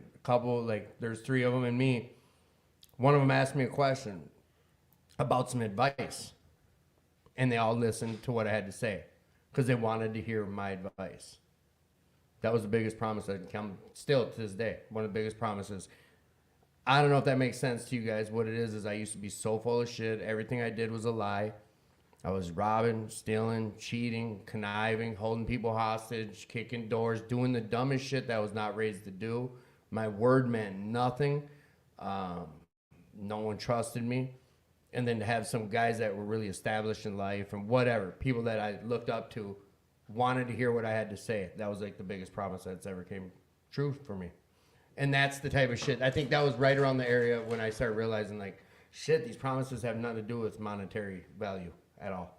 there's 3 of them and me. One of them asked me a question about some advice, and they all listened to what I had to say because they wanted to hear my advice. That was the biggest promise that come still to this day. One of the biggest promises. I don't know if that makes sense to you guys. What it is I used to be so full of shit. Everything I did was a lie. I was robbing, stealing, cheating, conniving, holding people hostage, kicking doors, doing the dumbest shit that I was not raised to do. My word meant nothing. No one trusted me. And then to have some guys that were really established in life and whatever, people that I looked up to, wanted to hear what I had to say. That was like the biggest promise that's ever came true for me. And that's the type of shit. I think that was right around the area when I started realizing, like, shit, these promises have nothing to do with monetary value at all.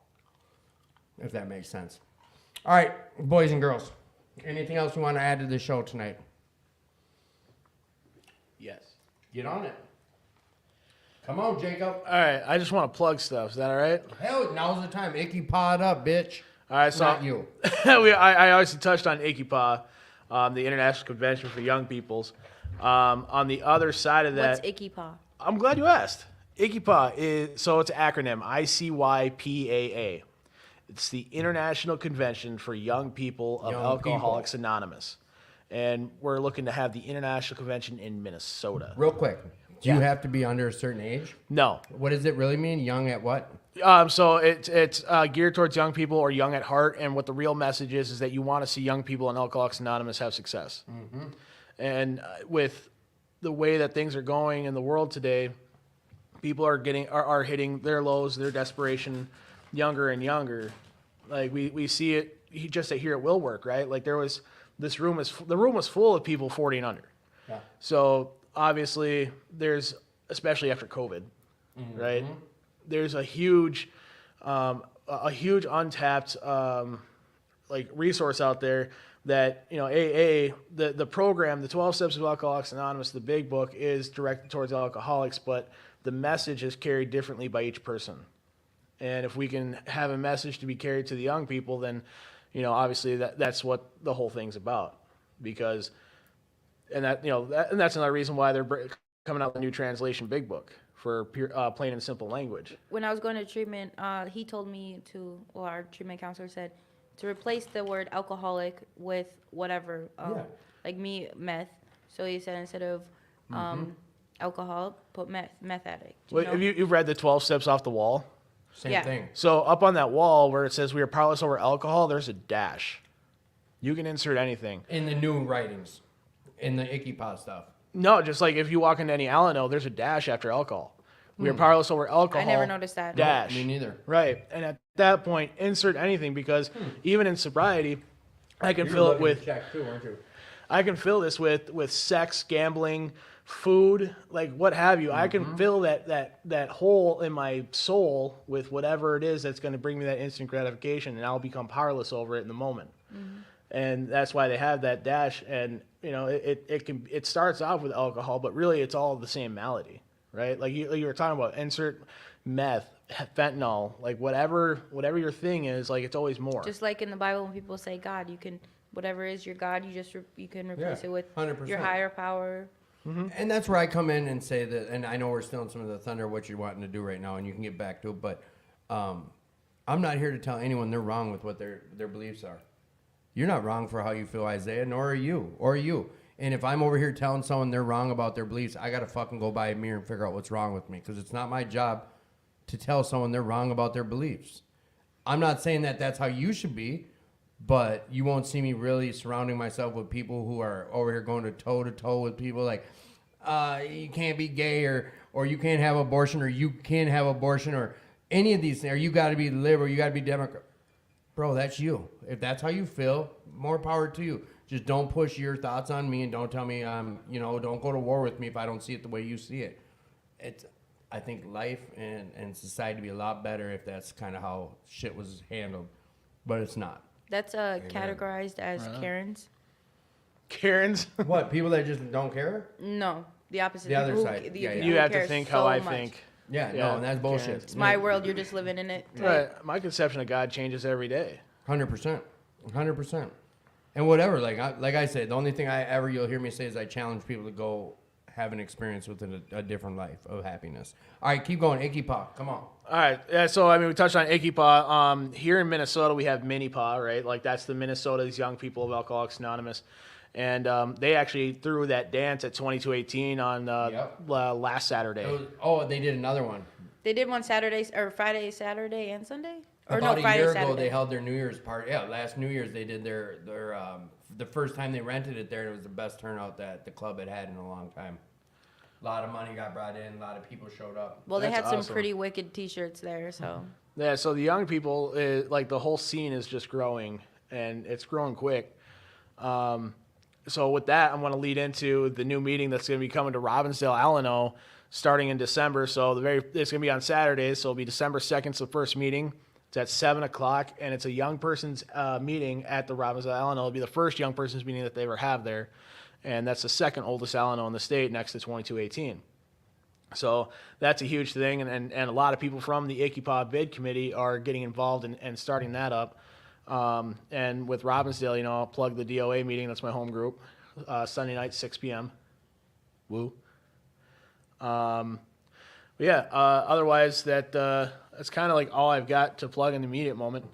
If that makes sense. All right, boys and girls. Anything else you want to add to the show tonight? Yes. Get on it. Come on, Jacob. All right, I just want to plug stuff. Is that all right? Hell, now's the time. Icky Pod up, bitch. All right, so not you. I obviously touched on ICYPA, the International Convention for Young Peoples. On the other side of that, What's ICYPA? I'm glad you asked. ICYPA it's an acronym, ICYPAA. It's the International Convention for Young People of Alcoholics Anonymous. And we're looking to have the International Convention in Minnesota. Real quick, do you have to be under a certain age? No. What does it really mean? Young at what? So it's geared towards young people or young at heart. And what the real message is that you want to see young people in Alcoholics Anonymous have success. Mm-hmm. And with the way that things are going in the world today, people are hitting their lows, their desperation, younger and younger. Like we see it just here at Will Work, right? Like the room was full of people 40 and under. Yeah. So obviously there's, especially after COVID, right? There's a huge untapped resource out there that, AA, the program, the 12 Steps of Alcoholics Anonymous, the big book, is directed towards alcoholics, but the message is carried differently by each person. And if we can have a message to be carried to the young people, then, obviously that's what the whole thing's about. Because, and that's another reason why they're coming out with a new translation big book for plain and simple language. When I was going to treatment, he told me our treatment counselor said, to replace the word alcoholic with whatever, like meth. So he said instead of alcohol, put meth addict. Have you read the 12 Steps off the wall? Same thing. So up on that wall where it says we are powerless over alcohol, there's a dash. You can insert anything. In the new writings, in the ICYPA stuff. No, just like if you walk into any Alano, there's a dash after alcohol. We are powerless over alcohol. I never noticed that. Dash. No, me neither. Right. And at that point, insert anything because even in sobriety, I can fill it with. Check too, aren't you? I can fill this with sex, gambling, food, like what have you. I can fill that hole in my soul with whatever it is that's going to bring me that instant gratification, and I'll become powerless over it in the moment. And that's why they have that dash. And it starts off with alcohol, but really it's all the same malady, right? Like you were talking about, insert meth, fentanyl, like whatever your thing is, like it's always more. Just like in the Bible, when people say God, you can, whatever is your God, you can replace it with 100%. your higher power. And that's where I come in and say that, and I know we're still in some of the thunder of what you're wanting to do right now, and you can get back to it, but I'm not here to tell anyone they're wrong with what their beliefs are. You're not wrong for how you feel, Isaiah, nor are you. And if I'm over here telling someone they're wrong about their beliefs, I got to fucking go by a mirror and figure out what's wrong with me, because it's not my job to tell someone they're wrong about their beliefs. I'm not saying that that's how you should be, but you won't see me really surrounding myself with people who are over here going to toe with people like, you can't be gay, or you can't have abortion, or you can't have abortion, or any of these things, or you got to be liberal, you got to be Democrat. Bro, that's you. If that's how you feel, more power to you. Just don't push your thoughts on me, and don't tell me, don't go to war with me if I don't see it the way you see it. I think life and society would be a lot better if that's kind of how shit was handled, but it's not. That's categorized as Karens. Karens? What, people that just don't care? No, the opposite. The other side. You have to think how I think. Yeah, no, and that's bullshit. It's my world, you're just living in it. Right. My conception of God changes every day. 100%. 100%. And whatever, like I said, the only thing you'll hear me say is I challenge people to go have an experience within a different life of happiness. All right, keep going. Icky Paw, come on. All right. Yeah, so, we touched on Icky Paw. Here in Minnesota, we have Mini Paw, right? Like, that's the Minnesota's Young People of Alcoholics Anonymous. And they actually threw that dance at 2218 on last Saturday. They did another one. They did one Friday, Saturday, and Sunday? About a year ago, they held their New Year's party. Yeah, last New Year's, they did their the first time they rented it there, and it was the best turnout that the club had in a long time. A lot of money got brought in. A lot of people showed up. Well, they had some pretty wicked T-shirts there, so. Yeah, so the young people, like the whole scene is just growing, and it's growing quick. So with that, I'm going to lead into the new meeting that's going to be coming to Robbinsdale, Alano, starting in December. So it's going to be on Saturdays, so it'll be December 2nd, so the first meeting. It's at 7 o'clock, and it's a young person's meeting at the Robbinsdale Alano. It'll be the first young person's meeting that they ever have there, and that's the second oldest Alano in the state, next to 2218. So that's a huge thing, and a lot of people from the Icky Paw Bid Committee are getting involved and starting that up. And with Robbinsdale, I'll plug the DOA meeting. That's my home group. Sunday night, 6 p.m. Woo. Otherwise, that's kind of like all I've got to plug in the immediate moment.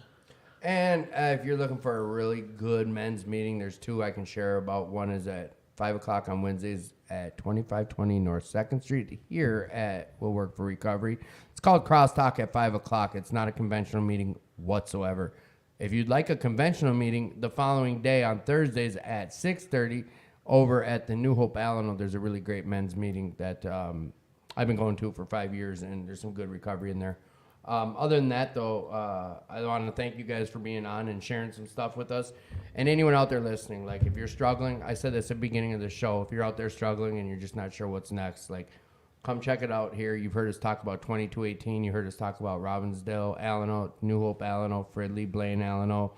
And if you're looking for a really good men's meeting, there's two I can share about. One is at 5 o'clock on Wednesdays at 2520 North 2nd Street here at Will Work for Recovery. It's called Crosstalk at 5 o'clock. It's not a conventional meeting whatsoever. If you'd like a conventional meeting, the following day on Thursdays at 6:30 over at the New Hope Alano, there's a really great men's meeting that I've been going to for 5 years, and there's some good recovery in there. Other than that, though, I want to thank you guys for being on and sharing some stuff with us. And anyone out there listening, like if you're struggling, I said this at the beginning of the show, if you're out there struggling and you're just not sure what's next, like come check it out here. You've heard us talk about 2218. You heard us talk about Robbinsdale, Alano, New Hope, Alano, Fridley, Blaine, Alano.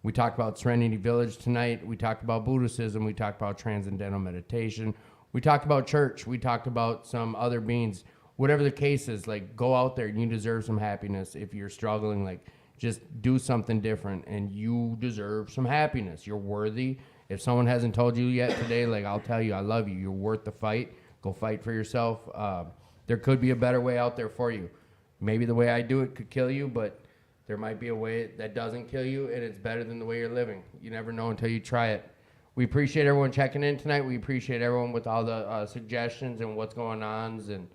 We talked about Serenity Village tonight. We talked about Buddhism. We talked about transcendental meditation. We talked about church. We talked about some other beings. Whatever the case is, like, go out there and you deserve some happiness. If you're struggling, like, just do something different and you deserve some happiness. You're worthy. If someone hasn't told you yet today, like, I'll tell you, I love you. You're worth the fight. Go fight for yourself. There could be a better way out there for you. Maybe the way I do it could kill you, but there might be a way that doesn't kill you, and it's better than the way you're living. You never know until you try it. We appreciate everyone checking in tonight. We appreciate everyone with all the suggestions and what's going on and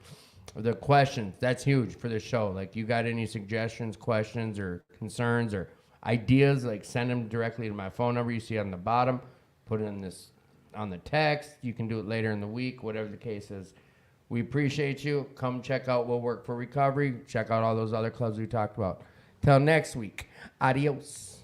the questions. That's huge for the show. Like, you got any suggestions, questions, or concerns or ideas, like send them directly to my phone number you see on the bottom. Put it in this on the text. You can do it later in the week, whatever the case is. We appreciate you. Come check out Will Work for Recovery. Check out all those other clubs we talked about. Till next week. Adios.